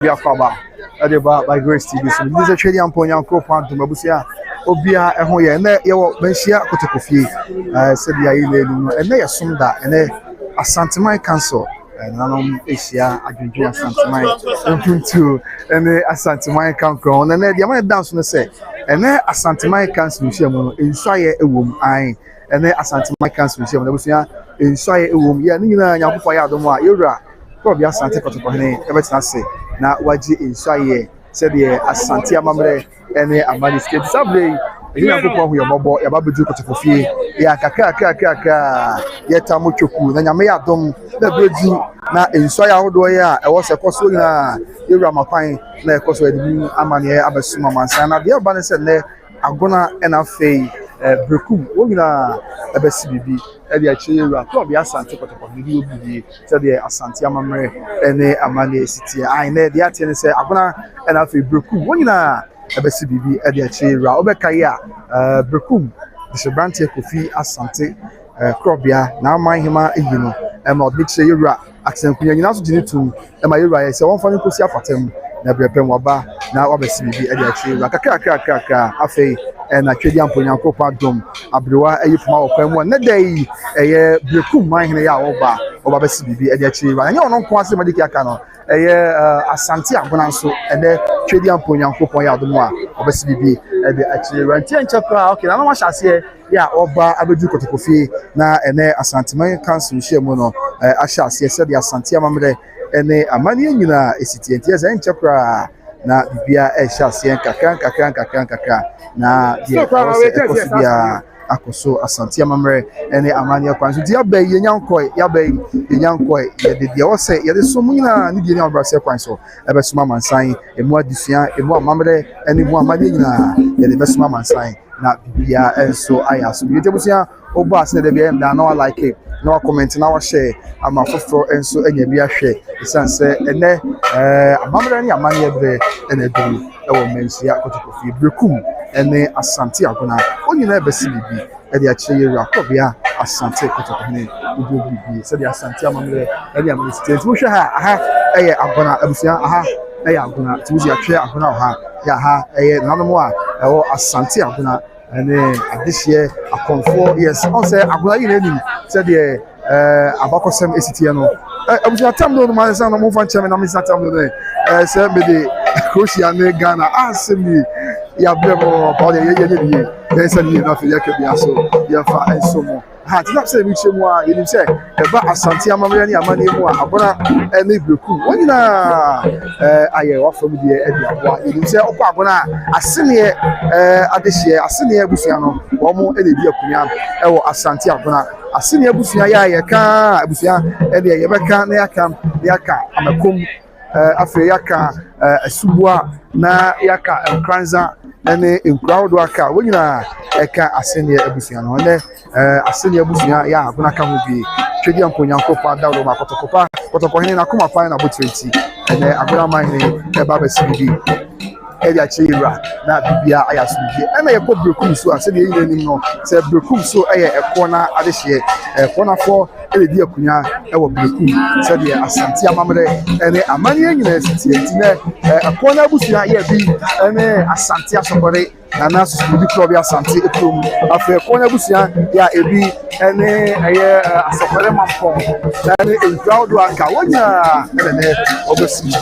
Biafaba, Adeba by Grace TV. So this is a trading and Ponya Cropan to Mabusia, Obia, and Hoya, and your Benshia Kotokofi, said the Aile, and they assume that, and they Asantehene Council, and Nanom Asia, Agri Asantehene, and they Asantehene Council, and then the Amana dance on the set, and then Asantehene Council, inside a womb, and then Asantehene Council, inside a womb, Yanina, Yapaya, Doma, Ura. Probably Asantehene everything say na waji insuaye said the Asante amamre ene amani state sabre ina kokon hu yobobo ya babedu kotofofie ya kaka ya tamotwoku na nyame ya dom na bedu na insuaye ahodo ya e wo se koso na ewura makwan na ekoso edimu amane abasuma mansan na de ba ne se ne agona ena fei Berekum wonyina ebesi bibi e dia cheyura probably Asante kotofofie obi said the Asante amamre ene amane city ai na dia tie se agona ena fei Berekum wonyina ebesi bibi e dia cheyura obeka ya Berekum disebrantie Kofi Asante krobia na Manhyia ehino e ma odbi cheyura aksenkunya nyina so ginitum e ma yura ye se won fa ne kosi afatem na brepem waba na wabesi bibi e dia cheyura kaka afei na twedi amponya kopa dom abrewa ayifuma okwan na dai eye Berekum Manhyia ya oba besi bibi e dia cheyura anya ono nko ase madiki aka no eye Asante agona nso ene twedi amponya kopa ya dom a obesi bibi e dia cheyura ntienchekwa okay na no mahase ya oba abedu kotokofi na ene Asantehene Council nhyiamu no ahase se dia Asante amamre ene amane nyina esiti entiese nchekwa na bibia ehase kakran na dia ekosibia akoso Asante amamre ene amane kwanso dia ba yenyankoi ye de dia wose ye de somu nyina ni dia obrase kwanso ebesuma mansan emu adisua emu amamre ene mu amane nyina ye de besuma mansan na bibia enso ayaso bi tebusia oba ase de bia na no like it no comment na wa share ama foforo enso enya bi ahwe isanse ene amamre ni amane ebre ene duru ewo Manhyia Kotokofi Berekum ene Asante agona onyina ebesi bibi e dia cheyura kobia Asante Kotokofi ugo bibi se dia Asante amamre e dia amane state wo hwe ha eye agona abusia eye agona tuzi atwe agona ha ya ha eye nanomo a ewo Asante agona ene adihye akonfo yes on say agona yi nanim say de abakosem esitie no abuja tam no man say no mo fan cheme na me say tam no say me de Croatia ne Ghana asemi ya brebo ba de ye say ni na fe yake bia so ya fa enso mo ha ti na say mi chemu a yenim say e ba Asante amamre ni amane mu a abona ene Berekum wonyina aye wa fam de e dia wa yenim say okwa abona asene adehye asene abusua no wo mo ene di akunya e wo Asante abona asene abusua ya ye ka abusua e de ye beka na yaka amakom afre yaka asubua na yaka nkranza ene nkrawdo aka wonyina eka asene abusua no ne asene abusua ya agona ka ho bi twedi amponya kopa dawdo ma Kotokohene na kuma pa na botreti ene agona Manhyia e ba besibi e dia cheyura na bibia ayasubie ena ye ko Berekum so ase de yin nim no se Berekum so eye ekona adehye ekona fo ele di akunya e wo Berekum se de Asante amamre ene amane nyina esiti entine ekona abusua ye bi ene Asante asokore na naso bi probia Asante ekrom afa ekona abusua ya ebi ene eye asokore mampo na ene enkrowd aka wonya ene obesi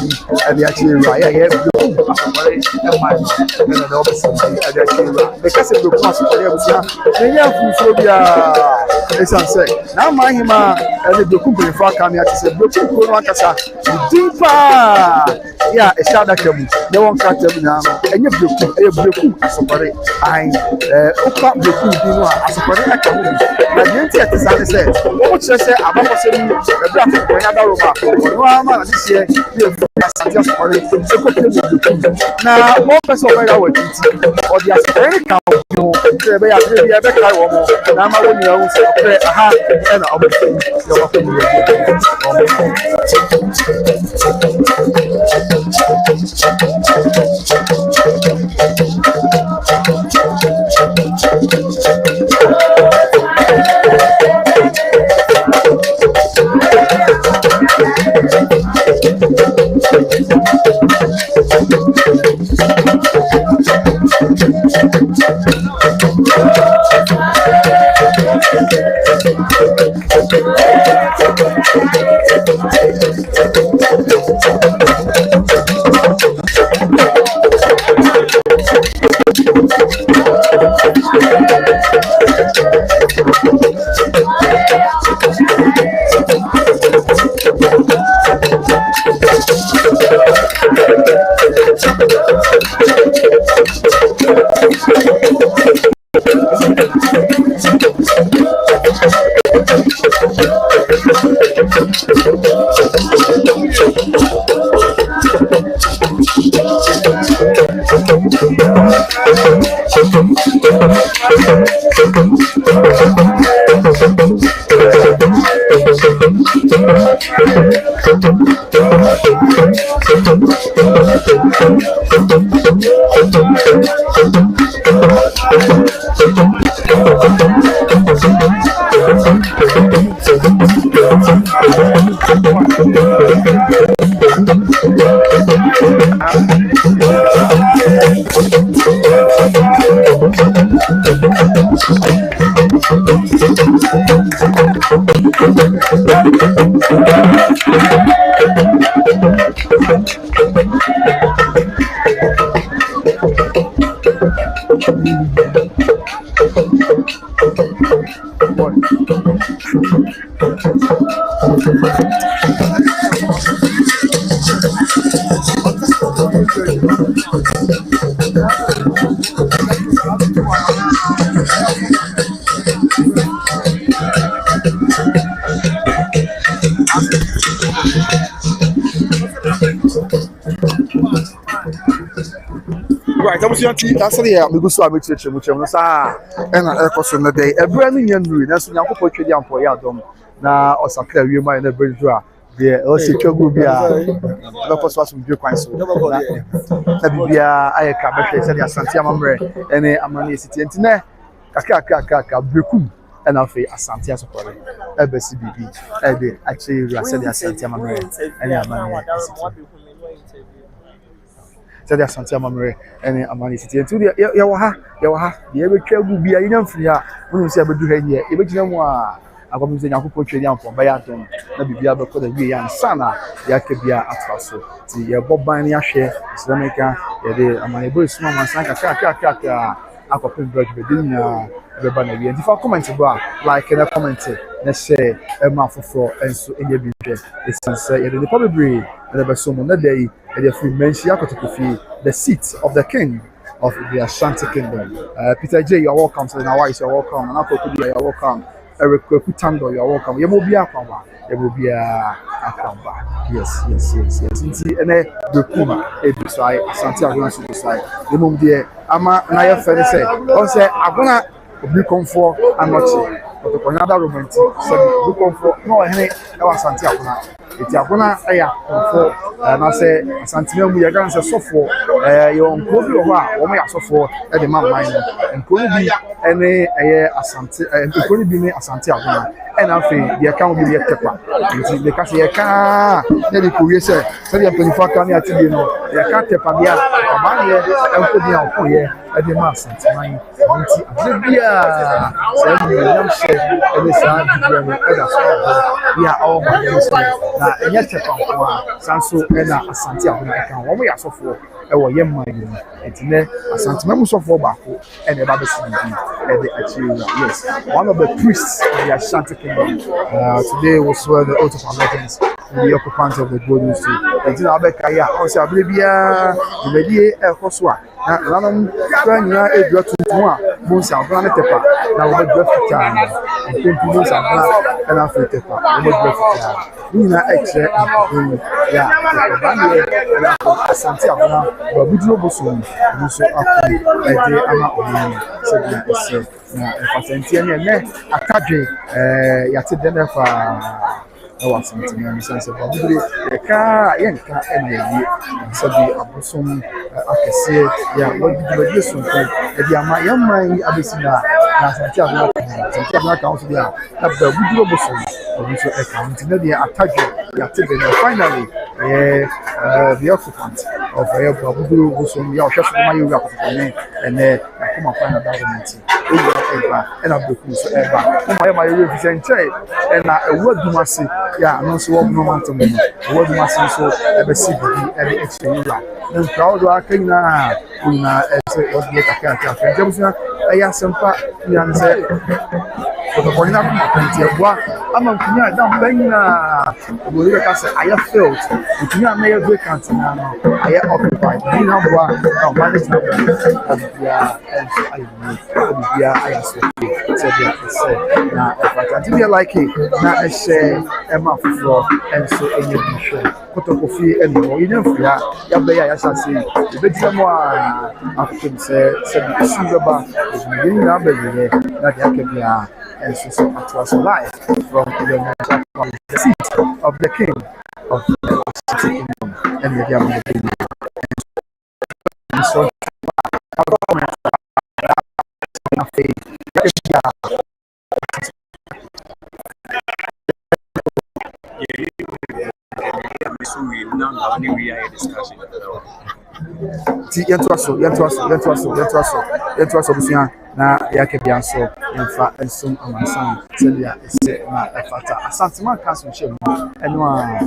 ene ya cheyura ye Berekum asokore ene na obesi ene ya cheyura because Berekum asokore abusua ene afunfo bia esanse na Manhyia ene Berekum prefer aka me ati se Berekum ko no akasa deeper ya eshada kamu de won ka tabu na enye Berekum asokore ai opa Berekum bi no asokore aka mu na yenti atizane se wo kire se abakose mu ebra ko nya da roba no ama na dise bi Asante asokore se ko Berekum na mo pese o ba wa titi o di asokore ka o se be ya bi e be kai wo mo na ma wo ni o se okre aha e na obese yo wa ko ni Right, I'm saying that's the year. We go so about church, much of us. And I was on the day. A brand new year. That's when I put you down for Yadom. Now, or some clear you might never draw. Yeah, also Chärged be a lot of us will be quite so. That be a cabin, said Asantehene Mamre, and a money city and Tine, Berekumhene, and Asantehene support. BB, actually, I said Asantehene Mamre, and a money city. Said Asantehene Mamre, and a money city. And to the Yawaha, the ever Chärged be a young free. When you say about doing here, even I'm saying, I'm going to for Bayaton, maybe be able to be a sana, Yakabia Atlaso, the Bob Bania share, Islamica, the Amanable Small and Sanka, Aquapin Bridge, Bedina, the Banner. And if I comment about, like, and I commented, let's say, a mouth for and so in your budget, it's the probably the Basum on the day, and if we mention Manhyia, the seat of the king of the Ashanti Kingdom. Peter J, you're welcome, so now you're welcome, and Uncle Kudia, you're welcome. Eric Kutando, you're welcome. You will be a Kamba. You will be a Kamba. Yes. And then Berekumhene, a side, Asantehene to side. The mum dear, Ama Naya Fede said, also, I'm gonna be comfort and not but the another romantic said, be comfort. No, I was Asantehene. It's Agona, and I say, Asantehene, we are going to suffer. You're on Kobe or me, I suffer at the man mine. And could be any Asante, and it could be Asantehene. And I think the account will be a tepper. The Cassia, then the Korea said, 24 can you tell you know, the cat tepper, a man here, and put me out for you at the mass. Mine, we are all and yet, Sanso and Asantehene account. What we are so for our young mind, it's near Asantehene so for Bako and about the CDB. Yes, one of the priests of the Ashanti Kingdom today will swear the oath of allegiance to the occupants of the Bono. And in Abekaya, also Abribia, the Media El Koswa. Random friend, a drug to one, Moons and Planet Tepa, now the breath time, and Pimpins and Black and Africa, and the breath time. We are extra, and Asantehene, but we do Boson, and so after a day, Ama said, Asantehene, a cadre, Yati dinner for our Asantehene, sense of the car, Yanka, and said the Abosom, I can say, what did you do something? The Amayan mind, Abysina, Asantehene council, have the Woodrow Boson, account, the attack, finally, the occupant of Woodrow Boson, your chef, and come up find a government. And I'll be so ever. My represent and a word to mercy. Yeah, no so no momentum. A word to mercy so ever see every exchange. And proud working now. We now say what get a character. I ask some part, protocol na kuma penti eboa ama nkunya da mbanya obo ka say I have failed nkunya na ye vacant na no I have occupied ni na boa na manage na bia and I know bia I have said na if I like it na I say Emma for and so any mission photography and no you know ya be ya shall say the bit more after say the issue about the na be na dia ke bia and so it was live from the seat of the king of the kingdom and the Yamada kingdom. And so, na yake bianso emfa ensum amansan selia ese na efata asantema kanso chemu eno a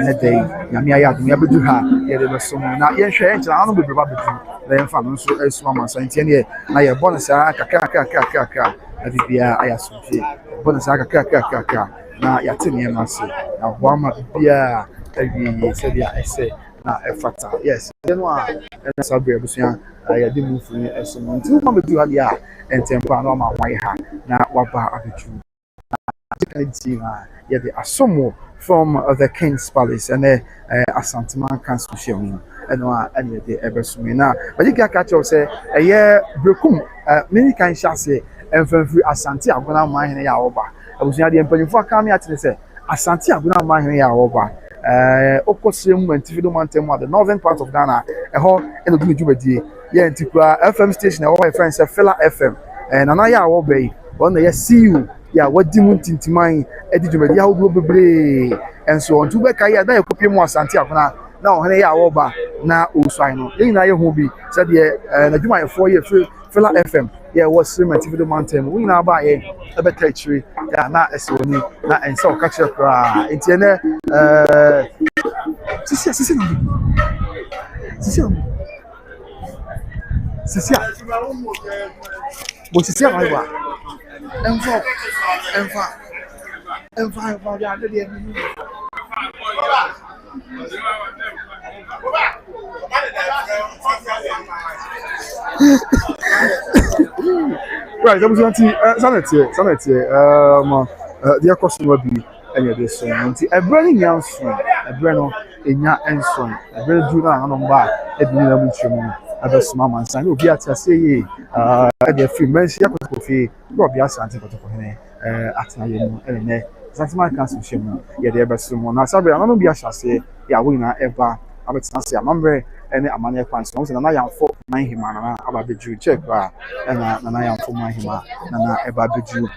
na dey nyame ayadum ya bedu ha ye de besom na ye hwe enkyira anu bebreba bedu na emfa no nso esum amansan tie ne na ye bonus a kakaka na bibia ayasofie bonus a kakaka na yate ne mase na boama bibia awie selia ese na efata yes eno a na sabre abusuan ya di mu funi esum nti ma bedu ha dia entempa na ma wai ha na waba abetu ya the asomo from the King's Palace and Asantehene Council Shemu and any of the Ebersumina. But you can catch us a year Berekum many can shall say and from Asante Agonahene Yaoba. I was near the Emperor for coming at the say Asante Agonahene Yaoba. Opposition and TV Mountain, the northern part of Ghana, a whole and the Jubedi, yeah, and FM station, all my friends, a fella FM, and Anaya Obey, one day see you, yeah, what demon to mine, Eddie Jubedi, how will be, and so on. To back, I had a copy more Santiago now, Hanaya Oba, now Usino, in I will be said, yeah, and I do my 4 year fella FM. Yeah, was swim at TV Mountain. We now buy a better tree. Yeah, not as only not and so catch up. It's in there. But you see, I got and right, that was sanity. The question will be any this song. A burning young son, a breno, a young and son, a very do not on by a dinner with you. I just mamma and son will be at say, a few months, Yakofi, Robbie Asantehene, at Nayan, and Santima Council Shemu, yet ever someone. I said, I don't be a chasse, ya winner ever. I would say, I'm very and a man and I am for my himana about the Jew check and I am for my hima and about the Jew.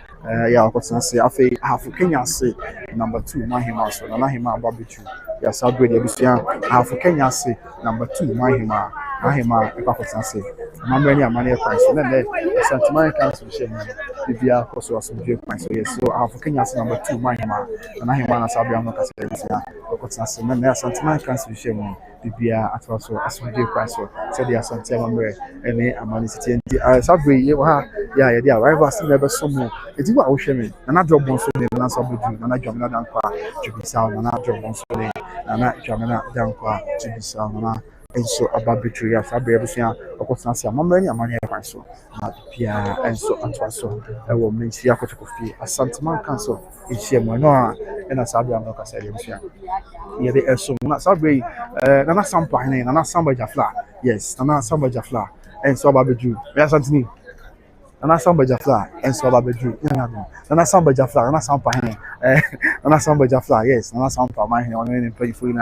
Yeah, say I feel half Kenya say number 2 my hima so and I him about the Jew. Yes, I'll be the half Kenya say number 2 my hima if I say. Mamma and money price and then Asantehene Council Shemu. If you are also some view points, so yes, so half Kenya number 2 my hima and I him on Sabian Castle and Asantehene Council Shemu. Bibia at also as we do price so said the Asantehene and Amanity and Sabri, you are, yeah, yeah, rivals never so more. It's what Ocean and I drop one so and I saw and I jump down to be sound and I drop one so and I jump down to be sound and so about betray as I be able to say, of course, not some money and money so Pia and so and so I will Manhyia photography Asantehene Council in Shemano and as I be able to say, yeah, they are so not Sabri, Nana Sampahene, Nana Samba Jafla, yes, Nana Samba Jafla, and so about Jew, yes, Anthony. Nana Samba Jafla, and so about Jew, Nana Samba Jafla, Nana Sampahene, Nana Samba Jafla, yes, Nana Sampa, my on any play for you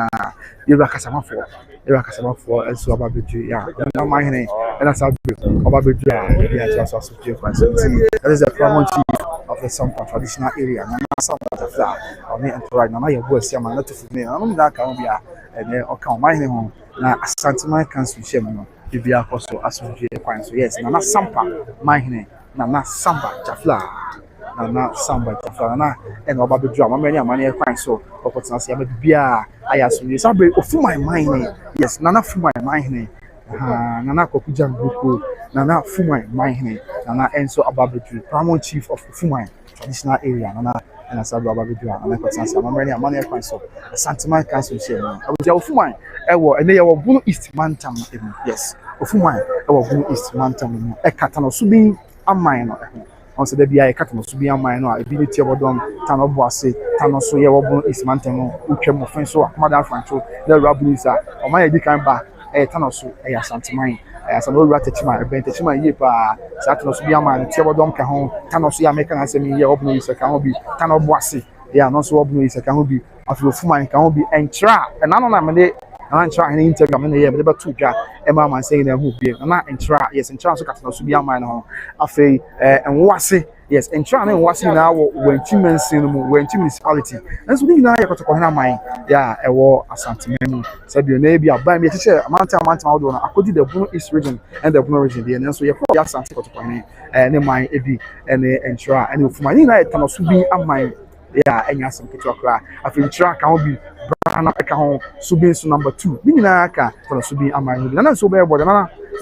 Rakasama for, and so about Jew, yeah, my name, and that's how about Jew, yeah, just also Jew. That is a prominent of the Sampa traditional area, Nana Samba Jafla, on the right now, your voice, I'm not to me, I'm not Columbia, and then I'll come my name, now Asantehene Council Shemu. Bibia also as we find so yes Nana Sampa my name Nana Samba Jafla Nana Samba Jafla and about the drama many money find so opportunity Bibia I ask you Sabre of my mind yes Nana for my mind Nana Kokujang Buku Nana Fuman Manhyia Nana Enso Ababedu Paramount Chief of Fuman traditional area Nana and Asabu Ababedu and I Kotansi Amamrani Amania Council Santiman Council Chairman I was your Fuman Ewo and they were Bono East Mantam yes Fuman Ewo Bono East Mantam Ekatano Subin Amino on said there be a Katano Subin Amino ability of Dom Tano Boise Tano Soya Bono East Mantam who came of Fenso Madame Franco the Rabuza or my Edikan back a Tanosu a Santiman as an old rat Benchman Yipa, Satanos Biaman, Tiabodom Cajon, Tanosia American as a year of Noise, a can be Tano Boissy, they are not so obvious, a can be after Fuman can be and trap, and I don't I'm trying to interview me here, but 2 guys, Emma man saying that who be, and not in trap, yes, and chance to cut no Subiaman home, Afe, and Wassy. Yes, and trying to watch now when 2 men cinema, when 2 municipality. And so now you got to call him mine. Yeah, a war Asantehene. Said your neighbor, buy me a teacher, a mountain, I could do the Bono East region and the Bono region. And so you call Asantehene to call me and mine, Eddie, and try. And for my night, Tanosubi and mine. Yeah, and yes, I feel track, I will be Brana Eka Subin number 2. Minaka, Tanosubi and mine. And I'm so bad, but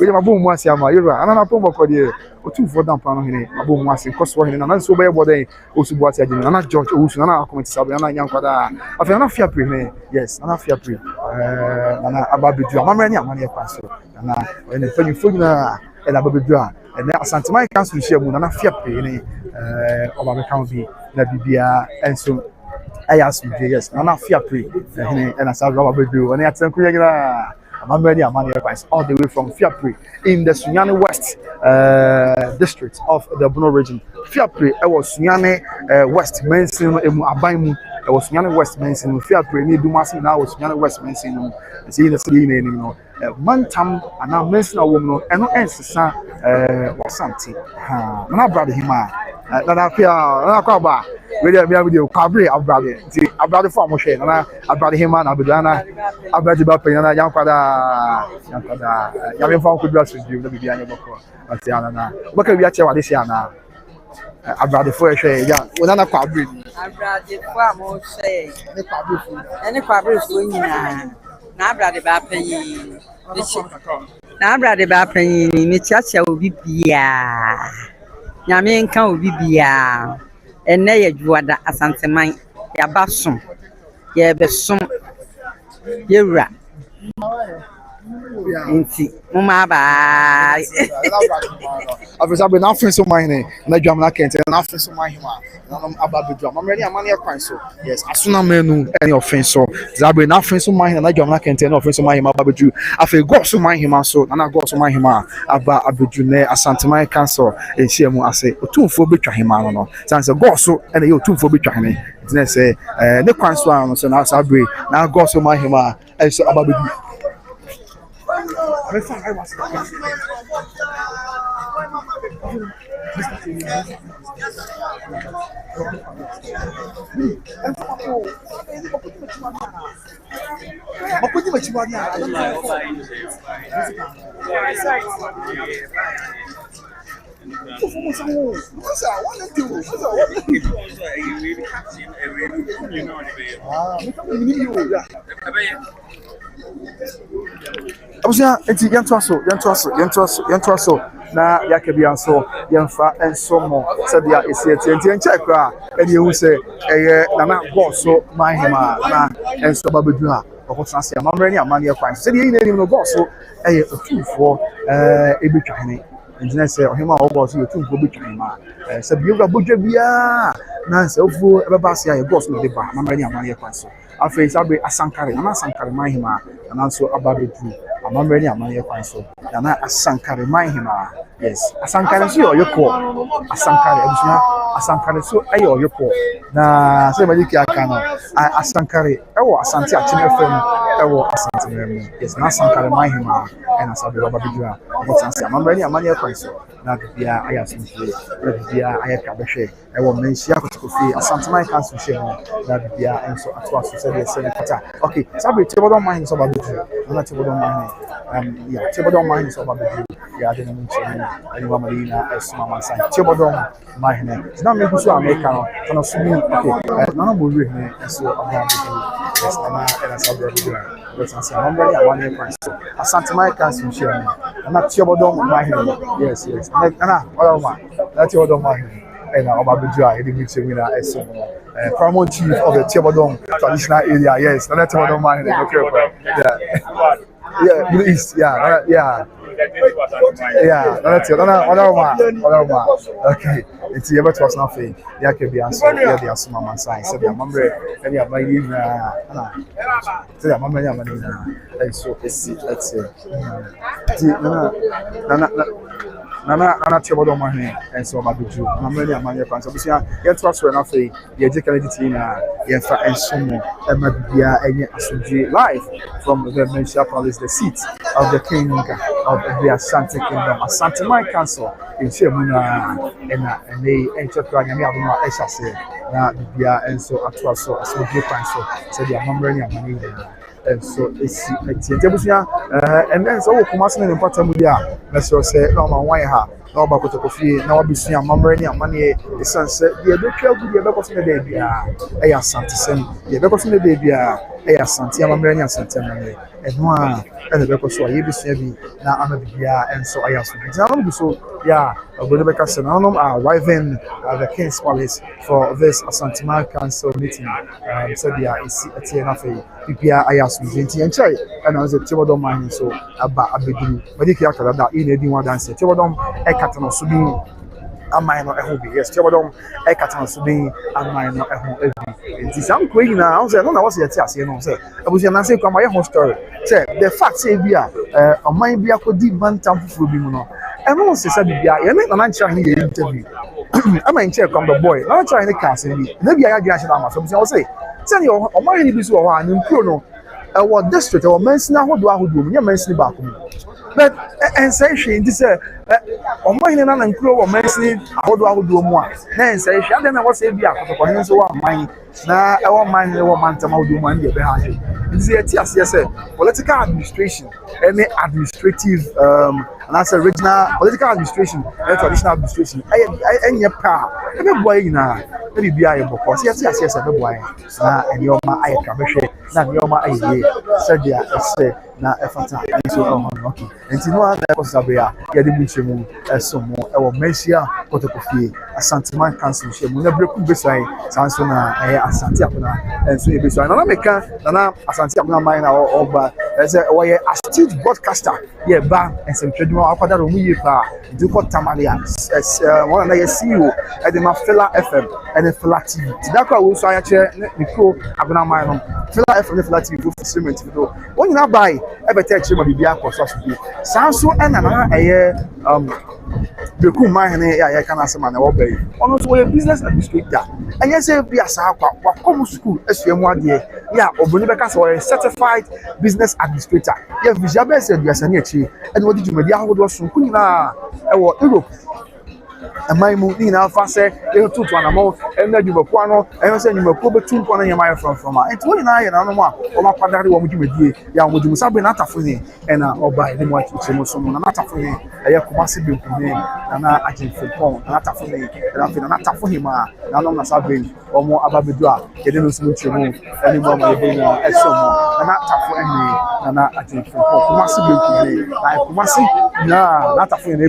we have a boom once, and I'm pomo for the 2 for down Pano, a boom once in Cosway, and I'm so bad, but they also watch it. And I'm George Ocean, and I'm coming to Sabina Yankwada. I feel not fear pre, yes, I'm not fear pre. And I'm about to do a money pastor. And I'm telling you, and I'm about to and now Santiman Council share moon and a fear pre of our county, that Bibia, and so I asked me, yes, I'm not fear pre, and I saw Robert do, and I tell you, I'm ready. I'm all the way from Fiapri in the Sunyani West district of the Bono region. Fiapri, I was Sunyani West Mensin Abaimu. I was Sunyani West Mensin. Fiapri, ni Dumasi now was Sunyani West Mensin. See the city name, you know. Mantam and now Mensin a woman and no answer, was something. My brother, him, that I feel, I call back. With you, Cabri, our brother. See, our brother from Moshe, and I brought him on Abudana, I brought the Bappy, and a young father, young found could bless with you, the Bibiana Boko, at Tiana. What can we actually what this year now? I brought the first shade, yeah, without a Cabri. I brought the farm, say, any Cabri, now brought the Bappy. Now brought the Bappy, Michacha will be Bia. Yamin can be Bia. And nay, you are the Asantehene, ya basum, ya besum, ya inti, Mumaba. I was up with nothing so mine, and I jam like it, and nothing so mine. About the drum. I'm ready, I'm on your council. Yes, as soon as I know any offense, so Zabri nothing so mine, and I jam like it, and offense so mine, about you. I feel go so mine him so, and I go so mine him about Abidjune, Asantehene council, and see him. I say, 2 for between him, I don't know. Sounds a go so, and you 2 for between him. Then say, the council, so now Sabri, now go so mine him, and so about you. I was na yakabi anso yemfa enso mo sabia esieti enche kra eni ehu se eye nana boss so mahima na enso babedu ha okosanse amamrani amane kwan se de yin no boss so eye otufo ebetwane enjina se ohima o boss yo otufo betwane ma se biura bodwa bia na se ofu ebeba se aye boss no de ba amamrani amane kwan so afei sabe asankare na asankare mahima na so ababedu amamrani amane kwan so na asankare mahima. Yes, Asankare so yoko. Asankare abusua Asankare so ayo yoko. Na se madiki akano. Asankare ewo Asante Achene FM ewo Asantehene. Yes, na Asankare mahima na sabe baba bidua. Otanse amamrani amane kwanso. Na bia aya sunfie. Na bia aya kabehwe ewo Manhyia kotokofi Asantehene council share na bia enso atwa so se de se kata. Okay, sabe tebodo mahima so baba bidua. Na tebodo mahima. Yeah, tebodo mahima so baba bidua. Yeah, I didn't mention anyone Marina as Mama San. Tibodom, my name. It's not making sure I make an assuming okay. None of you and so about and I saw the but I said, I'm ready. I want to Asantehene council share. And na Tiobodom Mahine. Yes. Na Olama. Na Tiobodom Mahine. And Obabujua, he didn't say winner as paramount chief of the Tiobodom traditional area. Yes, na Tiobodom Mahine. Okay. Yeah, Middle East. Yeah. Yeah, that's it. Okay. It's the ever to us nothing. Yeah, can be answered. Yeah, the assume man sign. So the member and yeah, my so the member and so let's say Nana Tiobodom Mahine and so Babuju. Mamma Mania Pants. Obviously, yet was when I say, the Jacalitina, Yefa and Sumo, and Mabia and Asuji live from the Manhyia Palace, the seat of the king of the Asante Kingdom, Asantehene Council in Shemuna, and they enter Kragami Eshase, Bia, and so Atwaso, Asuji Council, said the Mamma Mania. And so it's and then so Kumasina in Patamudia, let's say, no, my ha, no about the coffee, no be seeing Mamrani and money, the sunset, the Becca, the Becca in the baby, a Santasen, the Becca in the baby, a Santia Mamrani and Santamani, and one, and the Becca so I be saving now I'm a bia, and so I asked me. So, yeah, Rebecca Senanum are arriving at the King's Palace for this Asantehene Council meeting. So, yeah, it's a TNF. PPA Ayas and Chai, and I was a Tiobodom mine, so about a big but if you are that in a dinner dance, Tiobodom, a catan of Subin, a minor a hobby. Yes, Tiobodom, a catan of Subin, a minor a hobby. It is some queen now. I don't know what's the Tias, you know. I was an answer from my own story. Say, the fact say, we are a mind be a good deep bantam for Bimono. And no one says, and I'm trying to interview. I'm in check on the boy, not trying to cast me. Maybe I had to I'll say. Send you on my business or an improno. Our district or mention how do I do me, mention back. But and say she this on my and crow or mentioning how do I do more. Then say she then I was a beer for so mine. Now our mind our man to do money behind you. It's a yes, political administration, any administrative and that's original political administration, traditional administration. I your power. Every boy now. Maybe be a book. Yes, every boy. And your ma I can be now your ma I said yeah, say now Efata and so on. Okay. And you know that was Sabia, Yadibuchemu, some more our Manhyia Kotokofi, Asantehene Council, Berekumhene, Sansona, Asantehene, and so you beside Nameka, Nana Asantehene mine or but as a astute broadcaster, yeah, bang and some traditional Aquada Muyipa, Duko Tamalia, as one of the CEO at the Mafela FM. And the flat TV. That's why we saw actually the pro Agonahene flat FM flat TV for cement. When you now buy, every text you might be a cost. Safo and Berekumhene, I can answer man. Also, a business administrator. And yes, be a Safo school as you want there. Yeah, or Bonibecas or a certified business administrator. Yeah, Vijabe said yes, and and what did you media would was from Kuna or Europe. And my movie now fast say you took one amount and then you were quano and I said you were probably 2 point in my from and 29 and no more or my father will give me yeah would you sabi not for me and or by the much someone not for me I have massive and I can for not for me and I feel not for him now no sabi or more about the door you didn't smooth you move anymore my baby and so and not for any and I think for massive not for any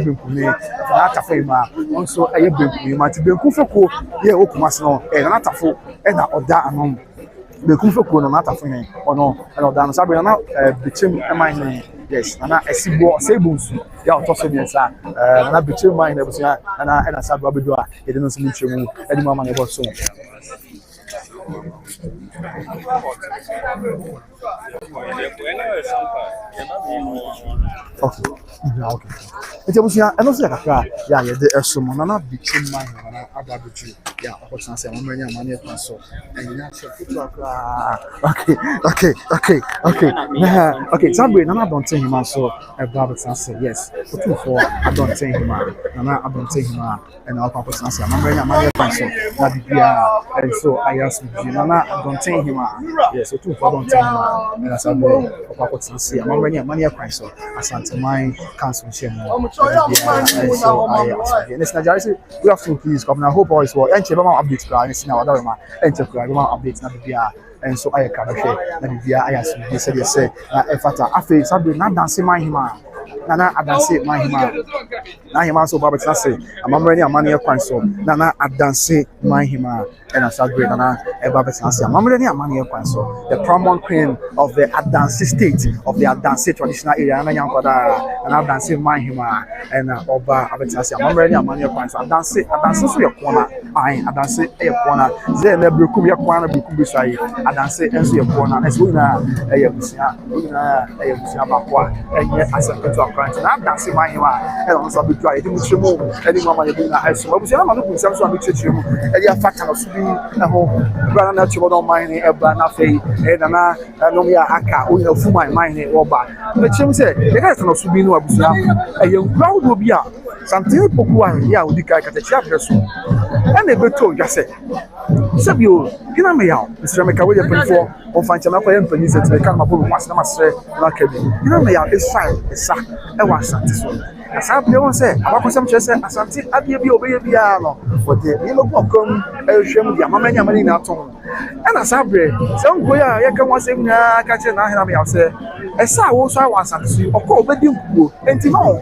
not for him also I have been my Berekumhene, yeah, Okumasno, and Natafo, and Oda among Berekumhene, not a friend, or no, and Odan Sabrina, between my name, yes, and I see Sabus, yeah, Tossinians, and I between mine, and I said Babidua, it didn't meet you any moment about so. Okay. It was yeah, and also yeah, there's someone not between mine and about the yeah, what's I say, I'm money so and you have to okay, Sabri, Nana don't tell him so about say yes. For I don't tell him, Nana, I don't tell him, and our papa say, I'm money so that and so I asked Nana, I don't tell him, yes, so too for don't tell him, and I said, papa say, I'm money so Asantehene Council share more. So I we have to please come. I hope all is well. And updates now updates and so I can share. I asked you said yes. I felt I feel something not dancing my hima. Nana Adanse Manhyia. Manhyia so Baba Tase. Amamre ni amane kwan so. Nana Adanse Manhyia. And as great Nana Baba Tase. Amamre ni amane kwan so. The paramount queen of the Adanse state of the Adanse traditional area. Nana Yankwada. Nana Adanse Manhyia. And Oba Abetase. Amamre ni amane kwan so. Adanse so your corner. Adanse e corner. Ze na Berekum ya corner Berekum bi so ayi. Adanse enso your corner. Eso na e busia. Na e busia bakwa. Enye Asantehene to na Adanse Manhyia. E on so be try. Edi muchemu. Edi mama ye bi na eso. Abusia na ma no kunsam so amechichemu. Edi afata na so bi na ho. Bra na chibo don mine e bra na fei. E na no ya aka o na fu mine oba. Na chem se. E ga so na so bi no abusia. E ye crowd obi a Asantehene pokua ya odika katachia preso. And they beto just Sabio, you know me out. Mr. Mekaway for or find some other companies that come up with once. You know me out, it's fine, it's sack, and one satisfied. As I don't say, about some chess, Asante, I give you a piano for the yellow come, Elsham, Yamamania Marina tone. And as I break, some way I can once in catching I say, as I also want to or call wedding and Timon,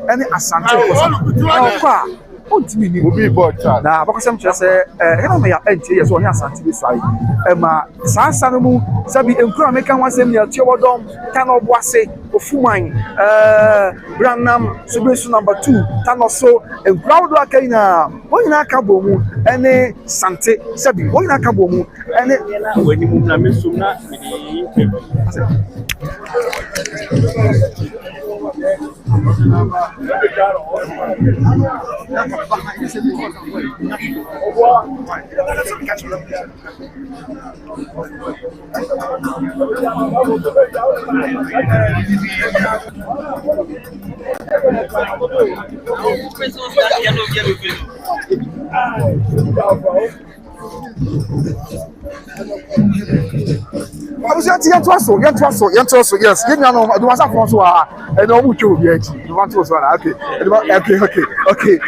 and Asante. Ultimately, will be bought. Now, because I'm just saying, I empty as one Asante side. Emma Sansanamu, Sabi, and Kramaka was in your Theodom, Tano Boise, or Fumine, Branham, submission number 2, Tanoso, and Proud Lakana, Boina Kabomu, and Sante, Sabi, Boina Kabomu, and when you move Namisuna, I was at Yantuaso, yes. You know, the ones I and all which you you want to okay.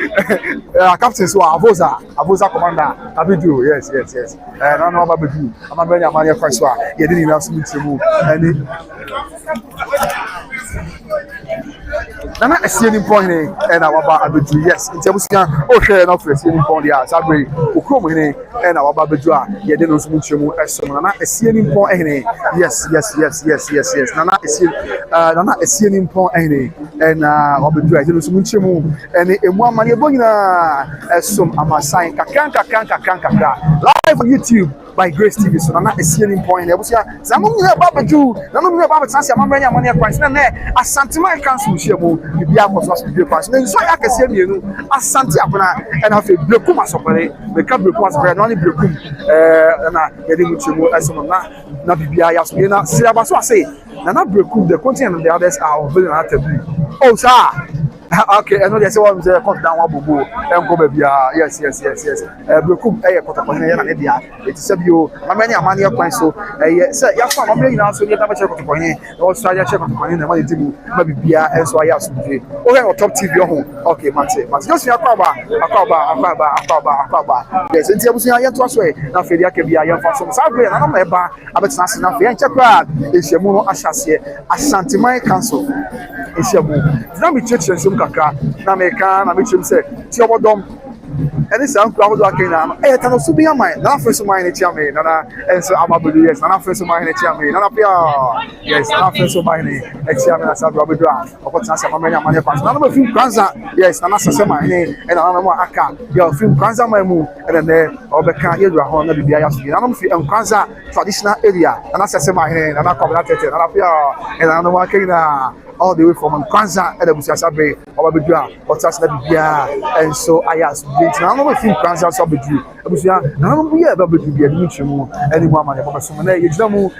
Captains who are Avosa commander, Abidu, yes. And I don't know about Abidu. I'm a very amount of Christ. You didn't have to move and Nana a seeing point and our Abidu, yes. In terms of okay, not for a seeing point, yeah, Sabri, Ukumene, and our Babadua, you didn't know as Nana a seeing point, yes. Nana a seeing point, and Babadua, you know, and one money bonina as some Amasan, Kakanka, live on YouTube. By Grace TV, so Nana is seeing point. I was here. Zamuni Babaju, Nanu Baba Sansa, Mamma, money price. None, Asantehene Council, Shamu, the Biamos was the price. Then so I can say, you know, Asantehene and I feel Berekum separate. The Berekum was very non Berekum, and I getting with you as some Nabibia, Yasmina, Silabaso say, Nana Berekum, the continent and the others are very not. Oh, sir. Okay, I know they say one say cut down one bubu and go baby. Yes. Berekum kwadwo na dia. It say bio amani amani kwan so say ya fa amani na so you ta check kwadwo no so ya check kwadwo na ma dey mu ma bibia enso aya so dey. O he on top TV ho. Okay, mate. Just ya kwaba. Yes, nti abusu ya to so na fe dia ka bia ya fa so. Sa gbe na na eba abetina se na fe en check crowd. Ehyiamu no ahyase Asantehene Council. Ehyiamu. Na me church kakra na meka na mechim se ti obodom eni san kura hodo akena e ta no so bia man na first man ni tia me na enso amabudu yes na first man ni tia me na pia yes na first man ni tia me na sa obodu a okota sa mamanya manya pass na no film kwanza yes na sase man ni e na no aka ya film kwanza man mu e na obeka yedura ho na bibia ya so na no film kwanza traditional area na sase man ni na kwabla tete na pia e na no akena all the way from Kwanza and the Busiasabe, or Babidua, or Tasna Bibia, and so I asked, now I think Kwanza Sabidu, Abusia, now we have Babidua, Michimu, any woman, Babasumane, Yajamu,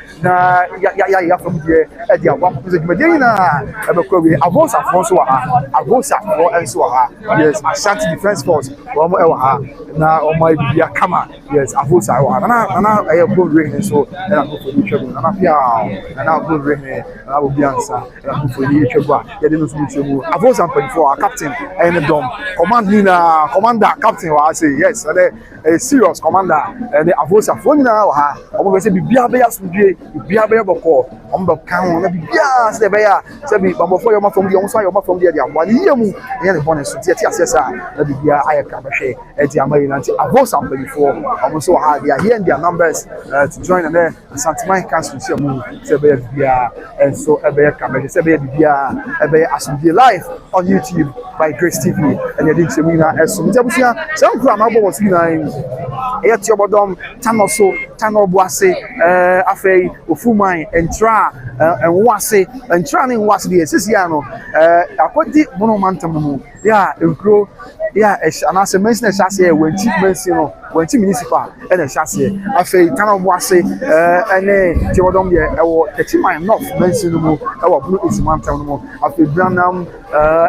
ya from here, at the one music Medina, Avosa, Avosa, and so yes, Ashanti Defense Force, now my Bibia Kama, yes, Avosa, and I have good rain, so and I go for the trouble, and I have good rain, and I will be answer, and I go for the trouble. You didn't know I was for our captain and the dom. Commander, captain, I say yes, and a serious commander and the avosa phone now ha omo be say bibia be asudwe bibia be boko omo be kan na bibia se be ya se bi bambofo yo ma from the omo so yo ma from the abo ni yemu e ne bonus so tie asesa na bibia ayeka be hwe e di amayi na avosa before omo so ha they are here in their numbers to join and then Asantehene council see omo se be bibia and so e be ka be se be bibia e be asudwe live on YouTube by Grace TV and you say we na eso ntabusia some kura ma bo nine e ti obodom tanoso tanobuase afei ofuman entra enwase entra ne nwase de sisi ya no akodi Bono mantam mu ya enkro ya anase mention chase wanti mention no wanti municipal ene chase afei tanobuase ene ti obodom ye ewo techiman north mention mu ewo Bono isimantam mu afei branam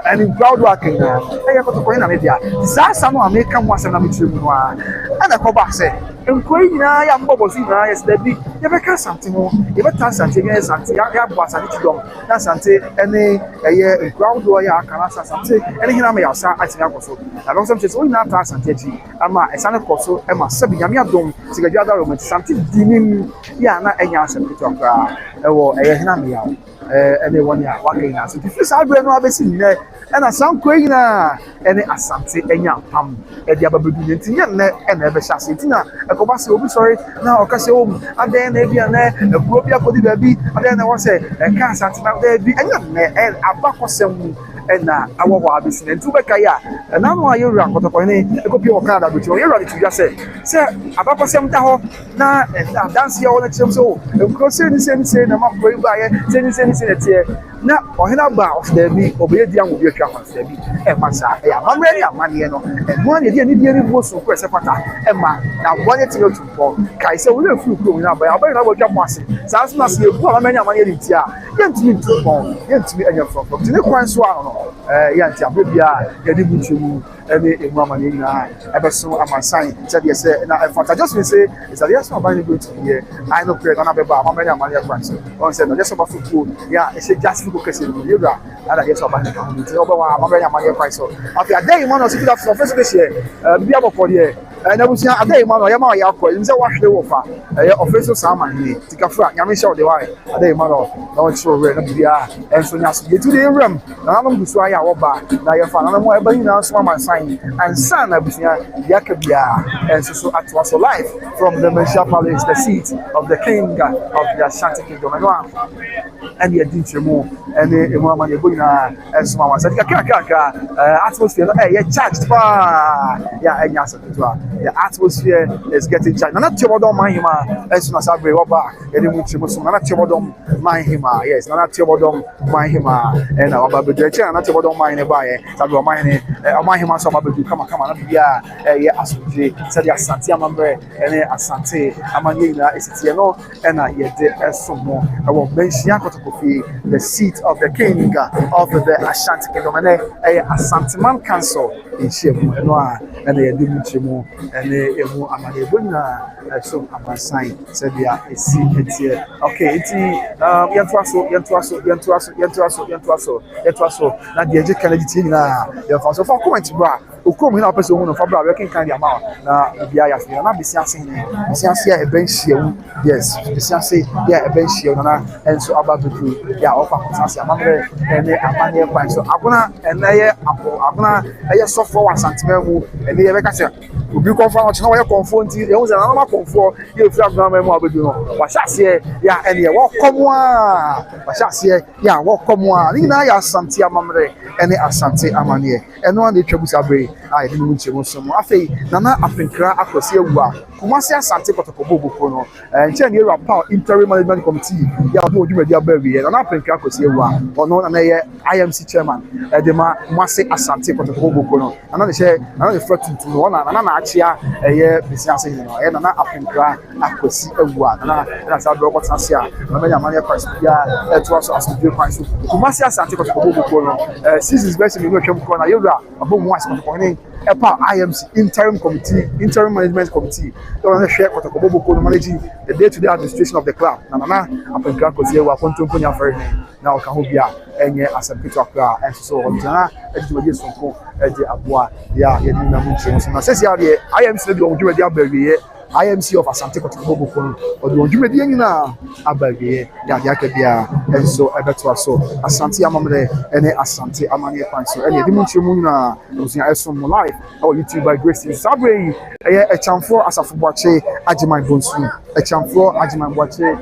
and crowd working e ko to ko na media sasa no ameka mu asem na metire mu a ana ko ba se nkoi nyina ya mbobo si na yes da bi ye be ka Asante ho ye be ta Asante gen Asante ya bo Asante tidom na Asante ene eye crowd wo ya aka na Asante ene hina me ya sa ati ya koso na lo some say na ta Asante ji ama esane koso e ma sabi nyame adom sigadu adaro ma Asante dinim ya na enya asem to akra e wo eye hina me ya ene won ya waka ina so fi sa agbe no abesi ne ena sanko ina ene Asante enya pam e dia babedu nti nye ne ena ebe hyase nti na ekoba se obi sorry na okase o aden na bia na ekuro bia kodi da bi aden na wo se ka Asante na da bi enya ne abakosem ena awowo abesi nti ubeka ya na no ayura kotoko ne ekopi o Canada do ti o yura ti ya se abakosem ta ho na dance ya wona chem so ekuro se ni na ma boy ba ye se netie na ohina ba of the bi obeyedi an obi atwa kwanse bi e masa e amamre ya mane no e mo ne die ni die ni bo so ko se pata e ma na wonye ti no tumpo kai se wo le fu ku na ba na bo twa kwase sa so na se ebu amamre ya mane ni ti a ye ntimi tumpo ye ntimi anya from ti ne kwan so a no ya nti abebia ye di buchemu ene emu amane na ebeso amansan se de se na fanta just me say is that yes about going to here I know pray na beba amamre ya mane kwanse on say no just about football ya e se just ko kese no yoga ala yes about the community oba wa amamre ya mane kwanse afi adai man no sit up for first this year bia boko there na busia adai man no ya ma ya ko imse wa hwe wo fa official sama ni tikafura nyame show de wa adai man no na show we na bia enso nya so yetu de ram na na mbusu aya wo ba na ya fa na mo eba ni na so man sign and son na busia ya ka bia enso so atwa so life from the Manhyia Palace, the seat of the king of the Ashanti kingdom and the Adinchemo and the Imama Yabuna and Smama said atmosphere Chärged yeah and the atmosphere is getting charged. Not Tibodom Manhyia as soon as I bring over Edimuchimus, not Tibodom Manhyia, yes, not Tibodom Manhyia and our Babu not Tibodom Manhyia, Tabu Manhyia, so Babu come on, yeah, Asuji, said Asante member and Asante Amanina is it no and I yet some more. I will mention the seat of the king of the Ashanti kingdom and Asantehene council in Shemu and they do Muchimo and they Amanebuna so Amansan said they are a secret here. Okay, it's Yantuaso now the education Canadian now so for comment bra Ukom na person who for bra working kind amount na bia ya na bisiase ne bisiase e benhia yes bisiase ya e benhia na enso ababedu ya ofa bisiase amamre ene amane kwan so agona ene ye agona eye sofo wa Asantehene mu ene ye beka se obi konfa no chena wo ye konfo nti ye hu se na ma konfo ye fi agona mu abedu no wa hyase ya ene ye wo komo a wa hyase ya wo komo a ni na ya Asante amamre ene Asante amane eno an de twabusa bre I didn't want to some afei nana apenkra akosi ewu a Kumasi Asante kotokobo boko no nche ne rapa interim management committee ya do odwumadi abawie nana apenkra akosi ewu a ono na ye IMC chairman edema Kumasi Asante kotokobo boko no nana ne she nana ne fratu no na nana na achia ye bisiase no ye nana apenkra akosi ewu a nana sa do kotanse a na manya manya kwasi ya eto so asubie kwasi Kumasi Asante kotokobo boko no seasons version no twem ko na yewura abomu asikopo ne EPA IMC interim management committee that was share protocol Bono managing the day-to-day administration of the club nana apenka kozie wa kontompo nya fere na o ka ho bia enye asempito akra enso o ntana edwuye sonko ede aboa ya ye ni na munche so na sesi ya de IMC de onjuma de abawiye IMC of Asante Kotokobo or the Jumedi na Abage, Yakabia, and so Abetuaso, Asante Amamre, and Asante Amania Panso, and Dimunchimuna, using Esom Life, or YouTube by Grace Sabre, a chamfor as a Fubache, Ajimai Bonsu, a chamfor, Ajimai Wache,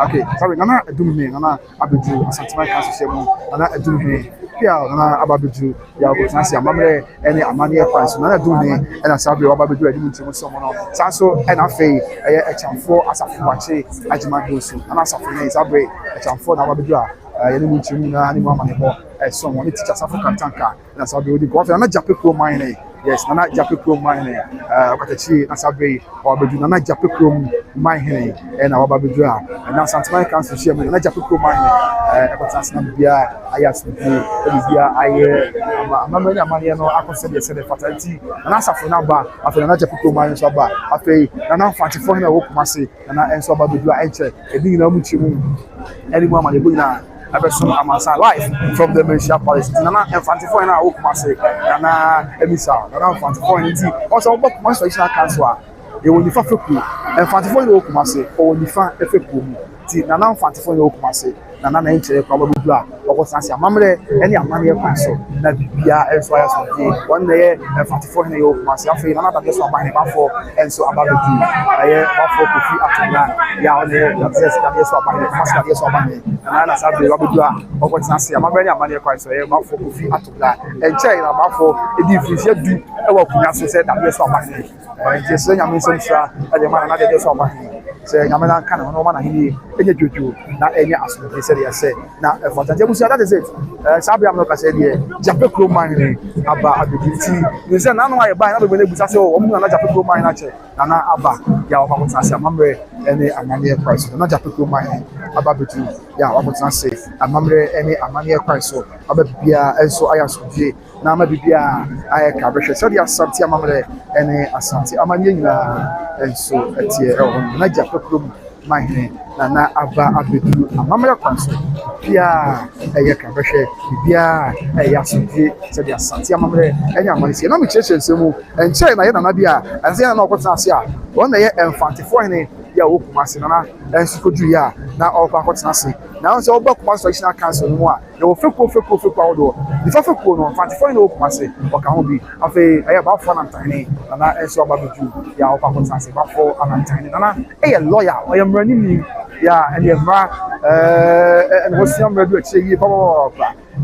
okay, sorry, Nana Dume, Nana Abudu, Asante Castle, Nana Dume. Nana Ababuju, Yabutansi, Amamre, any Amania Price, Nana Dune, and Asabi, Ababuju, and someone. Sanso, and Afe, a chamfor as a Fuache, Ajimabusu, and Asafine, Sabre, a chamfor, Nababudra, Yanimuchimuna, Animamanibo, as someone, it teaches Safo Kantanka, and Asabi, the Goffin, and a Japico mine. Yes, Nana Japico mine, Watachi, Asabe, or Nana Japico mine, and our Babudra, and now Santa Council Chairman, and Japico mine, Bia, Ayasmi, Mamma Mariano, I consider the fatality, and as for number, after another Japico mine, Saba, Afe, and now 44 in a walk massy, and I answer Babudra, enter, and being no much anyone on the Buna. Everson Amasa life from the Manhyia Palace. Nana and Fantifo and Okumase, Nana Emisa, Nana Fantifo and T. Also, about my social council. They will be Fafu and Fantifo and Okumase, or will be fan Efu. Nana Fantifo and Okumase, Nana nature probably blah, or was Nancy Mamre, any Amania Council, that Bia and Swear 1 day and Fantifo and Okumase, another guest of mine for and so about the Jew. I hear one for the free after that. Yeah, that's yes, what my first yes, what my and I have the Robert or what's Nancy, I'm very Amania Council, about for the free after that. And China about for a difference yet do a walk said that yes, what my name. And just saying, I'm in some and the man another yes, what my name. Saying, I'm not kind of no man, he any juju, not any aspect. He said, yes, now for that is it. Sabi, I'm not saying here, Japico mine about the duty. You said, now I buy another when they say, oh, I'm not Japico mine, Nana Abba, Yawamasa, Mamre, any Amania price, not Japico mine, about the two, Yawamasa, a Mamre, any Amania price, so Ababia, and so I asked you. Now, maybe I can be sure you Asante Mamre, any Asante Amania, and so at the Najapico mine, Nana Abba Abidu, a Mamre council. Pia, a Yakabashe, Pia, a Yasuki, said the Asante Mamre, and Yamanis, and I'm and China, and Nabia, and then I know what's Asia. 1 day and 44 in ya Masinana, and Sukudia, now all what's Nasi. Now it's all about Constitutional Council. You will feel powder. The Fafo no, 44 in Okumase, or can be of a about 4 and tiny, and I answer about you, Yao Nasi, about 4 and tiny. And a lawyer, I am running me, yeah, and you're and what's your ready to say,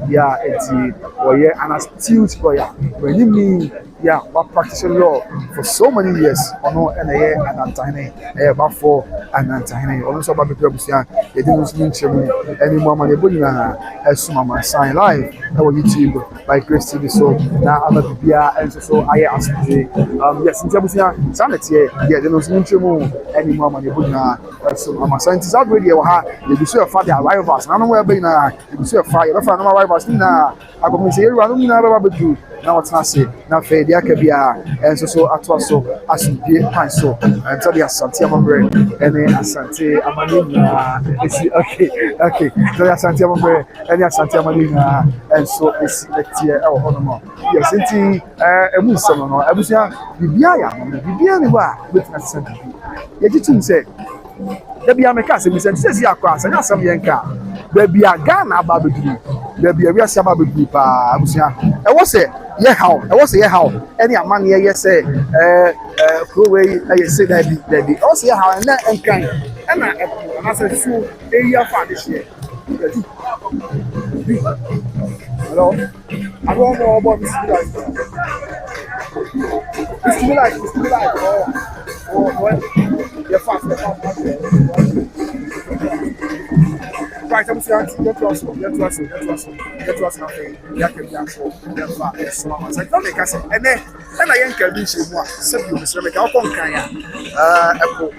yeah, it's or yeah, and a student lawyer, when you mean. Yeah, but practicing law for so many years. Ono NA and Antine, about 4 and Antine. Also, about the Busia, they didn't mention any more money. As Sumama sign live on YouTube by Grace TV. So now I'm a Bia and so I asked yes, in Jabusia, Sanity, yeah, they don't mention any more money. So I'm a scientist already. You be sure for their rivals. I don't know where being a you be sure fire. If I'm rivals, Nina, I'm going to say, I don't know you. Now it's not say, now Fade Yakabia, and so at also as you pine so, and tell the Asante Amamre, and then Asante Amanina. Okay, so the Asante Amamre, and the Asante Amanina, and so it's next year, our honor. Yes, indeed, a Muslim, I was young, Bibia, with Asante. Yet you say, there be a mechanism, says Yakwas, and some Yanka. There be a Ghana Babu. There be a real Sababu. I was it. Yeah, how? I was here how? Any man here, yes, say, Kuwait, I say that be also how and that and kind. And I said, so a year for this year. Hello? I don't know about this life. It's too light. Oh, well, you're fast. Right, I'm saying, get to us nothing. And then I can be so much.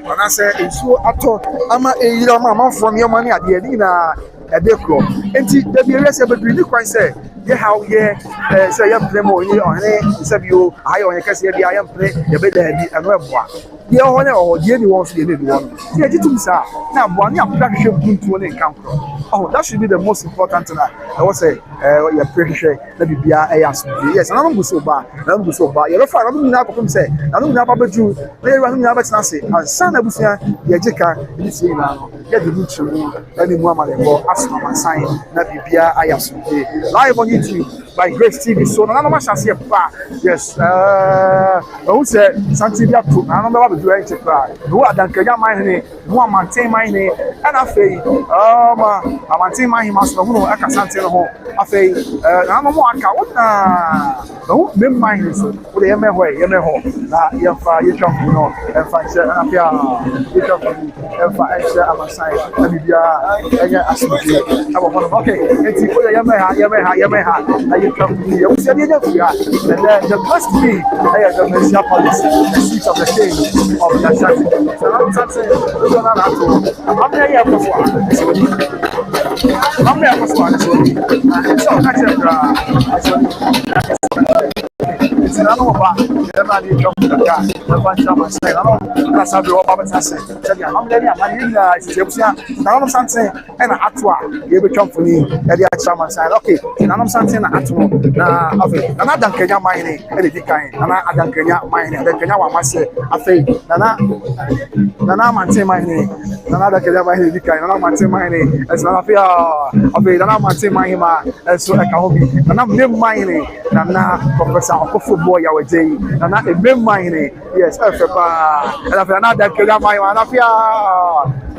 And I say, it's so at all. I'm a from your money at the end. ɛde enti da bi ewia sɛ bebree ni kwan sɛ yɛ how yɛ sɛ yɛ mpene mo ni ɔhene sɛ bio ayɛ ɔhene kɛseɛ bi ayɛ mpene yɛbɛda adi ɛno ɛboa deɛ ɔhɔ ne ɔhɔ deɛ ni wɔn so deɛ ne ni wɔn no yɛ gye tum saa na aboa ne apoda hwehwɛ buntuo ne nkankorɔ that should be the most important thing ɛwɔ sɛ yɛ pere hwehwɛ na bibia ɛyɛ asomdwe yes nanom gu so ba yɛbɛfa nanom nyinaa kɔpem sɛ nanom nyinaa babɛduru na yɛwura nanom nyinaa bɛtena ase ansa na abusua yɛgye ka ɛde tie nyinaa no yɛde mu kyerɛ mu ɛne mu amanebɔ asoma masan na bibia ayɛ asomdwe live on YouTube by Grace TV so na nanom ahyɛ aseɛ pa yes ɛhu sɛ santi bi ato na nanom bɛba bɛduru ɛnkyɛ koraa ɛhu adankanya man hene ɛhu amanten man hene ɛna afei amanten man hene so na hu no ɛka sante no ho afei na nanom aka wona ɛhu mmem man hene so wode yɛmɛ hɔ na yɛmfa yɛtwa mfu no ɛmfa nhyɛ ɛna afei yɛtwa mfu ɛmfa ɛnhyɛ amasan na biribiara ɛnyɛ asomdwe ɛwɔ hɔ no okay enti wode yɛmɛ ha na yɛtwa mfu yɛwusia deɛ nyɛ firi ha and the best be the Manhyia Palace, the seat of the king of the Chärged. So I'm saying, we're going to have to. I'm here before. It's another one. Everybody jump to the car. The bunch of us say, "No, that's how we all have it." I say, "I'm letting you. I'm letting you." Now I'm saying, "And atwa, you become for me." And the chairman said, "Okay." Now I'm saying, "Atwa." Na, okay. Na dan Kenya mine. And the kind. Na dan Kenya mine. The Kenya wa mase. Afe. Na maintain mine. Na dan Kenya mine. The kind. Na maintain mine. As na afe. Afe. Na maintain mine ma. So I can hope. Na name mine. Na Professor Football ya wajei na emema hine yes efeba na fa na dankeja mahima na fia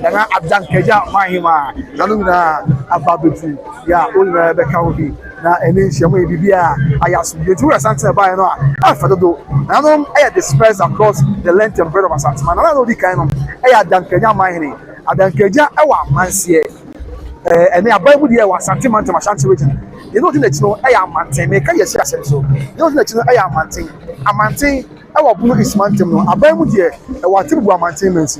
na adankeja mahima na lumina ababetu ya olna be ka obi na ene nhyiamu bibia ayaso yetu Asantehene ba no afadodo na no e dispersed across the length and breadth of Asantehene na no di kan no e adankeja mahine adankeja e wa mansie ene ababu de e wa Asantehene to Ashanti region. You know, the chino I am maintain. Make a share so. You know, the chino I am maintain. A maintain. I will put this maintain. No, a buy with you. I want to go maintenance.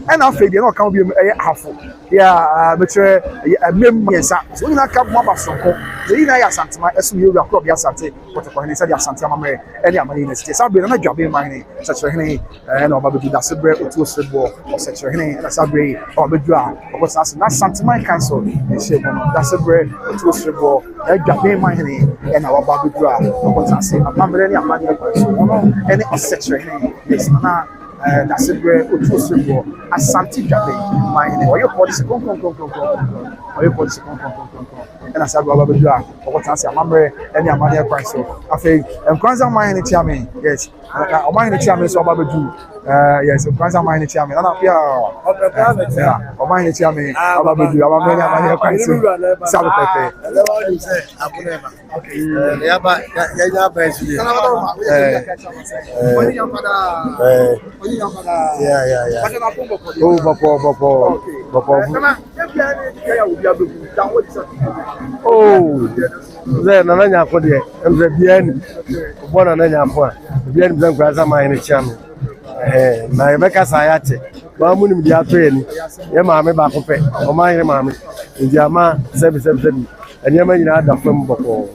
And after you know, can be a half. Yeah, but a member. So you know, come more so. The ina ya Asantehene. As you are club ya Asante. What the he said ya Asantehene. Any money in state. So be na job in mine. Such a hene. And about the Sweär or two football. Or such a hene. And Sabre or the draw. Because that's not Asantehene cancel. That's Sweär or two football. Job my hene. And our baby draw. Because I say I'm not really a man. Any or such a hene. Yes, na. That's it. Where Otuosebo Asante Jabe, my name. Or your policy, come. Or your policy, come. And I said, "Baba Bedua, or what I say, I'm any Manhyia price." So I think, Kwanza mine chairman, yes, mine chairman, so Baba Bedu, yes, Kwanza mine chairman, and I feel, or mine chairman, Baba Bedu, I'm many Manhyia price. Sabe Pepe. Okay, yeah, but yeah. Oh, Bapa. Oh, then Nanya for the Bien, Bono Nanya for Bien Blanca, my chairman. My Becca Sayate, Mamun Diatrain, Yamame Bacope, or my mammy, in Yama 777, and Yaman had the film before.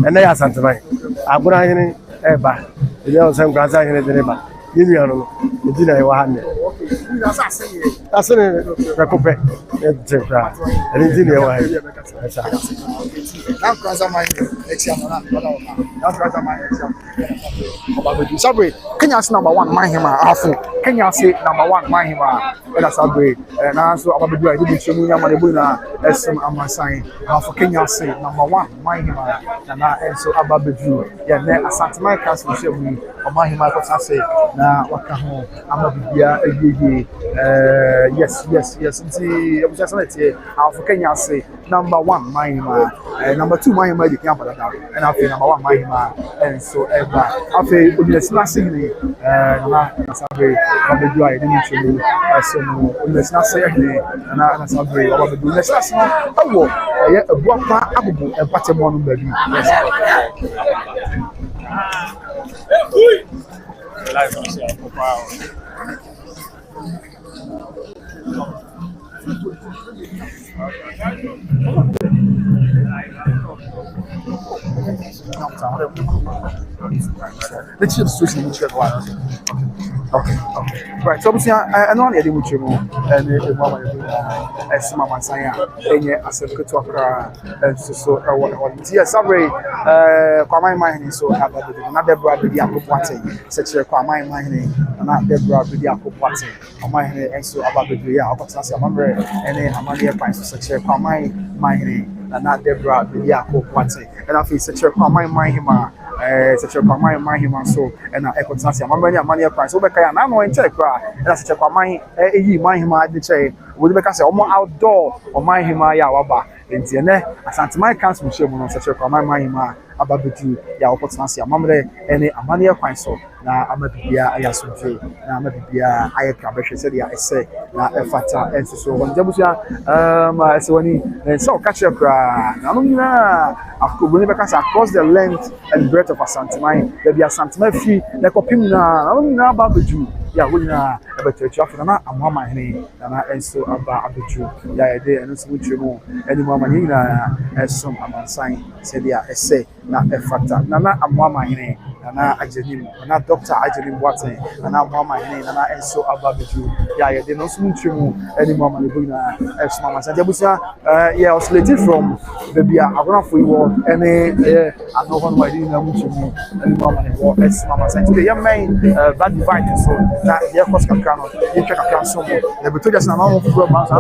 And they are Santehene. Agonahene Eba, the young Sam Gaza in the river. Union, the dinner one. That's a recope. And dinner. Now, Kwanza Sabre, Kenya number one, Manhyia, Afu. Kenya say number one, Manhyia. And that's Sabre. And also, Ababu, I didn't show me Yamanabuna, SM Amasan. Afu Kenya say number one, Manhyia. And so Ababu, yeah, Asantehene Castle, show me, or Manhyia, because I say, now, what can home? Amabia, yes. See, I was just let's say, Afu Kenya say number one, Manhyia. Number two, Manhyia, the camp, and I feel number one, Manhyia. And so, I feel it's not singing. Sabre, Ababu, I didn't show you. Let's not say anything. And I Sabre, Ababu, let's not say, oh, a Bopa, Abu, and Patamon, baby. Yes. The chief situation which okay. Right. So obviously, I know the which you and the mama as Mama Saya, and yet as a good talker, and so what yes, sorry, my mind is so happy. Another brother, the apple party, such a my mind, and not the brother, the apple party, on my head, and so about the year, opportunity, a member, and then I'm on the price, such a my mind. And not Deborah, the Yako Party, and I feel such a my Manhyia, such a my Manhyia, so and I echo Sansia, my money price. So, I know in check, and that's such a my Manhyia, the chain, would make us almost outdoor or Manhyia Yawaba, in Tiene, Asantehene council, such a my Manhyia, about the two Yako Sansia, Mamre, and a money price. So, now I'm a Bia, I assume, now I'm a Bia, I said, I say, now a fata, and so on. Jabusia, so when so catch up. Across the length and breadth of Asantehene, there be Asantehene free, like Opimna, about the Jew. Yeah, we are about to chop and I'm my name, and I so about the Jew. Yeah, they and it's which you know, any woman as some amount sign said, yeah, I say, not a factor. Nana, I'm my name, and I genuine, and not Doctor Agenim Watson, and I'm my name, and I so about the Jew. Yeah, they know some true any woman as Mama said, yeah, oscillated from the beer. I'm going for you, and I know one way in the mutual and woman as Mama said. Today, young man, bad divide, so that the cost can count. You check account somewhere. The between us and I'm so bad.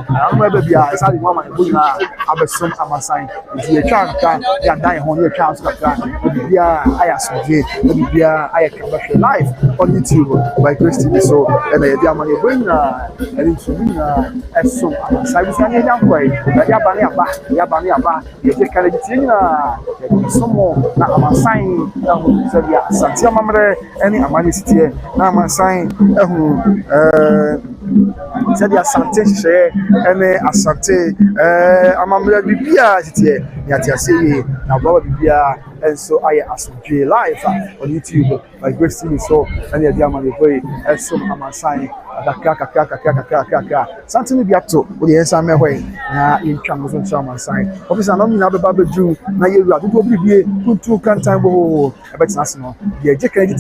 I don't know, baby, I saw the woman who have a son of my sign. If you can't, they are dying on your chance. Maybe I ask you, maybe I can watch your life on YouTube by Grace TV. So, and the money bring and it's as soon as I was any young way. Yabania, you take care of it. Some more now. I'm signing. So, yeah, Santia Mamre, any Amani City. Now I'm signing. Said the Asantehene and Asante. I'm a Bibia. Yatia say now Baba Bibia. And so I Asantehene live on YouTube by Grace TV. So, and the Diamond way as soon as I'm signing. Something will be up to with the answer my way. In Chambers and Shaman sign. Obviously, I'm not a Baba Jew. Now you are to be a two can time. But national. The educated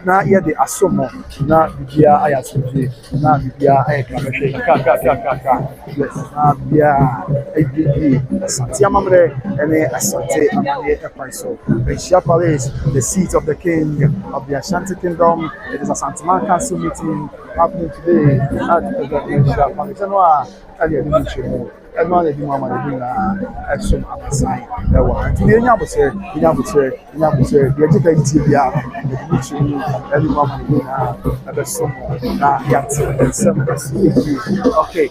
now here the Asomo. Now, Bibia, I assume. Now, Bibia, I can yes, Bibia, Santia Mamre, and Asante Amani Episo. Manhyia Palace, the seat of the king of the Ashanti Kingdom. It is a Asantehene Council meeting happening today at the Manhyia Palace. And one of the Mama action at the sign. There were today, the educated TV, every woman at the summer. Now, yes, and some okay.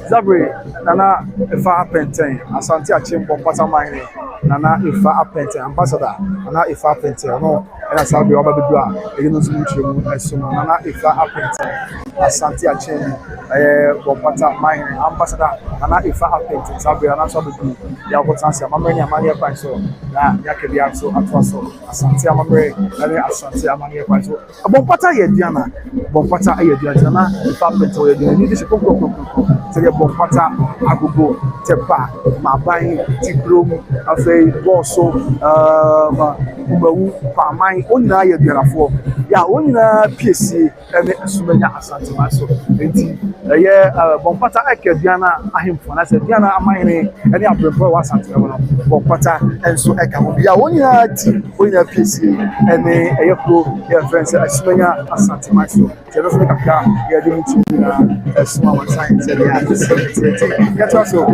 Zabri, Nana, if I painting, Asantehene Bompata Mine, Nana, if I painting, Ambassador, Nana, if I painting, no, and as I'll be over the door, you know, Nana, if I painting, Asantehene Bompata Mine, Ambassador, Nana, if I painting, Zabri, and I'm sorry, the opportunity, I'm many Amania Panso, Yakabia, so Asantehene, and Asantehene Panso, a Bompata Yediana, Bompata Yediana, if I painting, you need to Bompata, Agogo, Tepa, Mabai, Tigrum, Afe, Bosso, Umau, Pamai, Onaya Derafo, Ya, Ona PC, and Sumena Asantehene. Bompata Ekediana, Ahim for us, Diana Amine, and the Abra Asantehene, Bompata, and so Eka, Ya, Ona PC, and the Ayako, your friends, Sumena Asantehene. Tell us, you are doing to small science. Get us so.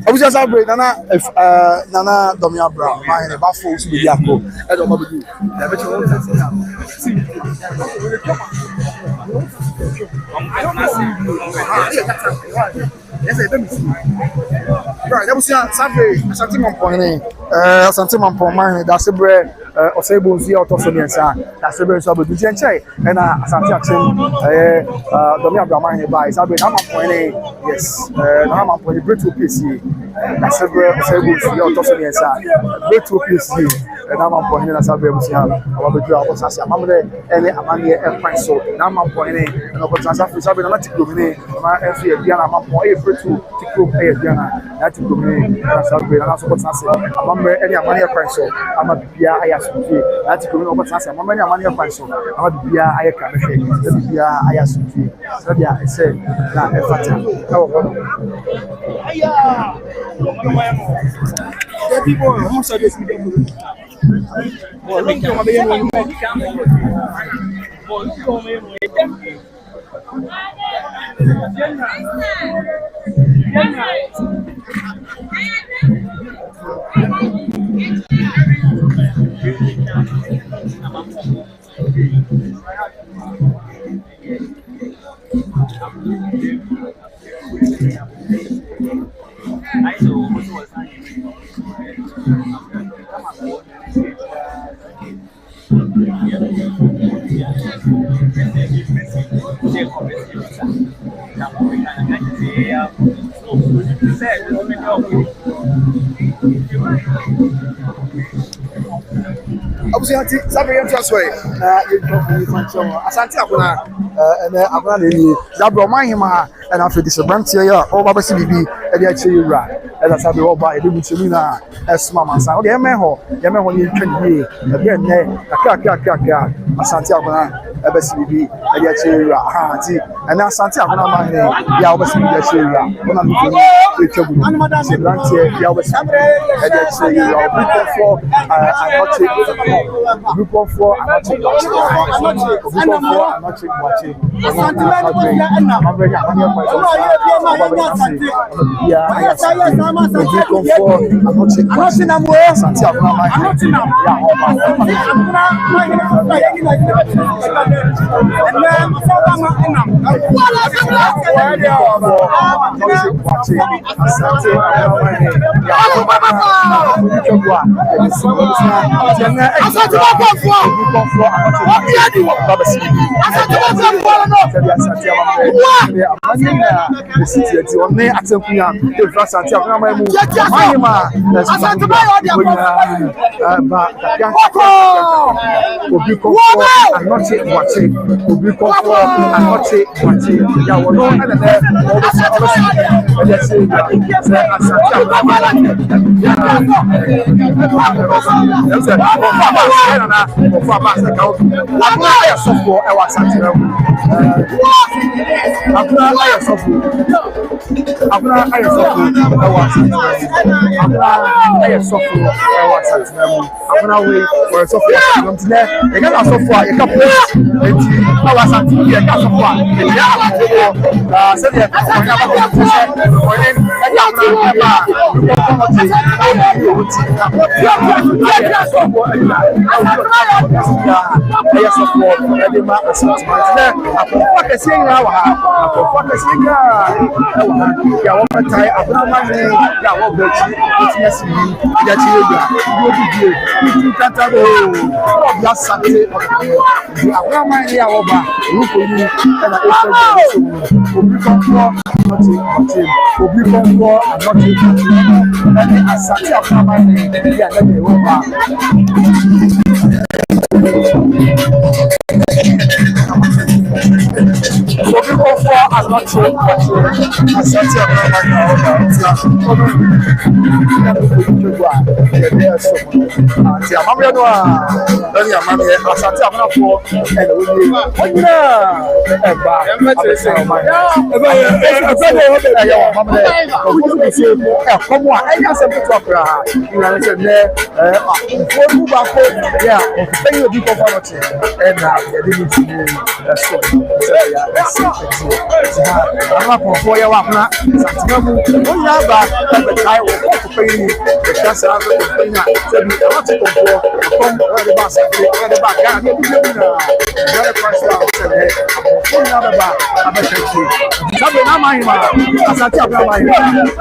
I was just celebrate Nana Domia Brown, mine a buffalo to be Yako. I don't know what to do. Right, that was Saturday. Asantehene on mine. That's a bread. Or say, Bonzi out of Sonia. That's a very sober to Jenche. And Asantehene, Domia Brown, by Saturday. I'm appointing, yes, I'm appointing Brittle PC. That's a very Bonzi out of Sonia. Brittle PC. And I'm appointing as a very Sasia. Mamma, and Amania and Prince. Now I'm appointing an opportunity for Sabina to Domine. My FA, Diana, I'm appointing Brittle to cook a Diana. That's to Domine. That's a very Sasia. I'm any Amania Prince. I'm a Pia. That's going over Sasa. How many money of my son? I would be a country. I asked you. So, yeah, I said, now, if I tell people, who said this? Obviously, Samuel Transway, Asantehene, and Agonahene, Zabro Manhyia, and after this Manhyia, all Baba CBB, and the Chärged, and that's how we all buy a little Chilina, as Mamma San. Okay, Meho, Yamaho, you can be again, Asantehene. CBB, and yet and now Asantehene, Yawasi, one of the Chärged, Yawasi, and yet ya wo metai abuna mane ya wo bechi otinya simi ya chiega wo bidie itu kanta bo ya sante di abuna mane ya wo ba ruko ni na eso so obi konko obi konko anoti and asante abuna mane ya na de wo ba so people for are not true, but Asante I'm for your wapna, Santiago, Yaba, and the guy will pay me. The cancer of the Pina, said me, I want to go from the bus, the back, and you'll be very first out, said, hey, I'm another back, I'm a country. Something I'm my man, Santiago, my man.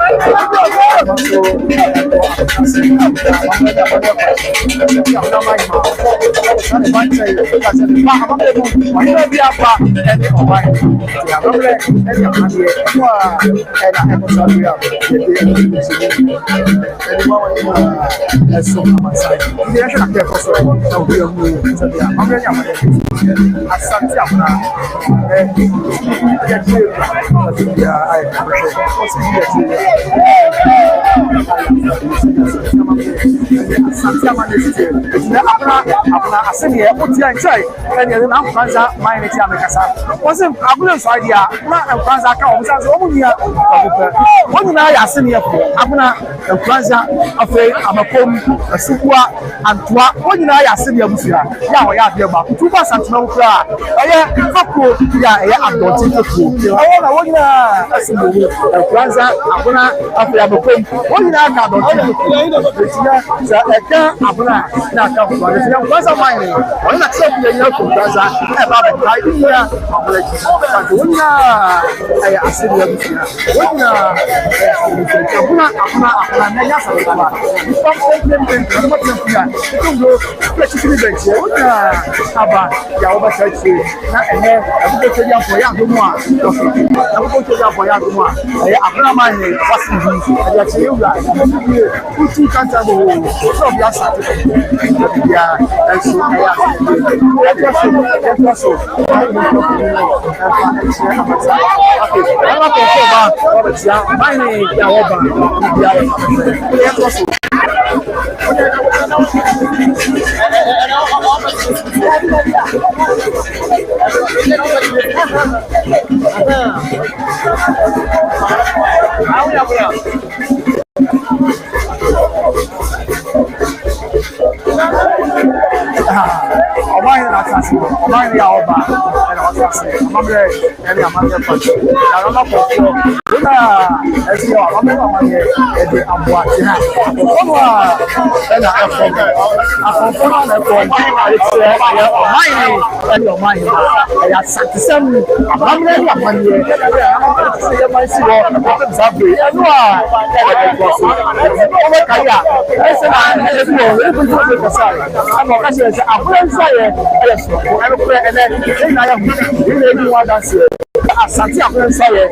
Asante Afrensaye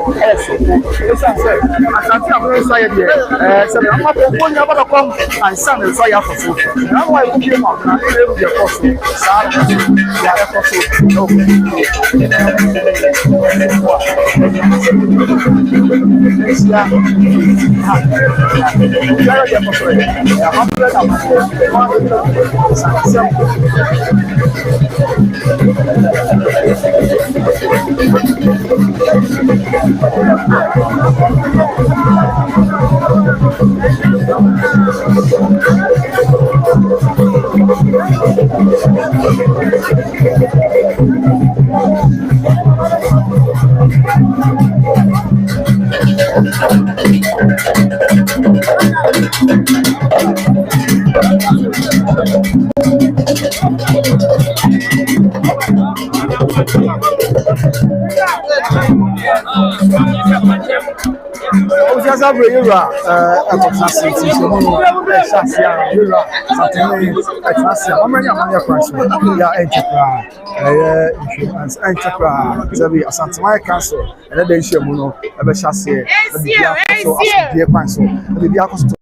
Asante Afrensaye there so I'm not going to come and stand and say for so now why you came up na e dey cost sa ya e cost no Sabre yura Asantehene Shasia yura Asantehene Shasia Amani Price ya enterprise insurance enterprise Sabi Asantehene Council and then shemu no ebe Shasia so asubie kwan so ebe bia kosto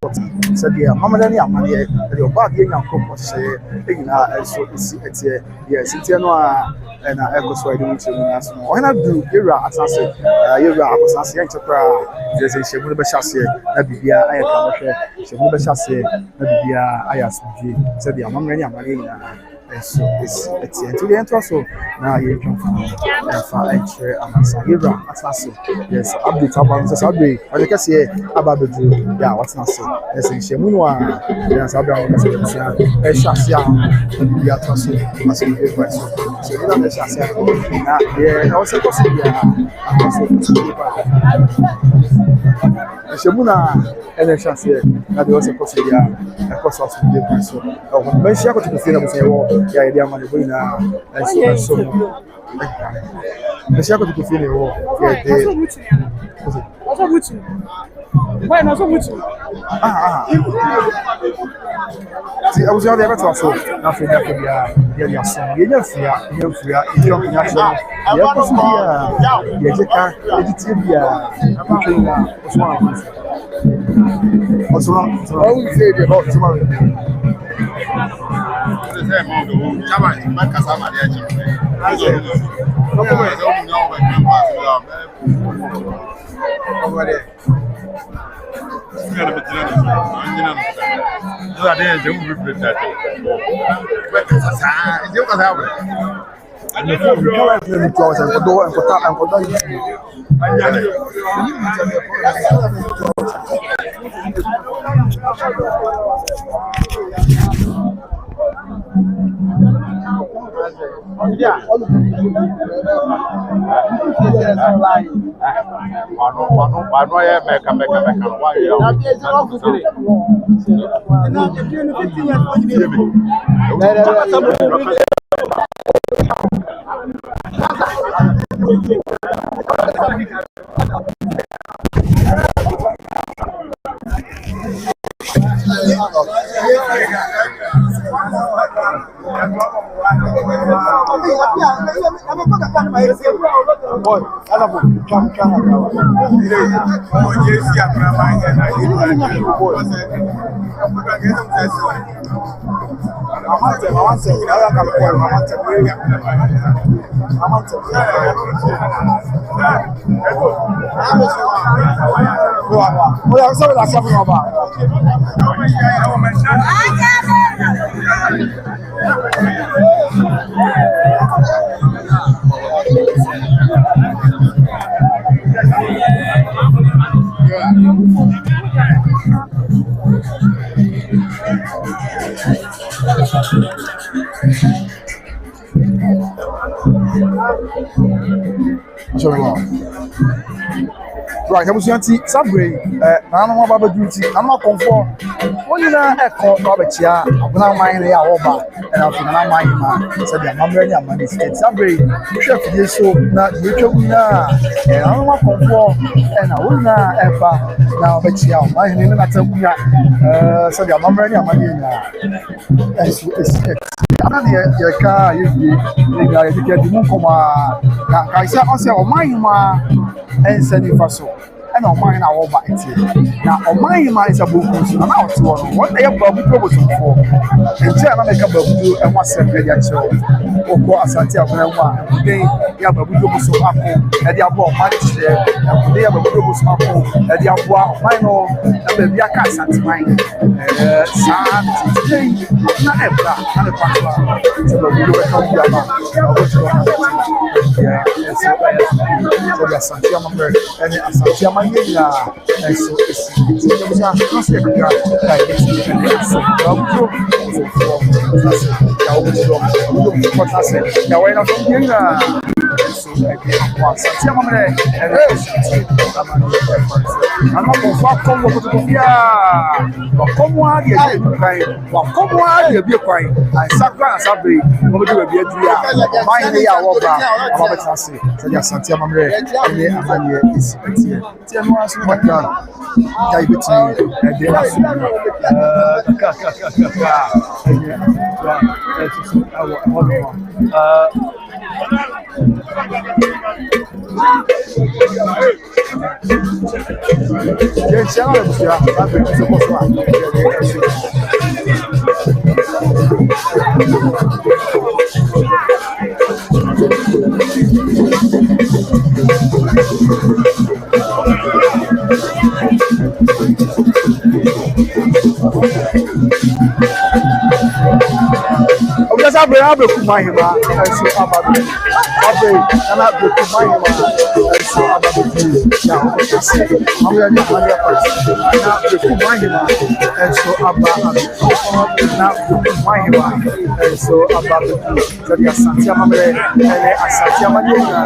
said ya Amani Amani the oba de nyankopɔ hye egina so esi etie yes etie no a na ekoswa de wuche mu naso no ohena du yura Asantehene yura Asantehene enterprise Jesse shemu be Shasia na bibia ayeka hwɛ shemu be Shasia na bibia ayasubie said ya Amani na so it's into the intro so now you can find entry and Sahira assassin yes update about this update I can say about the yeah what's not say yes in Shemunwa yes about the Shasia we are trusting must be very so you know the Shasia yeah also possible Shemuna and Shasia that was a possible a cost of the so when she got to the film say yeah idea man go na so me sia ko to feel wo yeah why no so much see I was there better so na fe da bia ya so ye nya fia e yo nya so ya ko so ya je ka edit bia so I will say the about tomorrow right, I was going to Sabre, Nana Baba Duty, Nana Comfort. When you know, Robert, I'm not minding our over, and I'm not minding my said, I'm ready. I'm going to say Sabre, you should be so not you and I'm not comfort, and I will not ever now, but yeah, my name is said, I'm ready. I'm your car, you get the moon I said, oh, my and send it for so. And on mine, I will buy it. Now, on my is a book, and out to one day above the proposal for. And tell I make a book and what's a very actual. Or Asantehene, they have a good so apple, and they have bought my share, and they have a good apple, and they have bought final, and the Yaka Santimine. Not ever, and a partner. So we will come here. Yeah, so Asantehene and Asantehene and so it's so Asante amamre ana ko fa kom ko to bia wa kom wa de kai wa kom wa de bi kwai ai sakra asabe mo de bi adua man ne ya wo ba ama betase se ya Asante amamre ne amanye isipetie tie no aso makra kai beti de aso Abre kumahima so ababe kana abre kumahima so ababe ya okese amwe ni amwe na abre kumahima so ababe na kumahima so ababe so ya Asante amamre ele Asante amanyina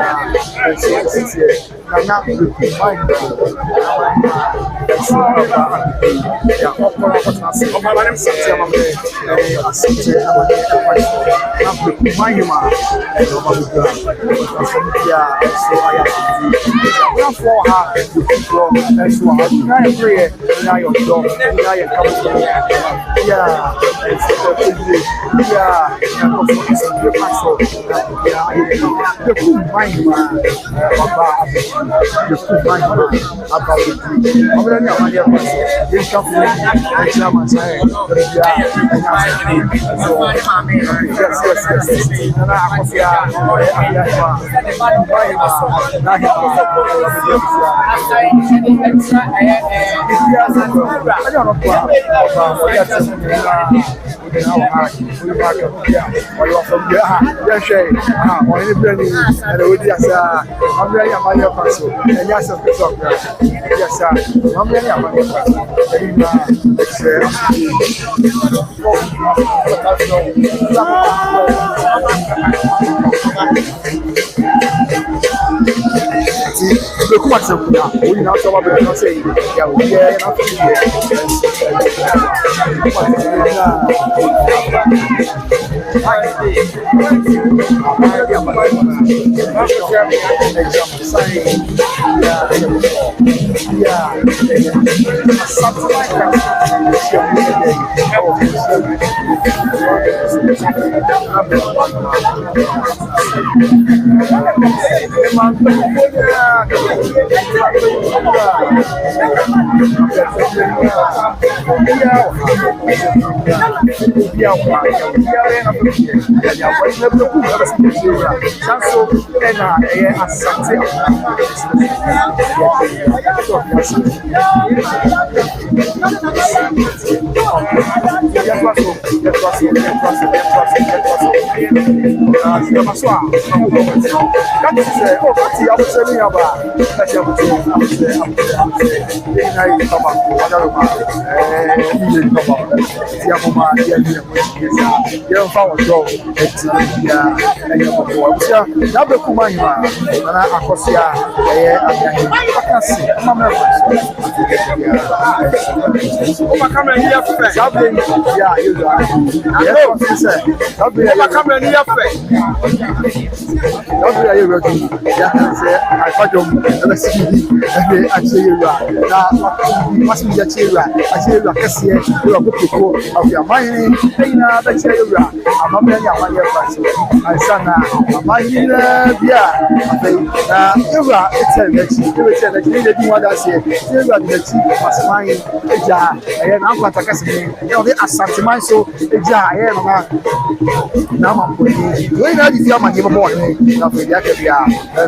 so sisi na abre kumahima so ababe ya okora patasi amamre Asante amamre ele Asante amanyina Manhyia and Omabuga. So I have for her to people and so I pray now your dog, now your company. Yeah, it's yeah, and also it's a good myself. Yeah, the cool Manhyia about the cool Manhyia about the I'm going to have a this company and German say, yeah, so yes. Na akofia the question we now talk about not saying yeah we are not Asante so eja aye na ma ko ni we na di fiama ni mo ni na fe ya ke bia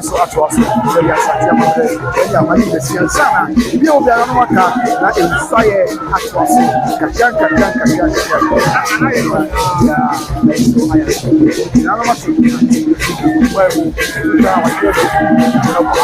so atwa so ya Asante amare ya ma ni besi sana bi o bia na maka na e faye atwa so ka jan ya so aya na ma so we na wa ke na ma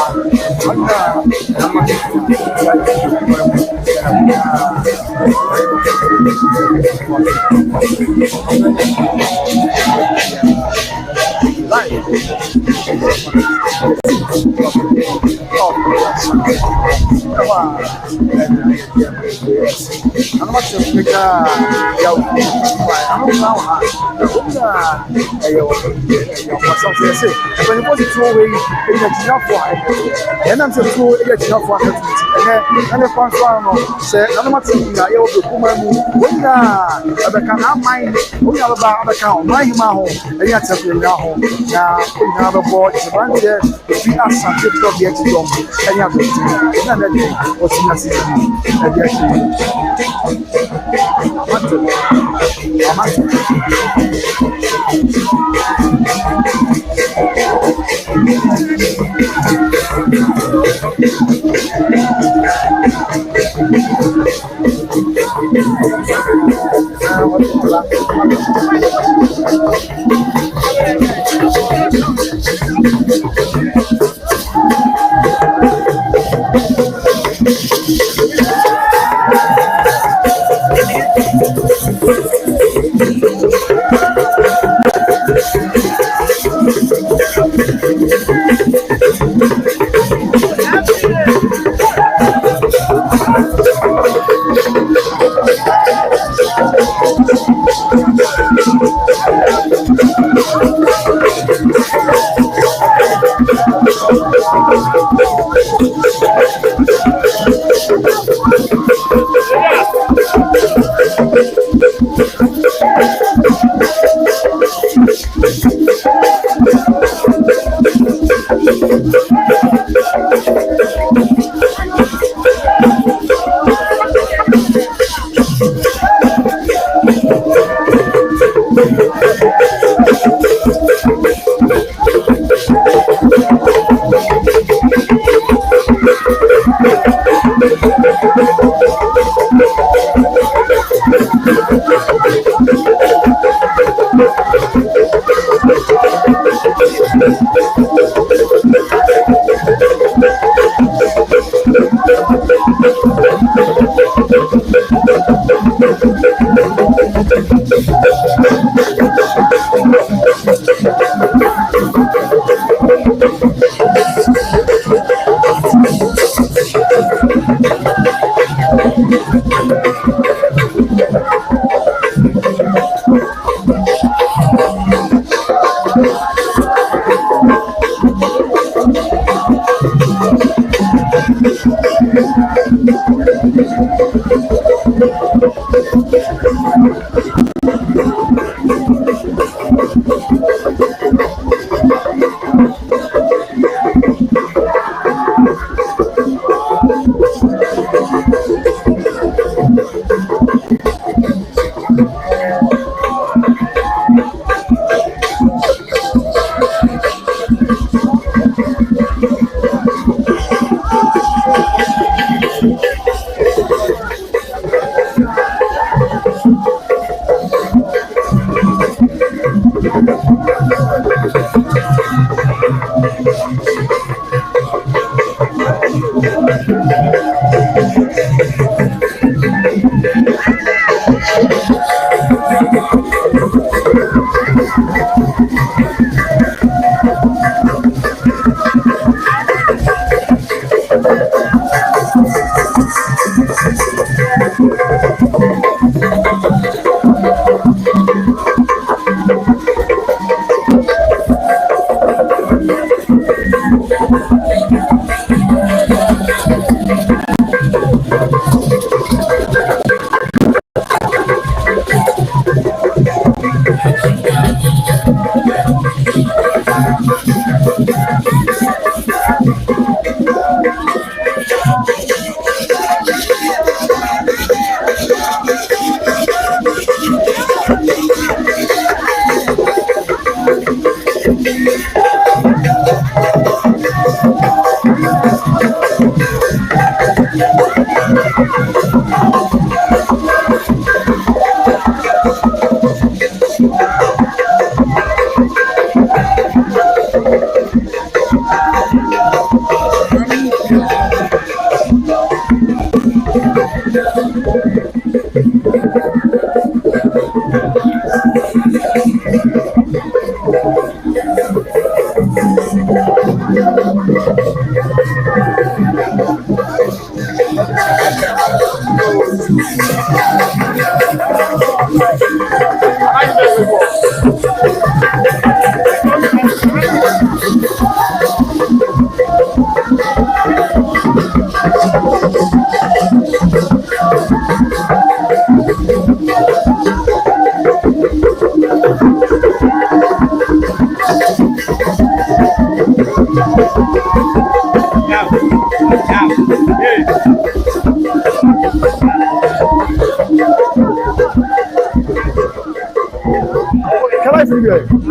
Can I see you?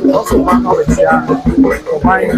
Also, one of the combined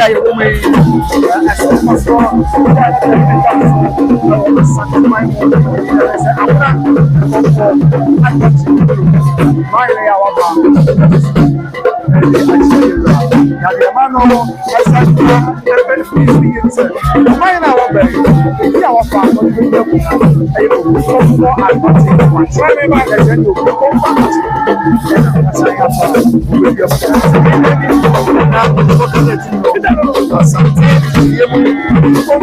a yɛwɔ mu yi ɛsɛ so Asantehene sɛ amena nkɔfoɔ akɔkye mayɛ a waba Yadema no, Asantehene ɛbɛfiri sɛ mayɛ a waba yi a wafa no de bɛyɛ mu ɛyɛ nkɔfoɔ akɔkye wakyerɛ me ba ɛsɛ ne obi kɔmfa akɔkye ɛna asan yafa wobɛbia mu na nkɔfoɔ ti no Asantehene yɛ mu nkɔfoɔ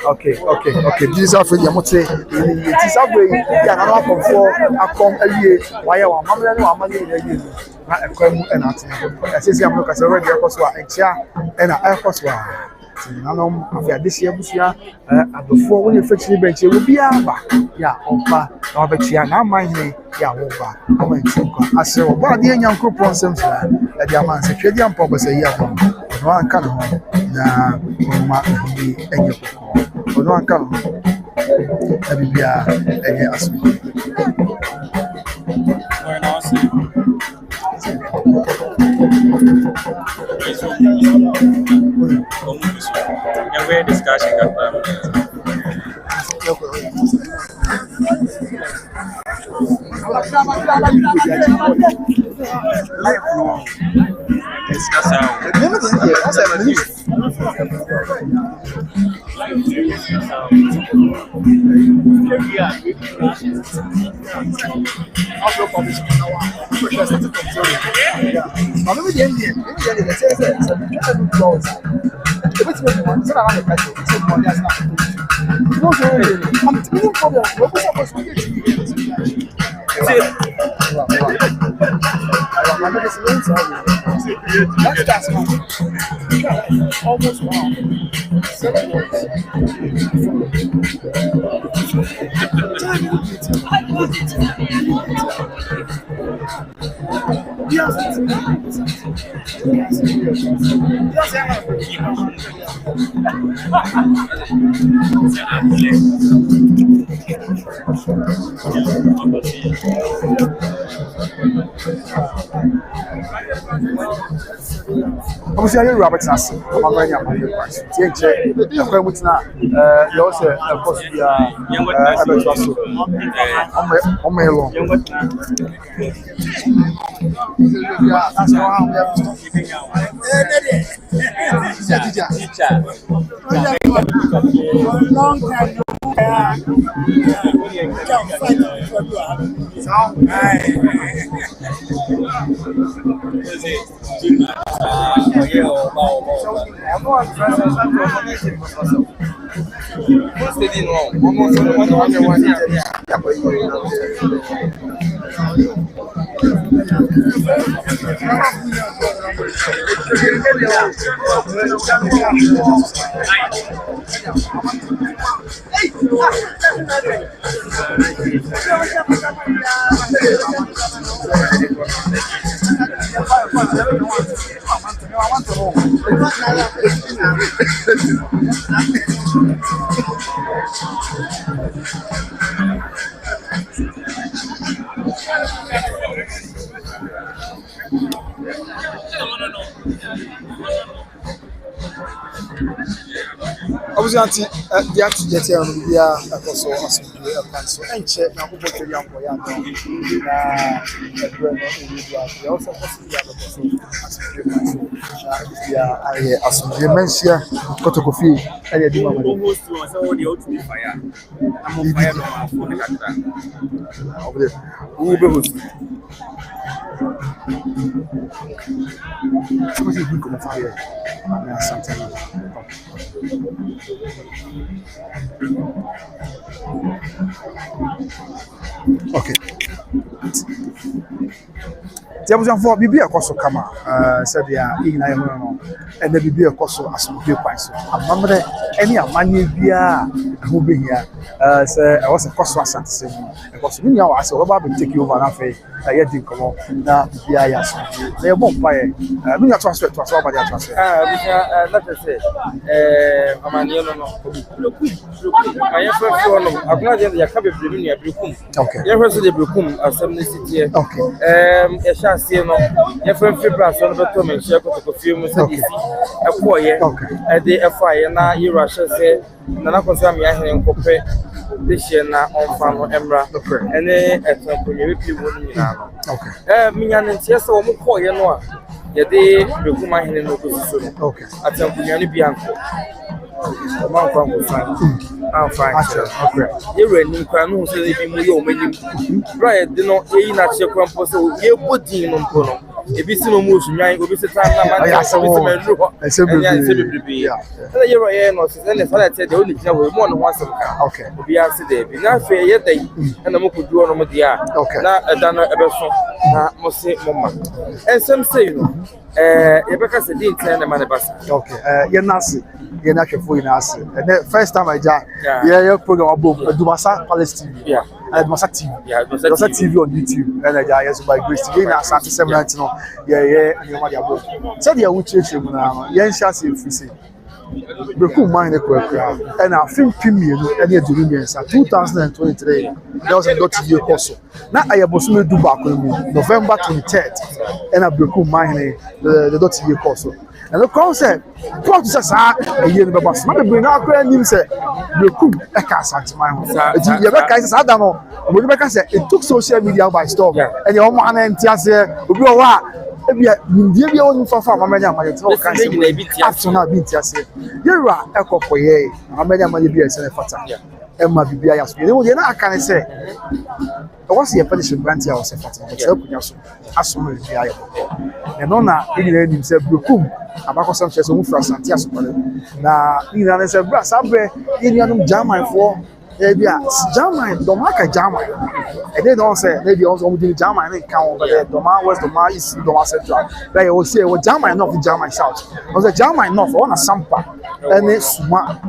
Okay. These are for the mote. This are very yeah. Na come for akom awie. Why you want mamle no amale na awie. Na ekwemu e na ate. Asesi am no kase already akoso a enchia e na akoso a. Nanom afia desi abusia adofo woni fetchini bench e wo bia ba. Ya ompa na obechia na amanye ya wo ba. Ama nchukwa. Ase wo ba de nyankopon nsem so. E de ama nse twedi ampa obese yi atom. No anka no na ma bi enye ko. No anka no. Abibia enye asu. We're discussing that. Obviously, I Robert Sass. I'm a very young price. TJ, the Quemutina, you also a possibly Abbott Russell. On my long. That's how we have long time. I was going to get here and be a a plan so and check now go to the ampo ya no na everyone no individual they also possible ya no so yeah I assume Manhyia kotokofi and the mama almost to so the out to fire I'm on fire no for the katra over there who be host what is good come fire na Asantehene. Okay. Tiabujan for bibi akoso kama said ya ina ye no and bibi akoso asomdwe kwan so amamre eni amanye bia ho behia say I was akoso Asantehene akoso ni ya wa say oba be take over na fe ye din komo na bia ya so na ye bom pae mi ya transfer oba dia transfer let us say amanye no look my first one Agonahene ya ka bebre ni Berekum okay ye first dey Berekum assembly city okay e sha see no ye first february so no beto me share ko film so dey see e ko ye e dey e fa ye na ye russia say na na konsa me ahene nkope this year na on fan no emra ene etan ko ye bi wo ni na okay me nya ntie so mo ko ye no a ye dey Berekum ahene no ko so no okay atan ko nya ni bi anko man kwa ko fan fine okay ye ready kwa no so dey bi mu ye o mani right dey no e na che kwa mpo so ye bodin no mpo no ebi si no mu sunwan obi se tan na man ya se me lu ho e se bebre na ye ro ye no se na sala te de oni gina wo mo no ho asem ka okay obi ase de bi na fe ye dai na mo kudu no mo dia na eda no ebe so na mo se mo ma ensem say no ye beka se din ten na man basa okay ye nasi ye na hwefo ina ase and the first time I ja ye program above Dumasa Palace TV Dumasa TV Dumasa TV on YouTube and I yes by Grace TV na Asantehene no ye ni ma dia above said ye wuche mu na ye nsia se frisi Berekum mine kwakra and I think pimienu and ye duru miensa 2023 there was a .year course na ayebosume du ba mu November 23rd and Berekum mine the .year course and the concept what says a year be boss na be bring akra nim say Berekum e ka Asantehene ye be ka say ada no we be ka say it took social media by storm and your man entiase obi o wa ebia ndie bia wonu fafa amanya amanya ti o kan say atuna bi entiase yera ekokoye amanya amanya bia ese fata emma bibia ya so ne wo na aka ne say was your punishment grant ya was fata but say kunya so asomo bia ya boko e no na ina nim say Berekum abako sam chese mu fra Asante asopale na ina ne say bra sabe ina num German for ebia German do maka German e dey don say maybe also mu di German na kan over there do ma west do ma east do ma central there you see what German north German south was a German north on a sampa ene suma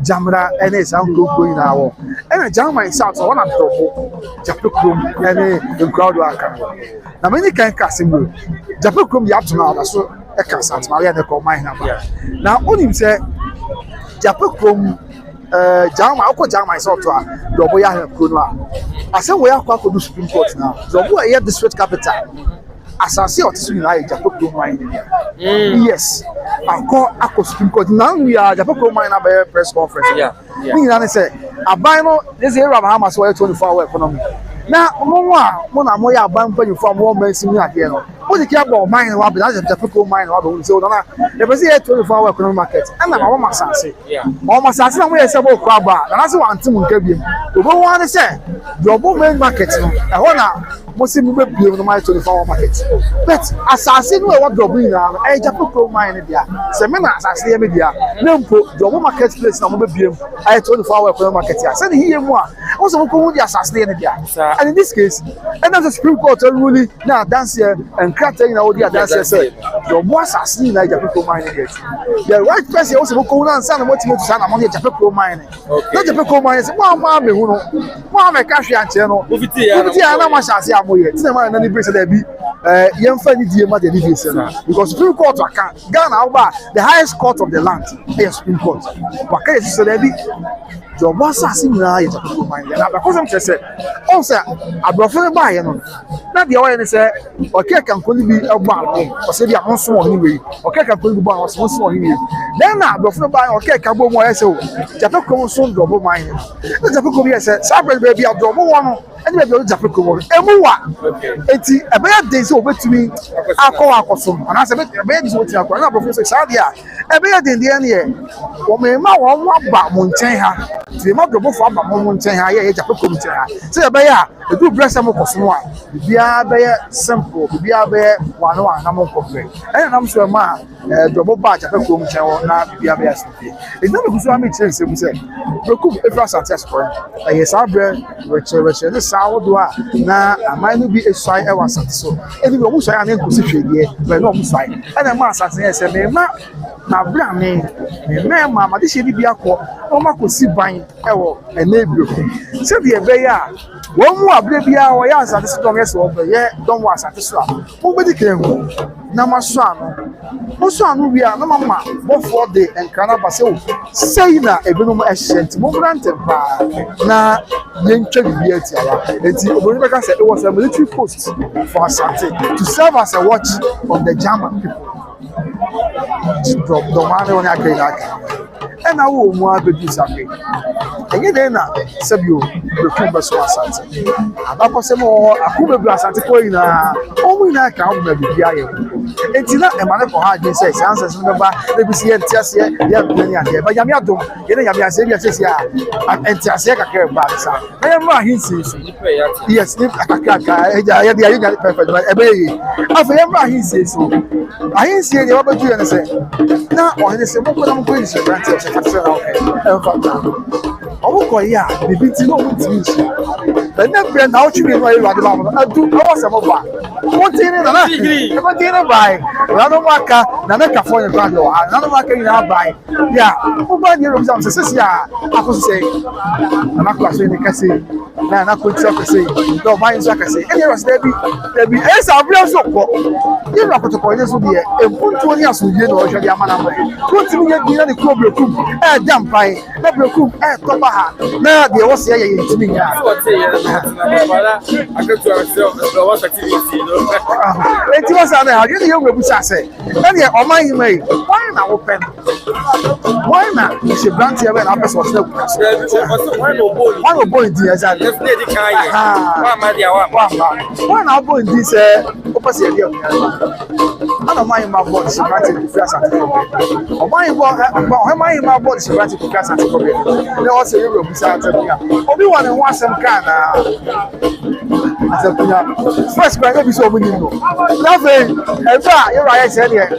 jamra ene sound go in awo ene German south on a dobo Berekum ene the crowd wa kan na many kan kasim Berekum ya to na so e kan Asantehene ya de ko mine na ba na onim say Berekum Jama akọ Jama is out a dobo ya he kro no a ase we akọ akọ do Supreme Court na dobo e district capital asase otisu na ye Berekum mine yes akọ Supreme Court now we are Berekum mine na be press conference ni na say aban no this year Abraham so 24-hour economy na mo na mo ya aban panyufo mo mansim ade no o di kia bo mine wa be na Berekum mine wa be so na e be say 24-hour economic market ana ma wo masase mo masase na mo ye se bo kwa ba na se wa ntim nka biem obo wa ne se dobo main market no e ho na mo se mo be biem no my 24-hour market but asase no e wa dobo ina no e Berekum mine dia se me na asase ye me dia na mpo dobo market place na mo be biem ai 24-hour economic market ya se ni hiye mu a o so mo ko hu dia asase ye ne dia and in this case and the Supreme Court ruling na dance here and crater in all the dance say your boss as ni na Berekum mine get the right person also mo ko na nsa na mo ti mo tu sa na mo ye Berekum mine na Berekum mine say mo ma me hu no mo ma ka hwe anche no ofiti ya na ma shase amoye ti na ma na ni brace da bi yemfa ni die ma de ni face na because Supreme Court aka Ghana over the highest court of the land is Supreme Court waka is so da bi the boss as in na yet to mind na because I'm say also abrofo ba ye no na de o ye say okay kan ko ni bi egba o say bi amonso o ni we okay kan ko ni bi ba o so o ni we then na abrofo ba okay kan bo mo ye say o jato ko so do bo mind na jato ko bi say sabre be bi adro bo no and be be jato ko mo emuwa enti ebe ya dey say obetumi akoso and say ebe ya dey so ti akọ na abrofo say sadia ebe ya dey dey ne wo me ma wo ba mo nchen ha ti ma do bo fo ba mo nchen ha ye jato ko nchen ha say ebe ya edu bless am ko so a bia be simple bia be wano na mo ko pre e na so ma do bo ba jato ko nchen ho na bia be simple e na me so am chense mu say Berekum efra Asantehene for e sabre we ne sawo do a na aman no bi esai e wa Asante so eni bi o mu so ya na nkosi hwedie be na o mu sai e na ma Asantehene se me ma na bra me ma ma de she bi akọ o ma kosi ban e wo ene Berekum se de be ya wo mu abre bia wo ya Asante so dom yes wo be ye dom wo Asante so a wo be di kire hu na ma so anu bia na mama bo for de enkana ba se o sei na ebenum ehye mo brante pa na yentwa bibia ti ala enti oboni beka say it was a military post for Asante to serve as a watch on the German people drop the man on akina and I will more be something and then sabio Berekum so Asante abako se mo akuba bi Asante ko ina o mu ina ka o na bibia ye enti na e mane ko ha je say chances no ba na bi si entiase ye plani ade ba yami adom ye na yami ase bi ase sia entiase ka ke ba sa na ye ma hinsi yes if akaka ya de ya perfect but e be yi afa ye ma hinsi so ahinsi ye wa ba ju ye na say na o he se mo ko na mo ko hinsi brand se fa se na o fa owo ko ya bibi ti no mo ti hinsi but na brand na o chi bi no ye wa de ba mo adu o se mo ba mo ti ni na e mo ti ni ba no maka na make for your brand o no maka you na buy yeah o ba ni ro say say ya akoso say na ko so ni kase na ko tsi ko say no buy so kase any ro say bi e sa bia so ko ni ro ko to ko ni so bi e puntu ni aso die no o hwe dia mana mai ko ti mi ye di na ni ko Berekum e jam pai na Berekum e to ba ha na de wo se ye ye ti mi ya so te ye na bala akatu aso wa activity no e ti wa sa na ha ni yo gbe bu sa se and ye o man mai why na open why na she brand here when person was there why no boy di exactly definitely kan ye wa ma dia wa why na boy di say o person here ana man ma boy she brand here for Asantehene o man ma boy she brand here for Asantehene na o say you go sa Asantehene obi wa na wasem kan na Asantehene first brand e bi so obi ni no na fe e ba you right say there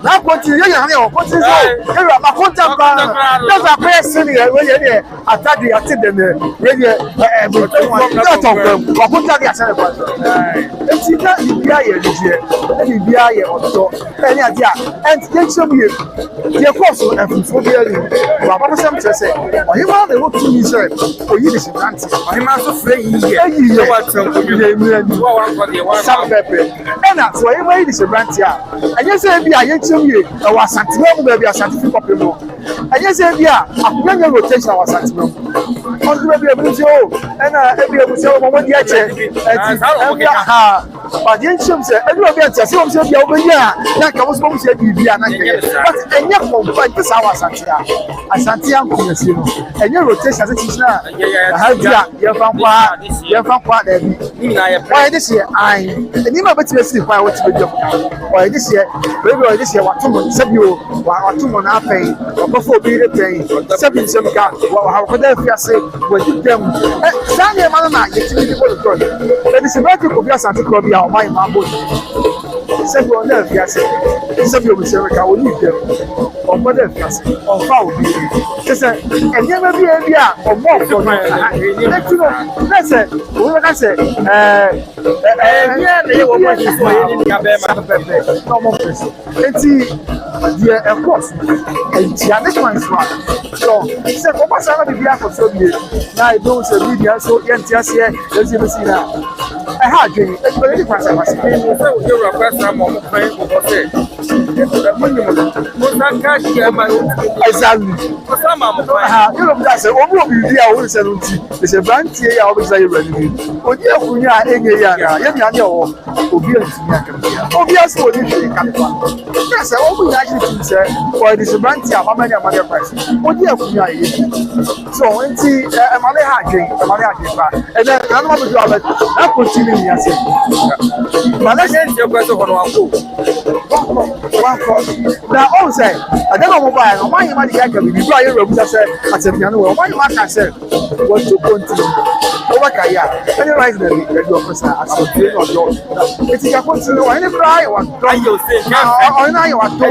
na continue ye yan o continue so e ra ma contact ba just a person here we ye attack the attend them we ye not of them wa contact the attend them e ti na bia ye je e bia ye oto e ni adia and take some ye the course and for the wa ba some say o he ma dey go to me say o yi this brand o he ma so free ye e wa tran ko mi wa wa ko de wa sa pepe and that's why we yi this brand here and you say bia ye chim ye e wa Asantehene mo be Asantehene pop mo and you say bia akunya rotation wa Asantehene on the be able to and e be able to mo di ache ha but you chim say e be able to say o say bia o be ya na ka mo so say bibia na ke but enya ko ba this our Asantehene ko yesi no enya rotation se tisna ha dia ye fan kwa da bi ni na ye why this year I ni ma beti be sleep why what be do why this year baby this year watumo sabio watumo na afei obofo bi re pen sabi nsem ka ha ko da fiase wadi dem sane ma na yetimi bi bolo god but this about ko bi Asante ko bi a o mai ma bo sabi on da fiase sabi o bi se ka o ni dem o mo da fiase o fa o bi se enye ma bi e bi a o mo fo no na se o na se ni na ye wo mo so ye ni ka be ma no mo pese enti the of course and this one is one so se ko pasa na bibia ko so bi na I don't say media so yentiase let's see na e ha dwen e be di pasa pasa se o yo request na mo mo pray ko say mo ni mo Exactly. You know that's omo bi dia wo se no ti. Se brantie ya obi say you ready. Odi akunya enye ya na. Ye nya ne o obi antimi aka. Obi aso odi hwe ka pa. Yes, obi ya ji ti say for this brantie amama nya amama price. Odi akunya ye. So enti e ma le ha pa. And then kan ma do aba na continue ni ase. Ma na se nje kwa so kono wako. Na all say I don't know why no man ma di aka bi bra ye rebuta say atepia no we man ma ka say what to continue over kaya any right na the radio officer as a train of law it is continue any cry one ayo say na you want to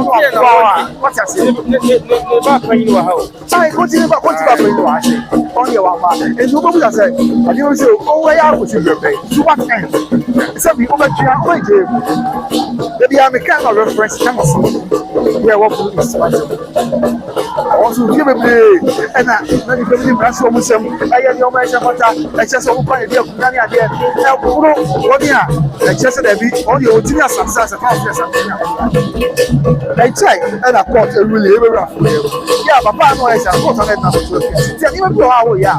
what you say no ba pan you ha o sai continue ba pan you ha say on your wa e no bo say I dey say o we ya go see be so what kind say be over tria o je dey am kind of reference can so yeah what is I also give a play and na the family branch so musem aye ni o ma se mota e se so kwa e dia kunya ni ade e kuro wodi a e se da bi on the otini asasa se fa se e chai and a court e really e be raf yeah papa no e se court na so ti ani me bi o ha wo ya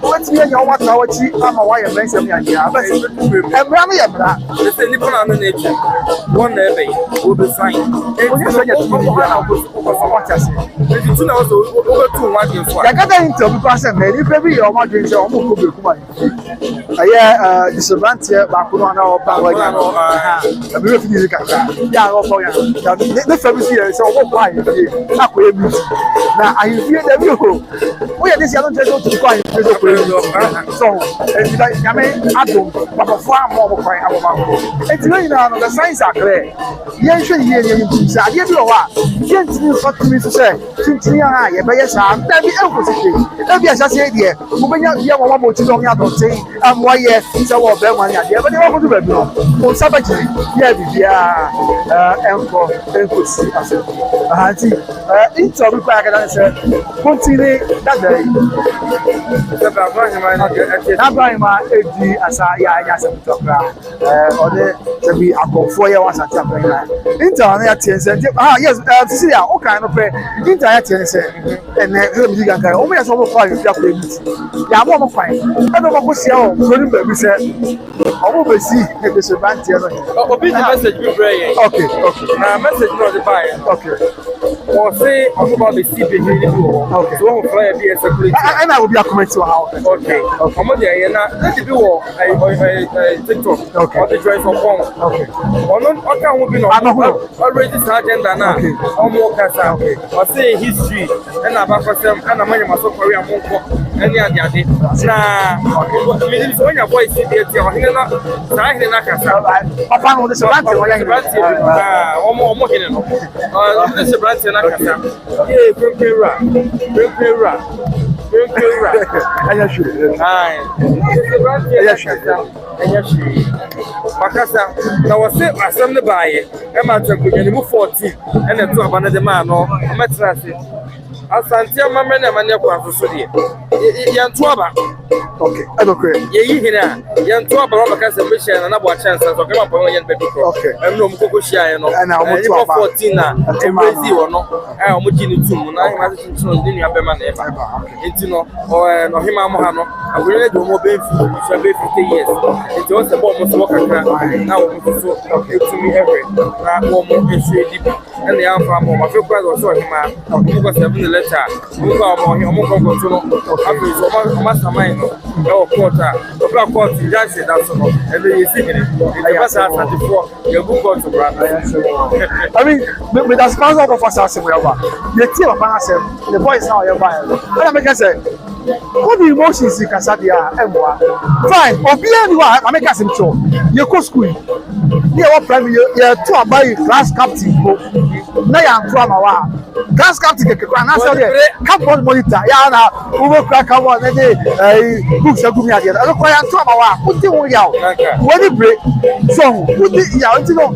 what me nya o mata wo chi ama wa ye branch me ade a ba se e bra me ye bra e se ni bona no na e one na e be o be sign e ni so ya ti ko ha na ko so what you say you know so over 2 1 year for ya gather into because na ni pe bi your ma dream say o mo ko be kuma aye disadvantage ba ko na o ba wa ya no na be fi ni ka ya go for ya the family here say o mo kwa ye na ko e mi na ayi fi da bi o ya this ya don tell you to kwa ye so ko so e bi like ya me adom papa fo am mo kwa am ba ko e ti ni na no the signs are clear ye hwe ye ye ni sa ade bi o wa ye ntini fa tumi so say tintini a ye be ye sa da bi e ko sike da bi a sha se die mo be nya ye wo mo ti do nya do tin am wa ye se wo be ma nya de be ni wo ko du be bi no o sa ba ji ye bi bia enko si ase ahanti into bi kwa ka dan se continue that day Abraham edi asa ya nya se mutokra o de se bi akofo ye wa Asante Abraham into na ya tiense yes see ya o kan no pe into ya tiense and me diga kan o me so mo kwa ya kwa mi ya mo kwa e do mo ko sia o so ni ba bi se o mo be si e be se bantie no obi the message bi pray okay na message no the buy okay o say o mo be si be ni okay so mo fly be security and I will be a comment to how okay mo de ye na let be wo TikTok okay the joy for phone okay ono o kan wo bi no already agenda na omo kasa o say history and abakosem and amanya masokori amonko any ade na me so nya voice dey tie o hine na sa hine na kasa papa no dey brand o ya hine omo hine no dey brand na kasa ye kwempera anya sure ai anya sure makasa na wose asem ne baaye e ma twakunya ni mu 14 e na to aba na de ma no ametra se Asante mama na mane kwa so de yanto aba okay I don't care ye yi hina yanto aba ba kasa me share na bo chance so kema po yen be biko okay em no mukoko share no na o mo to aba 14 na embrace wo no o mo ji ni tum na hima se chin no ni abema na eba enti no no hima mo ha no agure de mo be fi so be 50 years enti o se bo mo so kakra na o mo so etumi every na o mo ehwe di and the alpha mo ma fe kwa so hima mo ko 7 letter mo ko go to no after so ma samai no no quarter the black court just say that so no and then you see it the pass at 34 you go court to brother I mean me that sponsor of us as we are the team of us the boys now you buy and I make say what the emotions you can say there emwa fine obia ni wa I make us show you go school you what primary you to buy class captain go na ya nto ama wa class captain kekekwa na say there campus monitor ya na uwe kwa kawo na dey books agumi ade na ko ya nto ama wa uti wo ya woni break so uti ya uti no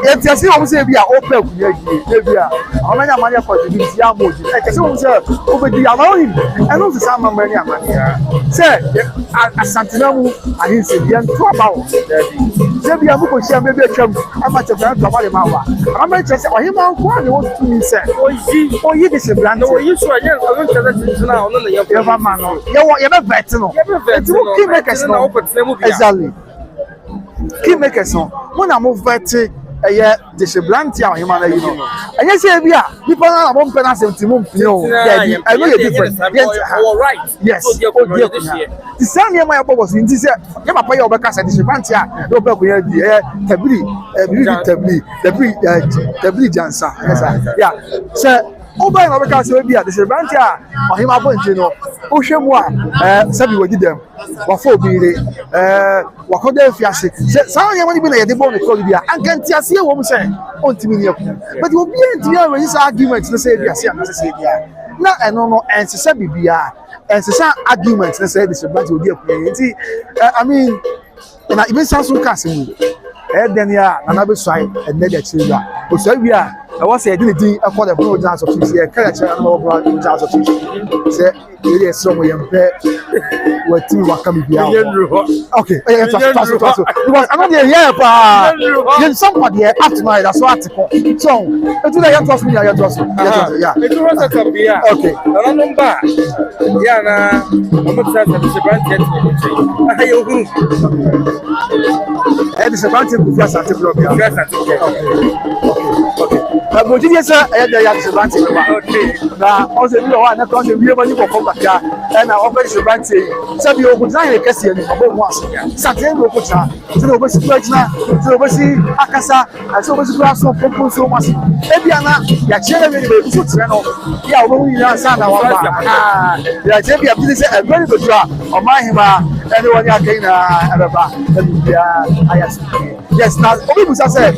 e ti asi o se bi a o pe kunya gi e bi a amanya manya ko di bi ya moji e ti se o se o be di ama o him e no se sa mama ni amanya se Asantehene mu ahinse bi nto ama wo se Sebi abuko shia maybe atwam ama chekwa to amale mawa ama chese ohima nko ani wo tumi se oyi de se brand no you so anya I don't chese na ono na ye fa ma no ye be vet no eti wo key makers no exactly key makers no mo na mo vet eye de se brand ya ohima na yi no anya se bi a nipa na mo mpe na sentimo mpini o dey I know you different all right yes the same year my boss nti se ye papa ye obeka se de se brand ya no be ko ye di tabli jansa yeah se oba na obeka se bi a de se brand ya ohima bonje no o hwemu a sabi wadi dem wa fo obire wakoda fiase se sa ye woni bi na ye de bon ko bi a ankanti ase wo mu se ontimi ne ku but obi enti ya we say argument na say bi ase na say bi a na eno no ense se bibia ense sa argument na say this but odi ku enti I mean na even Samsung cars mu then ya na be swai and na de chira o so wi a I was say didn't e call the Bono dance of here carry chira na Bono dance of say it is somewhere yampe what team waka me bia okay trust because I know they here pa then somebody here after night that's what so it do that trust me ya trust yeah it was a top here okay na number ya na mo tsa se brand yet ayo hu this brand ku fi Asante blog ya okay but we did say ya this brand ba okay na o se bi o wa na ko se bi e ba ni ko kakra na offer brand say bi o ku na kese ni abo mu ase Satan go ku ta se o ba si pagina se o ba si akasa se o ba si so popo so mu ase e bia na ya chere we be so tire no ya o ba wi na sa na wa ba ya je bia bi say e very good job o ma hima anyone ya kai na araba bia ayasi yes na obi musa say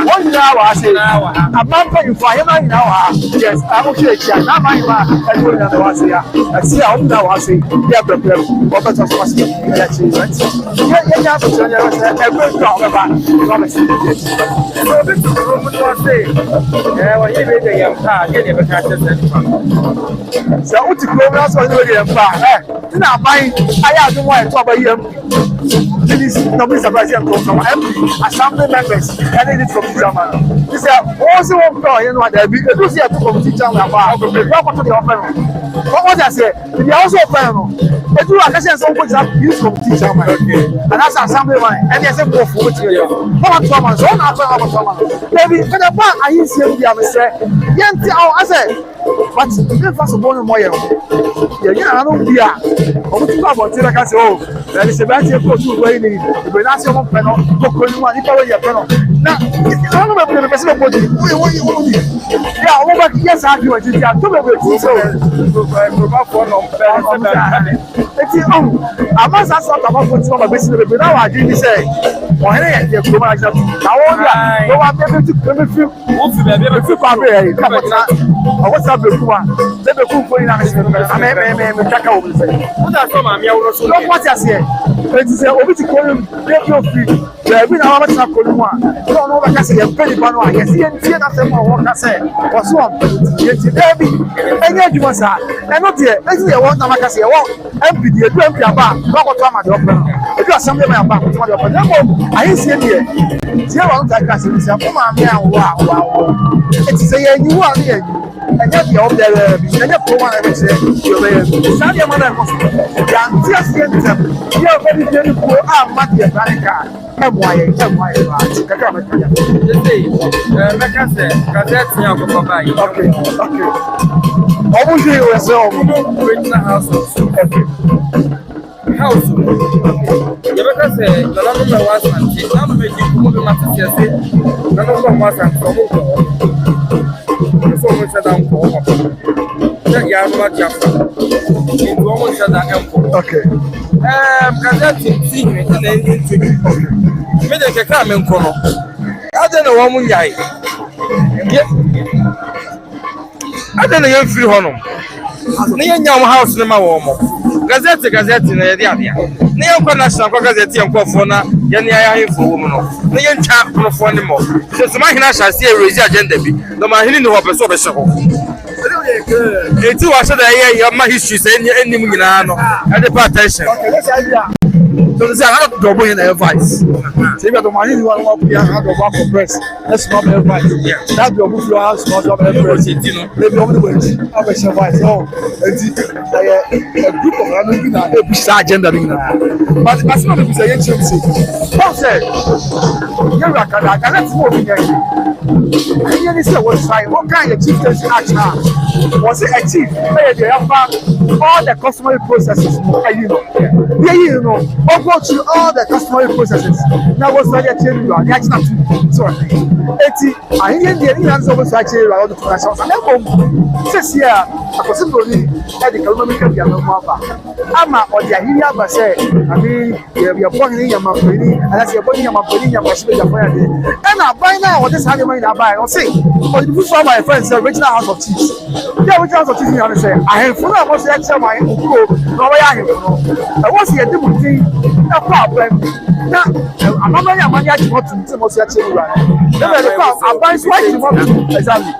one hour say amampa you for him na wa yes I go share chia na ma hima e go na wa say ya see how na wa say ya problem o ba so was ya chi ya so ya say e go go ba no me see so this is what we want say wa ye be dey am pa ke ne be ka say so uti program so ni dey am pa na buy aya do mo e to ba yam this nobody surprise you from assembly members and it from German this also one pro you know that be do see from German ba go to the offer what I say they also offer no e do akase so go use from German and that's assembly man and they say go for it here what German so na offer about German maybe for the bar I see you am say yenti I say but if first of all more yeah I don't be o ti ba bo ti la ka say oh there is a bad thing for you wey ni ibe na se mo pe no ko ni wa ni pa we ye pe no na I don't know the person body we yeah o ba yes argue ti ja to be ti so ba for no pe eti ama sa so ta ba for ti ba be si be na wa di ni say o here ye ko ma ja na wo ya o wa be ti be fi o fi be fi kwa be e ka na o wa sa be ku wa be ku fo ni na me taka o be say o da so ma mi awro so no what ya say eti say obi ti ko ni be fi o fi be na wa ba ta ko ni wa no no ba ka say ye pe ni ba no ye si ye tie na say mo wo ka say o so on ye ti debi enye adwuma sa e no tie eti ye wo na ma ka say ye wo MPD edu MP aba ba ko to amade o pe no edu assembly man aba ko to amade o pe no ayi si e die tie wa no ta ka say say mo ma mi an wa eti say ye ni wa ni ye enye dia o bere bi enye pro wa na be say yo be sa dia ma na ko ya ti asie ntem ye o be di ni ko a ma dia banika emwaye ba kaka ma kaya say meka say cassette yan ko ba yi okay omo je o se omo original house okay house ye meka say la no me wa santi na no me ji ko be ma ti say na no ko ma santi omo ko so mo se dan ko omo ya no ma ja fa ni do omo se dan empo okay cassette ti ni na ni me de keka me nkono ade na wo mu nyai ade na ye free hono na ye nya mo house ne ma wo mo gazette na ye dia na ye kwa national kwa gazette ye nkofo na ye ne ya hefo wo mu no na ye ncha profo ne mo so ma hina sha se erase agenda bi no ma hini ne ho peso be hye ho eti wa sha da ye ma history se eni mu nyina no ade pay attention okay let's idea So they say I have double in advice. Say the money you want to be have double compress. That's not advice. That double flow has not double advice. Maybe only when have a advice. Oh, a group of running in a push agenda. But that's not the say agency. Paul said, "You I cannot move in." And you say was trying what kind of chieftaincy action was it a chief? They have all the customary processes. You know, or go through all the customary processes. Now what's like a change you are actually sorry. I hear the Indians over such a lot of nations. And then says here, I was simply at the economical Yamama. Ama or the Ahia say, I mean, you're born in Yamapini, and that's your body Yamapini, and I buy now what this animal I buy or say, or you put my friends, the original house of cheese. The original house of cheese, I say, I have full of what's the extra my uncle, no way I have. I was here to do a problem. Now, I'm not going to manage what to most actually run. I buy slightly exactly.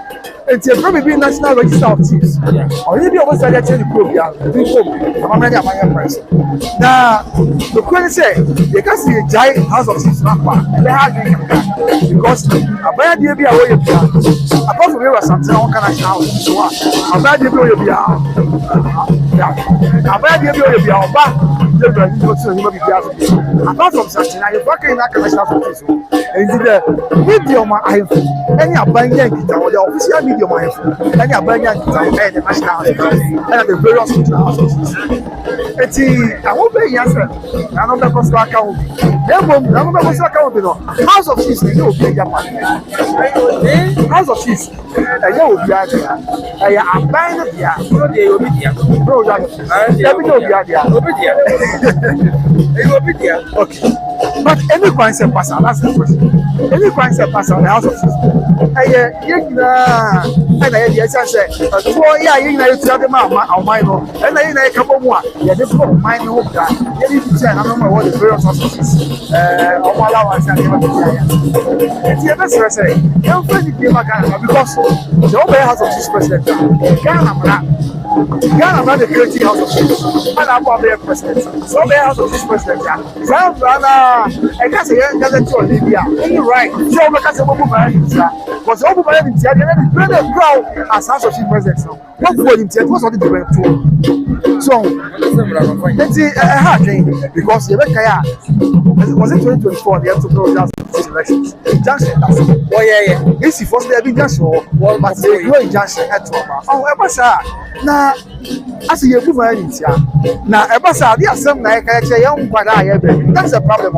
It's a probably national register of chiefs. Or maybe almost a change the program. I'm already a my person. Now, the question say, you can see a giant house of chiefs because a bad day be away. Apart from here, Asantehene can I shout. A bad day be a bad day be our back. Apart from something, I have working in that commercial office. And the medium I have any abandoned or the official medium I have any abandoned and the national and the various houses. I won't pay answer. I know the cost account. Then, house of cheese, you will pay your money. House of cheese, and you will be out there. I am buying it here. Bro, let me know the okay. But any concept pastor, that's the question. Any concept pastor on the house of cheese. And I say, you know, it's the mama, or mine, and I know a couple more. Yeah, this one, mine, no, you need to say, I don't know what the various houses. Allowance and it's the best say. Don't because the open house of this president. Ghana run the creative house of chiefs. And I'm not their president. So the house of this president. I can't say doesn't show Libya. You're right. So because of was over by the crowd as house of chief president. What for him? What was the different two? So let's see a hard thing because the was it 2024 the entrepreneurial elections in Junction. Oh yeah. This is first the Junction, but the growing Junction at oh ever na as you move na ever say the assembly na e young kwada here that's the problem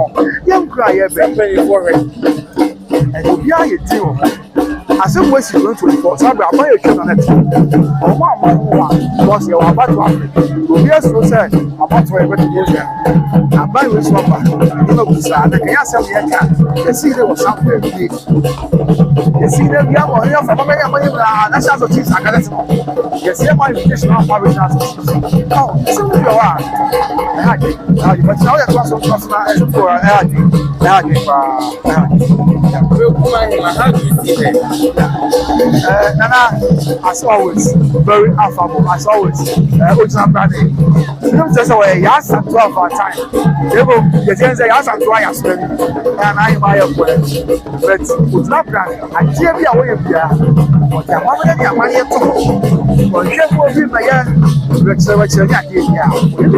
young cry here and we are a deal as if we see 2024 so I buy a can on it because you are about to happen we are so sad about to ever to go I buy with swapper you know the can assembly can you see there was something you see there we are on here from national chiefs and that you see my invitation of original oh so you are but now that was some personal for how do you see that? Nana, as always, very affable, as always. Original branding. You know, just a way, yes, and 12 our time. They will, the gens say, yes, and 2 hours, and I buy a point. But it's not branding. I can't be away of here. But the moment you are money at all, but you can't go in my hand. Let's say, what's your name? You'll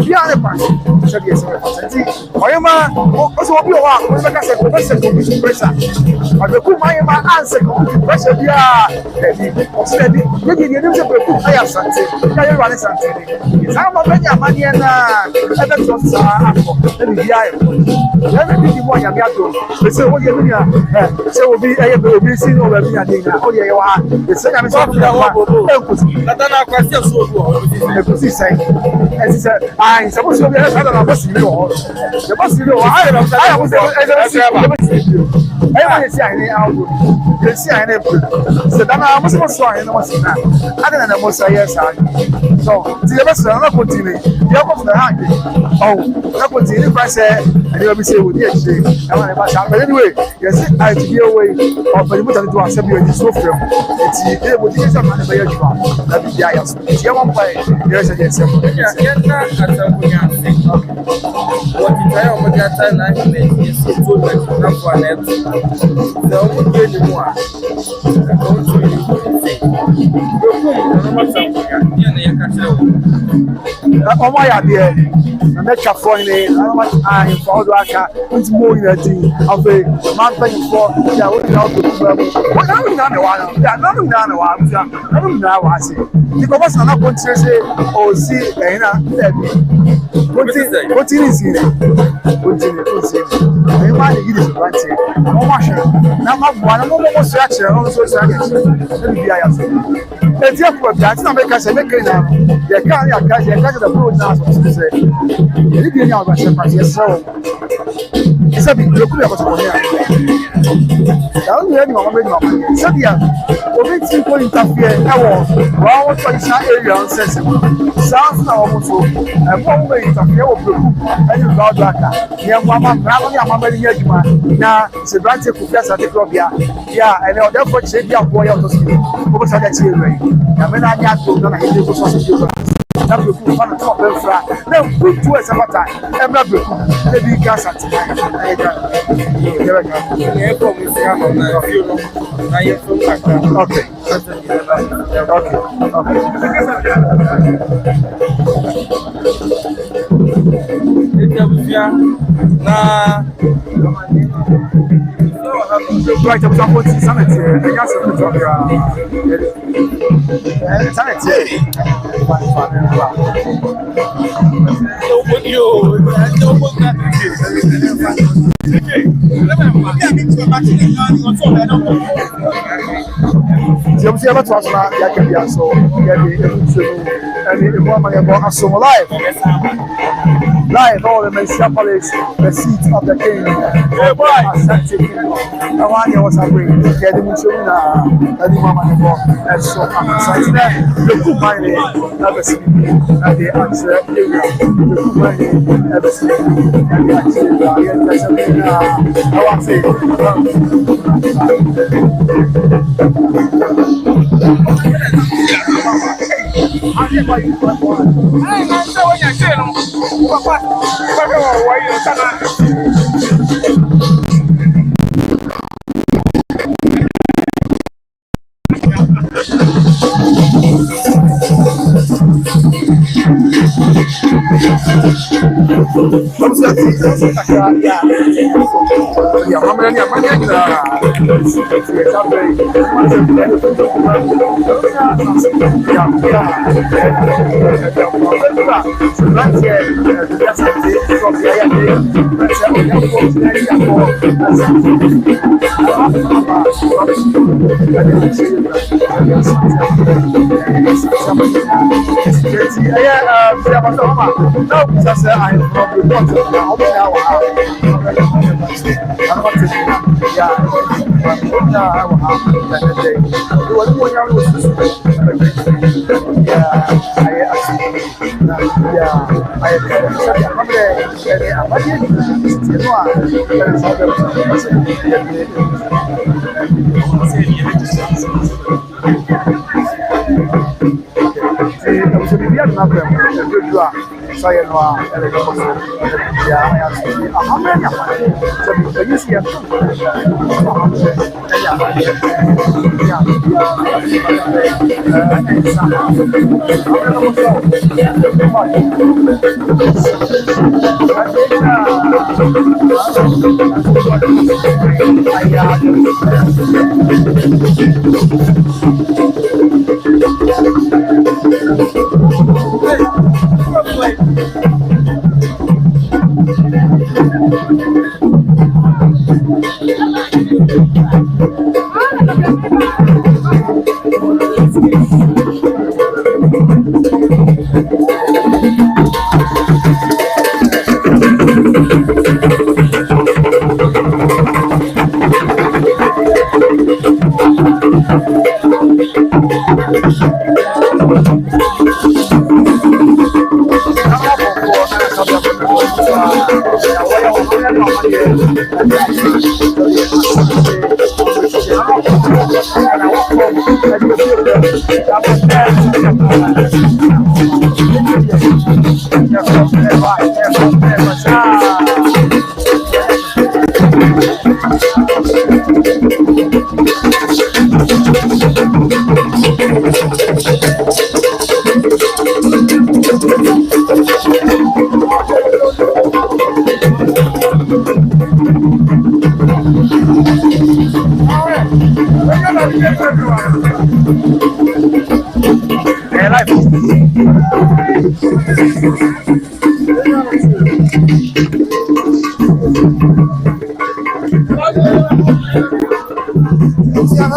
be on the person. Said yes, I am also a blue one. We're going to say, professor, professor. But the my answer, professor, yeah. Said, you didn't use a book. I have something. I run something. It's how much money and everything was everything you want. They say, what you're doing, so we'll be seen over me. Oh, yeah, you are. The same as I said, I'm supposed to be a bus. The bus, I was you see, I never said that I was sorry, and I was not. I didn't know most yes. So, the best I'm not continuing. You're off the hand. Oh, not continuing. If I say, and you'll be saying, with you, I want to But anyway, yes, I to be away or for the motor to accept you in this film. It's a good thing some man by you. That is the IS. It's your one by there's a yes. What is I over that time I is so much for net. So what do you want? I don't really say. Oh my idea. I met your phone in I found like it's more in a team of a man paying for the what I don't know one. I don't know one. I don't know what I say. Because I'm not going to say, oh, see, what is in it? I might give it to Ranty. I'm washing. Now, I'm almost actually also saying, let me be I am. Let's go. That's not make us a maker now. You can't catch the food now. Say, if you know about your so it's a big look at what's going on. Don't let me on. So, yeah, we people interfere. Now, well, what's the area on sensible? Sounds now also. And one way interfere with the and you got that. Yeah, Mamma, now, it's a branch of Professor Ticobia. Yeah, and therefore, say, yeah, boy, out of school. What's that children? I mean, I got to know how to do something. Now, you put on the top of that. Now, put to us about time. I'm not maybe gas at tonight. Right, I'm talking about sanity. I guess I'm talking about sanity. Live, all the Manhyia Palace, the seat of the king. Oh boy, Asantehene. I want you to agree. Get him to the Mama and so I'm the good money ever seen, and the answer the good money ever seen, and the answer I want to say.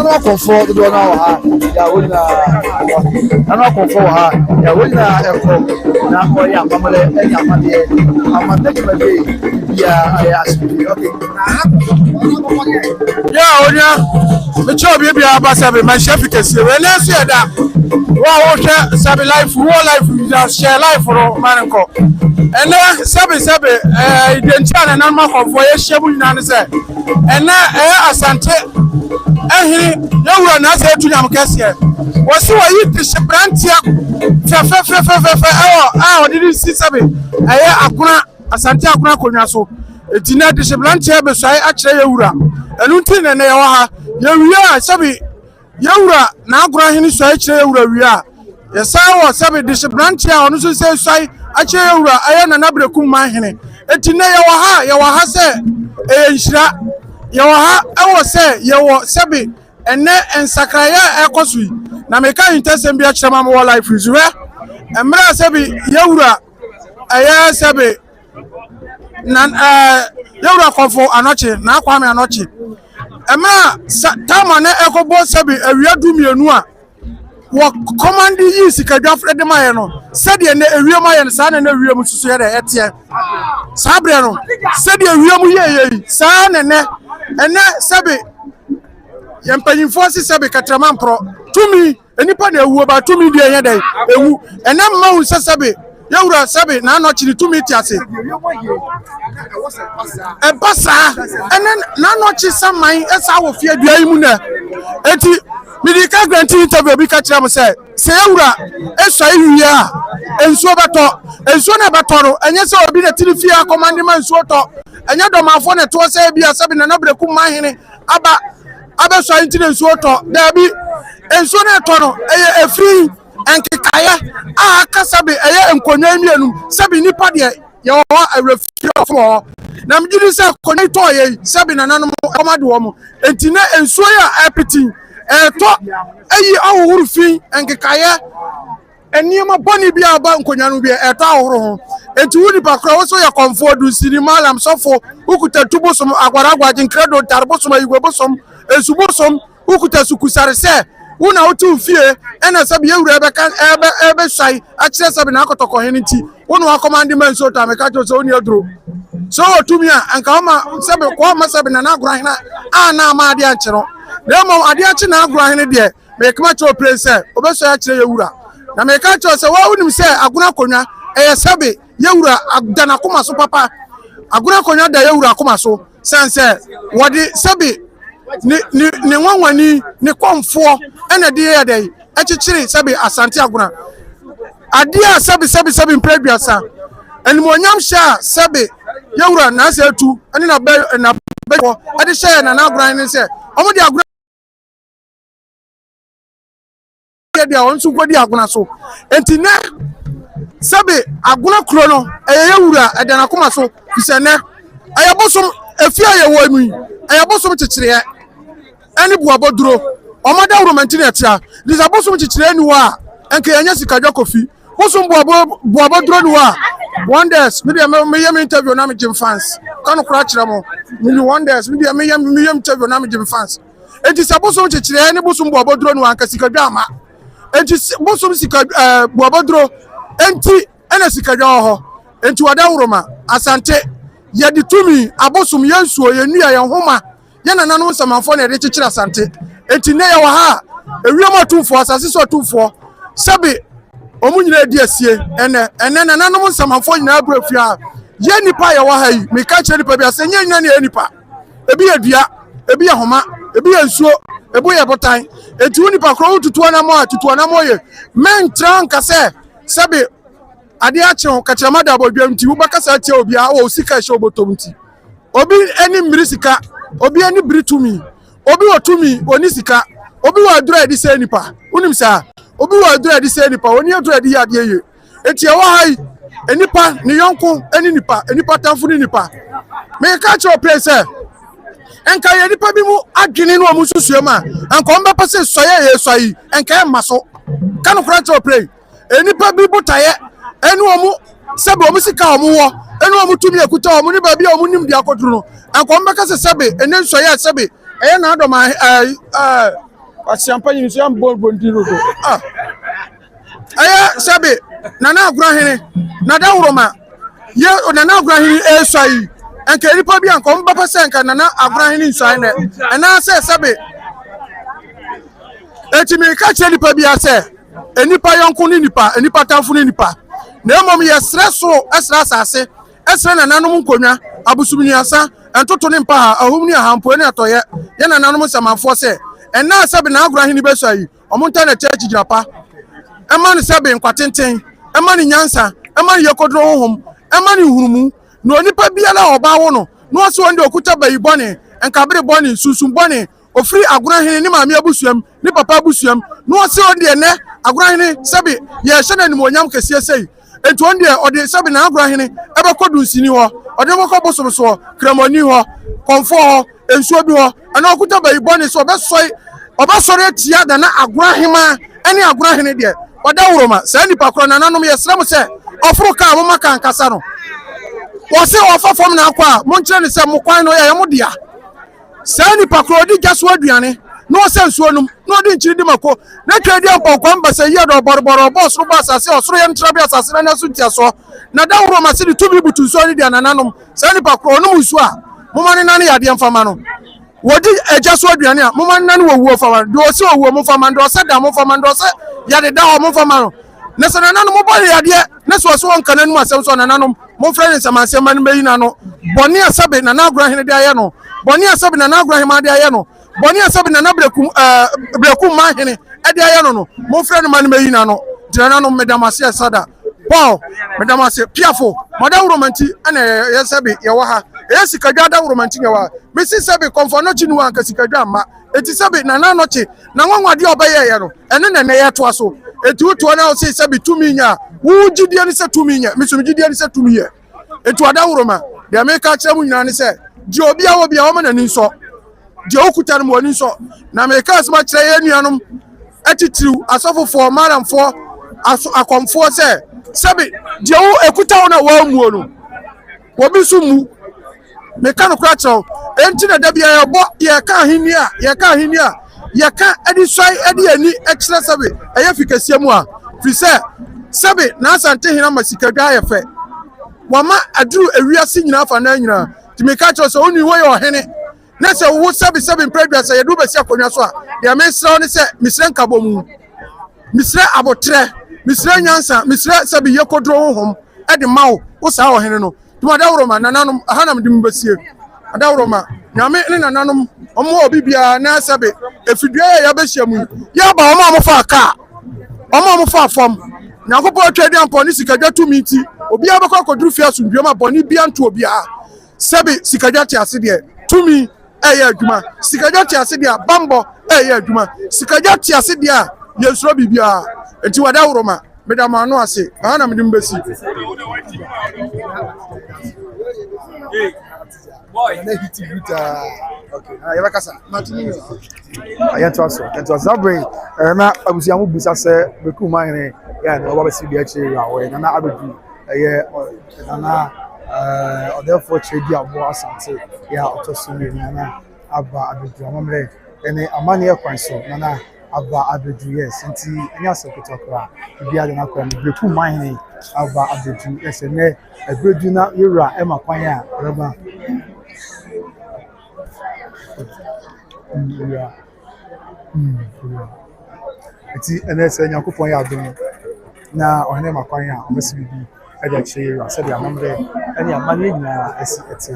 Não conforto do não ha ya wona ana conforto ha ya wona eko na oya pamale enya pade amade kebe ya asbi okay ya onya me cho bia ba sabe man chef kesi we na so da wa wo hwe sabe life wo life just share life ro man ko ene sabe identity na ma ko fo ye shebu nyina ne se ene asante ehiri yawura na se tunyam kese wo se wo yi tishibrantia fe o didi si sabe akuna asante akuna konwa so etina tishibrantia be so a kire yawura enu ntin ne yawa ha yawia sabe yawura na Agonahene so a kire yawura wia yesa wo sabe tishibrantia onu so se so a kire yawura Agonahene&Berekumhene etina yawa ha se enhira yawa ha ewo se yawo sebe ene ensakraya ekosui na meka intesem bia chama mo life Sweär emra sebe yawura sebe nan yawura kofo anochi na akwame anochi emra tama na ekobo sebe awia dumienu a wo command yi sikadwa frede maye no sede ne awia maye no sa na awia mu susu ye de etie sabre no sede awia mu ye sa ne ene sebe yempanyimfo si sebe katraman pro tumi enipa na ewu ba tumi die ye dai ewu ene mma hu sebe yawura sebe na anochi tumi tiase e basa ene na anochi saman esa wo fie dua yi mu na enti midika grant interview bi ka kira mo se yawura eso yiya ensuo beto ensuo na betoro enye se obi na tirifi akomandima ensuo to enye domafo na to se bia sebe na Berekumhene aba so intine ensuo to da bi ensuo na to no eye efri enkekaya aka sebe eye enkonwa mienu sebe nipa de ye wo awrefri ofo na mjiri se konwa to ye sebe na nanom komade wo mo entine ensuo ya apiti to ayi awuru fi enkekaya eniema boni bia aba nkonwa no bia to awuru ho enti wudi pakra wo so ya comfort du siri malam Safo ukuta tubosom agwaragwa jinkredo tarbosom ayigwebosom esubosom ukuta sukusare se una otu fie ena sabe yawura ebe sai akire sabe na akotokohene nti wonu akomande man so ta meka to so oni aduro so otumi anka ma sabe ko ma sabe na Agonahene na ma ade anchero na mo ade anche na Agonahene de meka to prince obeso akire yawura na meka to se wa unim se aguna konwa sabe yawura adana koma so papa aguna konwa da yawura koma so sense wodi sabe ni wanwani ni komfo ena de ye dey echichiri sabe asante aguna adia sabe imprebiasa enimonyam sha sabe yawura na ase atu eni na be ade sha na Agonahene se omo de aguna de onsu kwodi aguna so enti na sabe aguna kro no yawura edana koma so fisene ayabosom efia ye wo mu ayabosom chichire eni buaboduro omada uromantine atia disabosom chichire ni wa enke yanya sikadwa kofi bosom buaboduro ni wa wonders me yam interview na me Jim fans kanu kura kire mo me wonders me yam interview na me Jim fans enti sabosom chichire eni bosom buaboduro ni wa anka sikadwa ama enti bosom sikadwa buaboduro enti ena sikadwa ho enti wada uroma asante yedi tumi abosom yensuo yenua yenhoma yana nanom samanfo na de chichira asante enti ne yawa ha ewiam atumfo asase so atumfo sabe omunyina edi asie ene na nanom samanfo nyina abrafia ye nipa yawa ha yi meka kire nipa bi asenye nyina ne nipa ebi edua ebi yehoma ebi yensuo ebu ye botan etu nipa kro tutu anamo ye men tran kase sebe ade ache kachama da bodwam nti wo bakasa che obi a o sika hye obotom nti obi eni mmiri sika obi eni britumi obi otumi oni sika obi wa adura edi se nipa unim sa obi wa adura edi se nipa oni adura edi ade ye eti e wa hai enipa ni yonko eni nipa tamfu ni nipa me ka che o place enka ye nipa bi mu adwene no mu susuam a enka on be pese soye ye soyi enka e maso ka no kra che o play enipa bi botaye eni omu sebe omu sika omu wo eni omu tumi ekuta omu ni ba bi omu nim di akoduru no enka on be ka se sebe enen soye sebe eye na adoma champagne ni so am bondi rodo eye sebe nana Agonahene na da wuroma ye nana Agonahene e soyi enka nipa bi anka on be pese enka nana Agonahene soyi ne ena se sebe etimi ka che nipa bi ase enipa yonko ni nipa enipa tamfu ni nipa na emom ye stresso esra asase esra nananom nkonwa abusumni asa entoto ne mpa ha ahumni ahampo ne atoye ye nananom samafo se ena sabe na Agonahene besai omonta na church jirapa ema ne sabe nkwatenten ema ne nyansa ema ne yekodro honhom ema ne hurumu no nipa biala oba wo no no so wonde okuta bayi bone enkabere bone susum bone ofri Agonahene ni maami abusuam ni papa abusuam no se onde ne Agonahene sabe ye hye na nimonyam kese sei enti onde ode sabe na Agonahene ebe kodu nsini ho ode boko bosoboso kremoni ho konfo ho ensuo bi ho ana okuta bayi bone so obesore tia da na Agonahene ene Agonahene de oda wuroma sa nipa kro na nanom ye srem se ofro ka mo maka nkasa no wo se ofafom na akwa mo nkire ne se mo kwan no ye mo dia sa nipa kro di gaso aduane no sensuo num no di nkiri di mako na twedi ampokwa mbasa ye do borboro boss ro boss ase osoro ye ntra bi asase na so tiaso na da wuro ma se di tubi butu so ni dia nananom sa nipa kro no musu a mo mane nane yade mfama no wodi ejaso aduane a mo mane nane wowu fama do se wowu mo fama do se da mo fama do se yade da ho mo fama no na se nananom mo bole yade na so so won kananu asem so nananom mo frɛ ne samanse man meyina no boni asabe na Agonahene de aye no boni asabe na Agonahene de aye no boni asabe na Berekumhene ade aye no mo frɛ ne man meyina no dirana no medamase sada Paul medamase piafo moda romanti ana ye sabe ye wa ha ye sikadwa da romanti ye wa me si sabe konfo no chi nu an ka sikadwa ma eti sabe na no chi na nwanwade obaye ye no ene na ne ye to aso eti uto na o si sabe tumi nya wu gidie ni se tumi nya me so gidie ni se tumi ye eti ada woroma de America kire mu nyina ni se di obi a obi a o ma na ni so di okuta no mo ni so na America asma kire ye nuanom attitude asofofo maramfo akomfo se sabe di o ekuta na wa mu no obi su mu me kan kura chaw enti na da bia ye bo ye ka ahini a ye ka edi swai edi ani extra sabe eye fikasia mu a fi se sabe na Asantehene masikadwa ye fe wama aduru ewiase nyina fa na nyina timeka cho so oni wo ye ohene na se wo sabe mpredwa se ye du besi akonwa so a ye mesra oni se misre nkabomu misre abotre misre nyansa misre sabe ye kodro honhom e de mawo wo sa ohene no tuma da woroma nananom ahanam dim besie ada woroma nyame ne nananom omo obi bia na sabe efidua ya behyiamu ya ba omo fa ka omo fa fam nyakopo twedi ampo ni sikadwa tumi nti obi abekọ koduru fia sundua ma boni bia nto obi a sabe sikadwa ti ase de tumi eye adwuma sikadwa ti ase de bambo eye adwuma sikadwa ti ase de a yensuro bibia enti wada woroma medama no ase ana medim besi boy na hit guitar okay ya bakasa matini ayanto zabrin na abusiamu busa se Berekumhene ya na oba besi bia chiri awe na abedu eye na therefore chedi abo Asante ya otosumi na aba abedu amamre ene amani e kwanso na aba abedu yes nti anya sekotokra bia de na kwa Berekumhene aba abedu esene abedu na yura e makwan ya reba eti ene se nyankopon ya adom na ohene makwan ya omasibibi ɛde akyerɛ sɛde amammerɛ ɛne amanneɛ nyinaa asi ɛte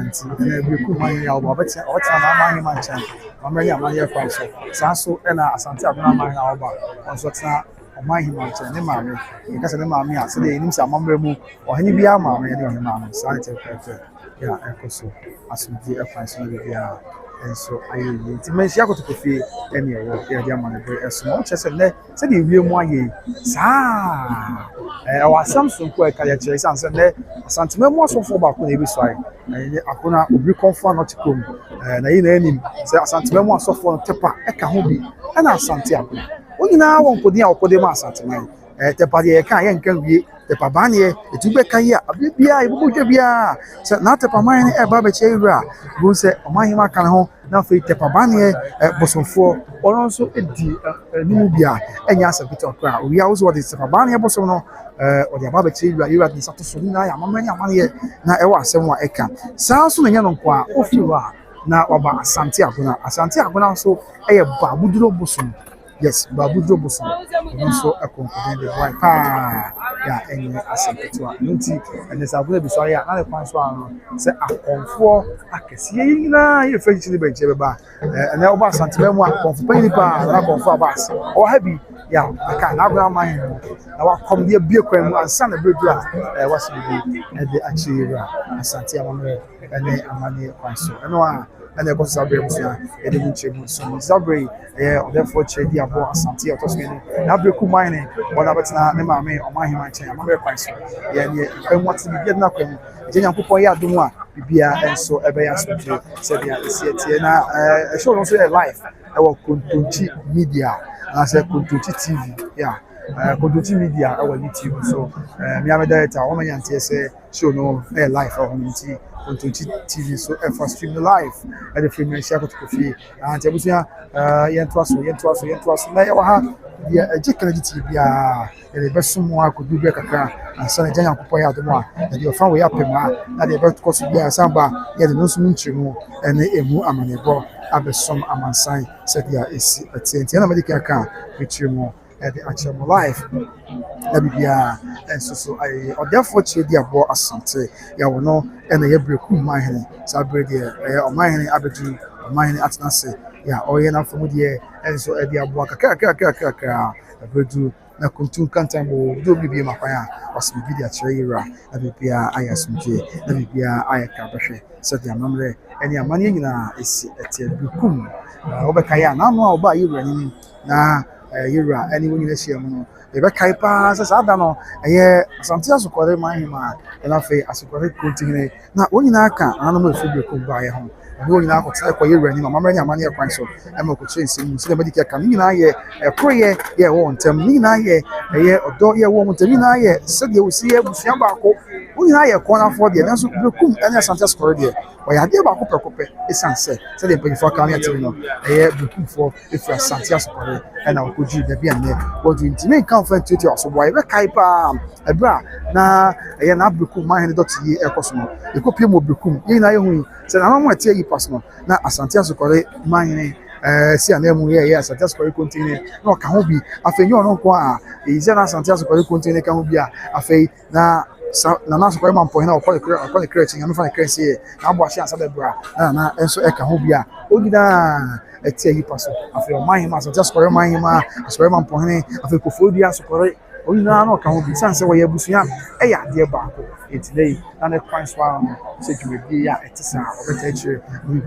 nti ɛna Berekumhene a ɔbɛtena n'amahema nkyɛn amammerɛ ne amanneɛ kwan so saa so ɛna Asantehene amahene a ɔba ɔnso tena ɔmanhema nkyɛn ne maame yɛka sɛ ne maame a sɛdeɛ yɛnim sɛ amammerɛ mu ɔhene biara maame ne ɔhene maame saa ne tɛpɛpɛ yɛ ɛkɔ so asomdwe ɛkwan so no biribiara nso ayɛ yie nti manhyia kotokofie ɛne ɛwɔ yɛde ama no berɛ ɛso na wokyerɛ sɛ nnɛ sɛdeɛ wie mu ayɛ saa ɛwɔ asɛm sonko a ɛka yɛkyerɛ ɛsiane sɛ nnɛ Asantehene mu asɔfoɔ baako na ɛbɛsuae ɛyɛ akona obi kɔmfo anɔte kom na yi na anim sɛ Asantehene mu asɔfoɔ no tepa ɛka ho bi ɛna Asante akona wɔn nyinaa wɔ nkɔden a wɔkɔde ma Asantehene tepa deɛ yɛka yɛnka wie tepa baneɛ etu bɛka yi a abɛ biara ebɛbɔ dwa biara sɛ na tepa man ne ɛba bɛkyɛ ewura bu sɛ ɔmanhema aka ne ho na afei tepa baneɛ bosomfoɔ ɔno nso di anim bi a ɛnyɛ asɛ peter ɔkora owia wo so wɔde tepa baneɛ bosom no ɔde aba bɛkyɛ ewura de nsa to so nyinaa yɛ amammerɛ ne amanneɛ na ɛwɔ asɛm a ɛka saa nso na ɛnyɛ no nko a ofi hɔ a na waba Asante Agona nso ɛyɛ baabuduro bosom. Yes, Babudro Bosom. Also a confident boy. Pa, yeah, and Asantehene. Nunti, and there's a good beside another point. Say, I conform. I can see now. You fetch the bench, and now about Asantehene. Conform, not conform us. Or happy, yeah, I can't have my mind. Now I come here, beer cream, and son of Bridra. What's the actually Asantehene and then Amani Council. And and the boss are very much so Zabri, therefore, Chärged about Asantehene. Now, Berekumhene, what about now? Me or my human I'm very quite so. Yeah, and what's the beginning of them? Jenny Pupoya Duma, Bibia, and so Ebeas said, yeah, I showed also a life. I will Kuntuchi Media, I said Kuntuchi TV, yeah. Kuntuchi Media, our YouTube. So, me have a director, woman, and say, show no life or community. Kuntuchi TV, so for stream live at the film Manhyia kotokofie and Jabusia, Yentuaso, Nayaha, a chicken TV, the best someone could do better and Son General Poya the one, and your family up in that the best cost of the Samba, yet the Nusumunchu, and the Emu Amanebo, Abesom Amansai, said, yeah, is at Saint America car, which you know. At the actual life, and so I therefore Chärged about Asante, ya will know, and the Berekumhene, Sabredia, or mine Abedu, mine Atnase, ya, or Yana from the and so at the Abuaka, Abedu, Nakuntu Cantambo, do be my fire, or some video Chärged, and the Pia Ayasmj, and the Pia Ayakabashe, said the Mamre, and your money is at Berekum, Obakaya, now by you running now. Yura, anyone in the Shiamono, the Bekaipa, as Adano, a year, Asantehene so called Manhyia, and I say, as a correct continue. Now, only Naka, animal food could buy a home. Going out outside for you running, Mamma Mania Council, and Moko chasing, so the medical coming a prayer, yeah, won't tell me, a year or don't year woman to me, said you will see a Busiambako, only I a corner for the answer Berekum and Asantehene corridor. Why I did about Copa, a sunset, said they pay for coming to a year looking for if you are Asantehene corridor, and I could you the be there. What you intimate comfort to you also, why Kaipa, a bra, now a year not Berekumhene Dotty, a cosmo, the copy of Berekum, in I said, I don't want to tell you personal. Now, Asantehene correct mine. See a name here, yes, I just for continue. No, can be a thing you know, is an Asantehene correct continue can be a fay now. Nana so man point na call the creating and find crazy na bo ahia sabe bra na enso e ka ho bia ogida etie yi paso afi o Manhyia so just for Manhyia so man point afi kofo bia so correct ogida na ka ho bi san se wo ya busuya e ya de ba ko etile na ne kwan so an se dwuma bi ya etisa o beta chire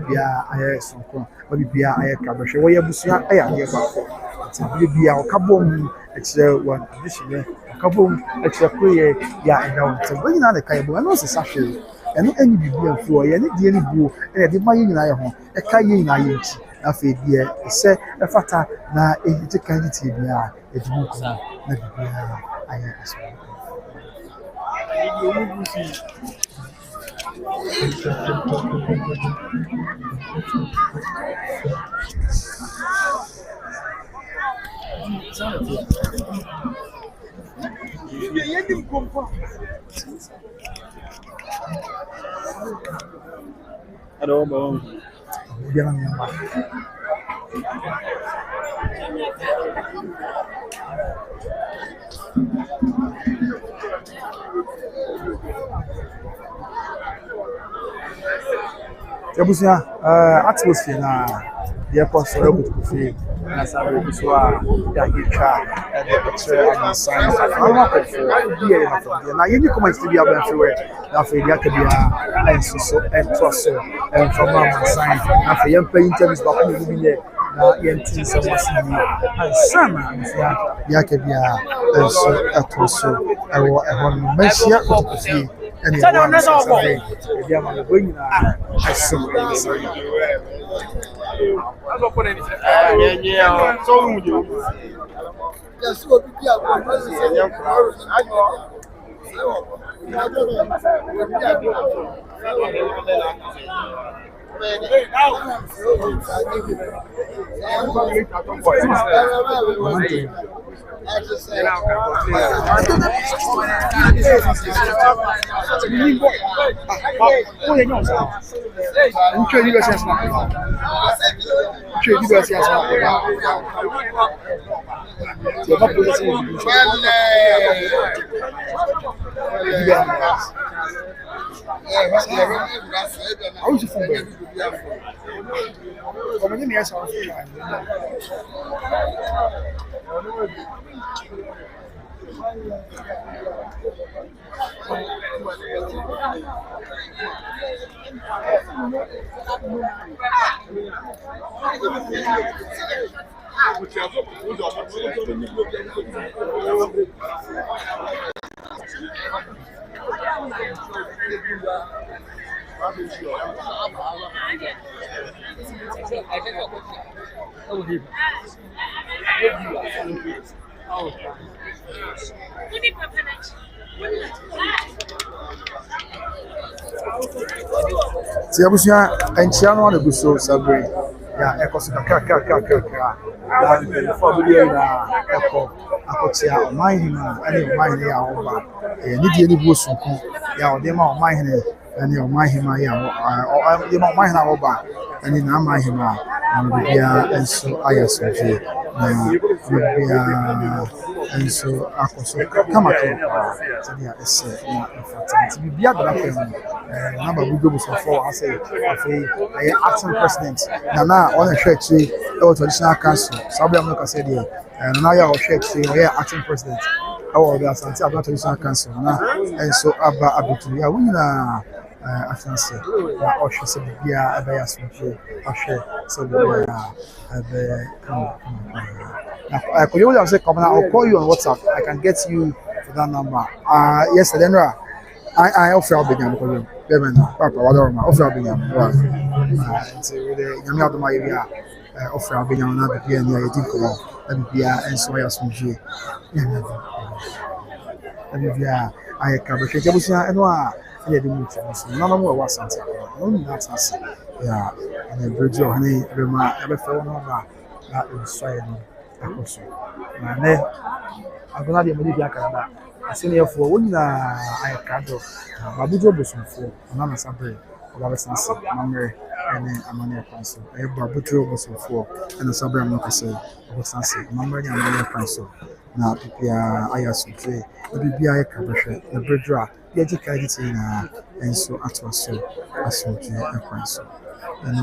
bia aye sonko bia aye ka behwe wo ya busuya e ya de ba ko ti bia o ka bom e chire one tradition Kabum, extra prayer, yeah, and now to bring on the Kaibo, and also Safo, and any Biblian floor, and the daily blue, and I did my in home, a Kayin Ayuchi, a fee, dear, a set, a fata, na a candidate, a Jumuka, I Hello, Bono. Ebusia atmosphere na the cost of to feel na sabe so ya gicha and the picture signs I'm not for be na from na you come to be able everywhere na for ya can be and so and trust and from my sign na for yan pay interviews ba ko ni bi na yan tin so was ni and sana ya can be and so atoso e won Manhyia to feel and the one say the man going na aso See, Abusia, and Chiano on the Busso, Sabri. Yeah, Echo Kaka. And for the Echo, Akotia, mine, any mine, any Busso, yeah, they might mine, and your mine, or they might mine over, and in my hima, and so I associate. And so I also come at to be a number we go for. I say, I acting president. Now, on a church, traditional council. Sabia Moka said here, and now you're church, you're acting president. Our Asantehene traditional council. And so, Abitu, we are afanse na ohwe se bia ebe ya sunje ohwe se bia ebe come na could you say come now I'll call you on WhatsApp. I can get you for that number. Yes, then I offer Albanian because papa wadorma offer Albanian so the nyame adoma area offer Albanian na bia na yedi ko na bia enso ya sunje na bia I can be chebusia eno a yeah, the mood none of them was Asantehene. Only that's us. Yeah, and the bridge of honey, every phone number that is Sweär. And then I'm gonna be moving back. I seen here for one. I can't do. Babujo Boson for Nana Sabre, Babasansi, Mamre, and then Amania Council. I have Babujo Boson for and the Sabre Mokase, Babasansi, Mamre, and Amania Council. Now, I ask you to be a cabaret, the bridge. The educated and so at was so Asantehene and Council. And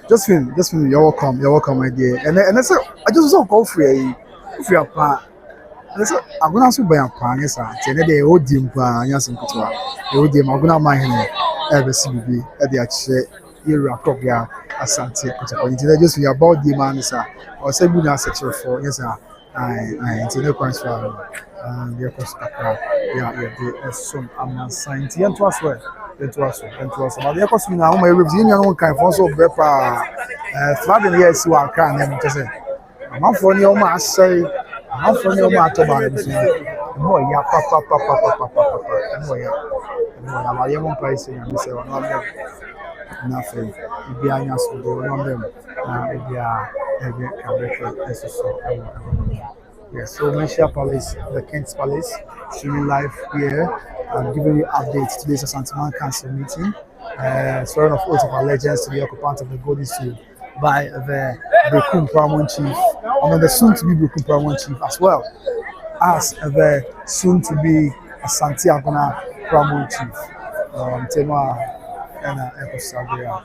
Josephine, you're welcome, my dear. And I said, I just saw call for a part. And I said, I'm gonna also buy a pan, yes, sir. And they old dim pan, yes, and Kutua. They old dim, I'm gonna mind ever CBB at the actual era crop ya, Asante, Kutua. Just about the man, sir. Or say, we are such for, yes, sir. I intended transfer, and the cost of yeah, the son, I'm not signed. And to us, but the cost now, my review, you know, kind of also prepare flooding here, so I can't just say, I'm for your mass say, I'm for your matter by no, yeah, papa, no, yeah, my young place, and you say, nothing, if you are young, so they want them, if you are yes, so Manhyia Palace, the King's Palace, streaming live here and giving you updates. Today's Asantehene Council meeting. Swearing of oath of allegiance to the occupant of the Golden Seal by the Berekumhene chief, and the soon to be Berekumhene chief, as well as the soon to be Asantehene chief. Tema and Ekosabia.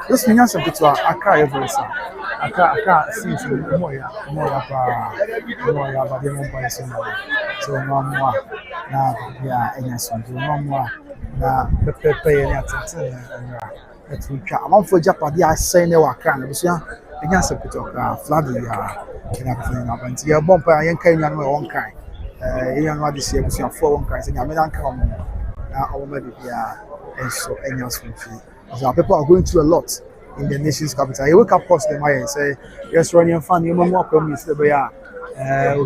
This thing has a bit of a cry every time. I can't see it more, but they won't buy some. So, no more. Now, yeah, and yes, no more. Now, the pay and that's I'm on for Japan. I say no, I can't. But yeah, and yes, a bit of flooding. And everything up and your bumper and came on one kind. You know, this year was your 4 kinds, and I mean, come our maybe and so any else from fee. So people are going through a lot in the nation's capital. You wake up past them and say, yes, running fun, you know, come is the way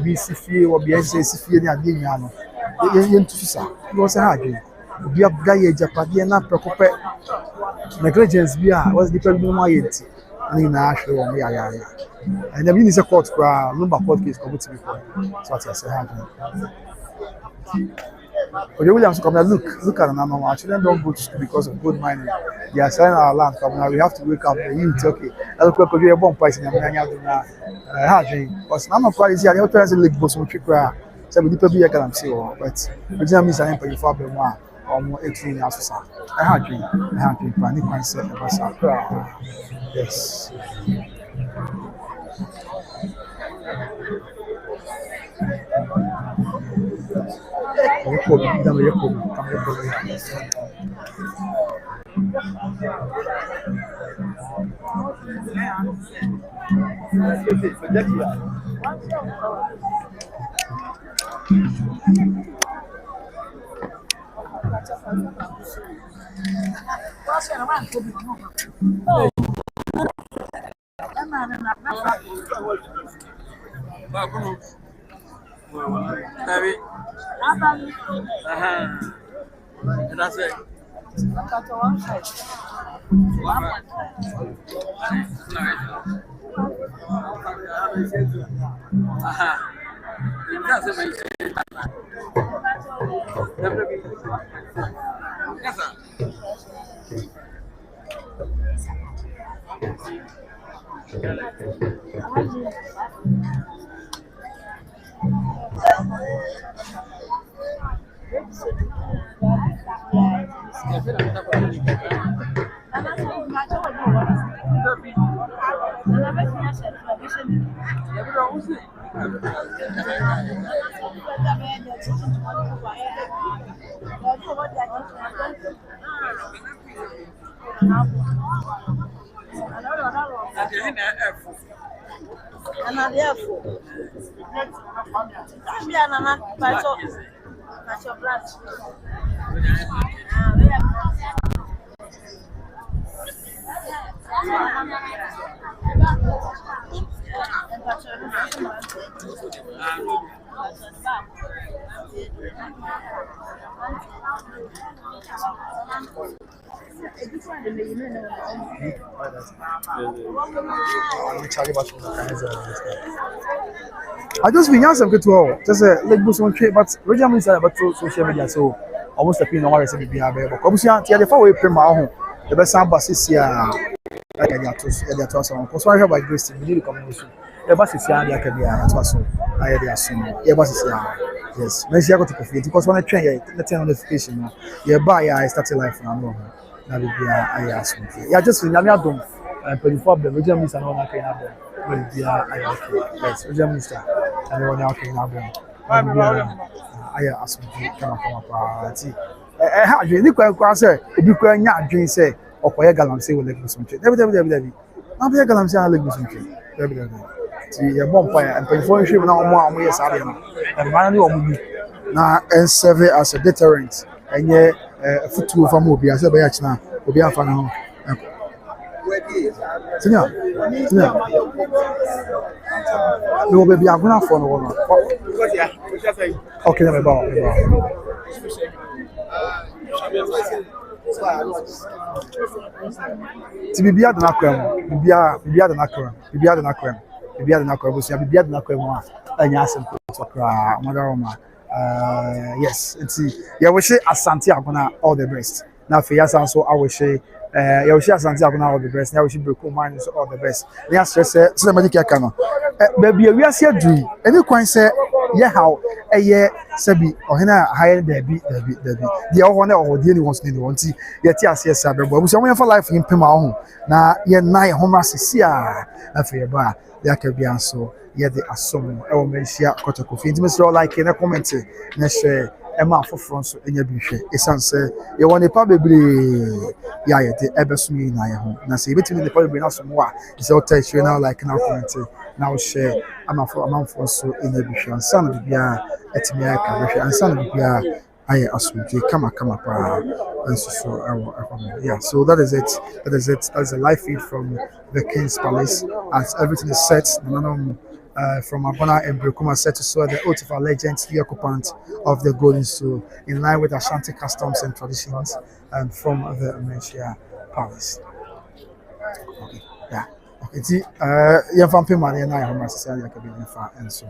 we see fear or be fear near Diano. You was a hard game. Be a guy, Japan, not preoccupied. Negligence, was depending on my entity. And in actually, and the minister court number court case come to before. So what I say happen. But you will have to come and look at another one. Children don't go to school because of gold mining. They are selling our land. Now we have to wake up and eat. Okay, I'll go to a bomb price in the because none of us here. Your parents live both some people. So we people be a can say, but we just miss an empty for them one or more 18 years. I had dream. Panic myself. Yes. That's it. I just been some good to all. Just a like boost on trade, but Roger Minister about social media, so almost a pin on what I be available. Obviously, the far away prima home. The best bus is here. Like I told someone, because I have by grace to the community. The bus is here, there can be a so I had the assume. The bus is here. Yes, let's go to coffee because when I train, the 10 notification. Yeah, buy I started life now. That would be I ask. Yeah, just in Yamiadum. And before the Roger Minister, no one can have them. Will be yes, Roger Minister. And everyone else can have them. I ask you come up. I had you quite say, if you can not drink, say, or for a galam say, will let me some trade. Every I'm here, galam say, I'll let me some trade. See a bonfire and before you now more years and finally now and serve as a deterrent and yeah a footstool for movie as a bayachna will be a fan. Signor, no baby, I'm gonna phone one. Okay, never about. To be beard Nakrem, beard Nakrem. Maybe I don't know because you be able to and yes, yes, it's yeah. We say Asantehene all the best. Now for yes, also I will say yeah. We say Asantehene all the best. Now we say Berekumhene all the best. Yes, say so the medical canon. Baby, we are here dream. Any coin say yeah how a year sabi or hena higher baby. The one or the only ones need one tea. Yet yes, yes, sabi. But we say we for life in Pima home. Now yeah, 9 homeless is here. After your bar. There can be also yeah the assume or Manhyia Kotakofi. Intimacy like in a comment na share a man for front so any be share. Esanse you want a probably yeah the ebesumi na ya ho. Na say between the probably na some wa is all touch you now like now comment now share a man for so any be share. Some be bia etimi aka be and some be bia aye asumje kama pa and so yeah, so that is it. That's a live feed from the King's Palace as everything is set. From Agonahene&Berekumhene set to swear the oath of our legends, the occupant of the golden stool, in line with Ashanti customs and traditions, and from the Manhyia Palace. Okay, yeah. Okay, see, you're from Pimani and I have say I can be and so.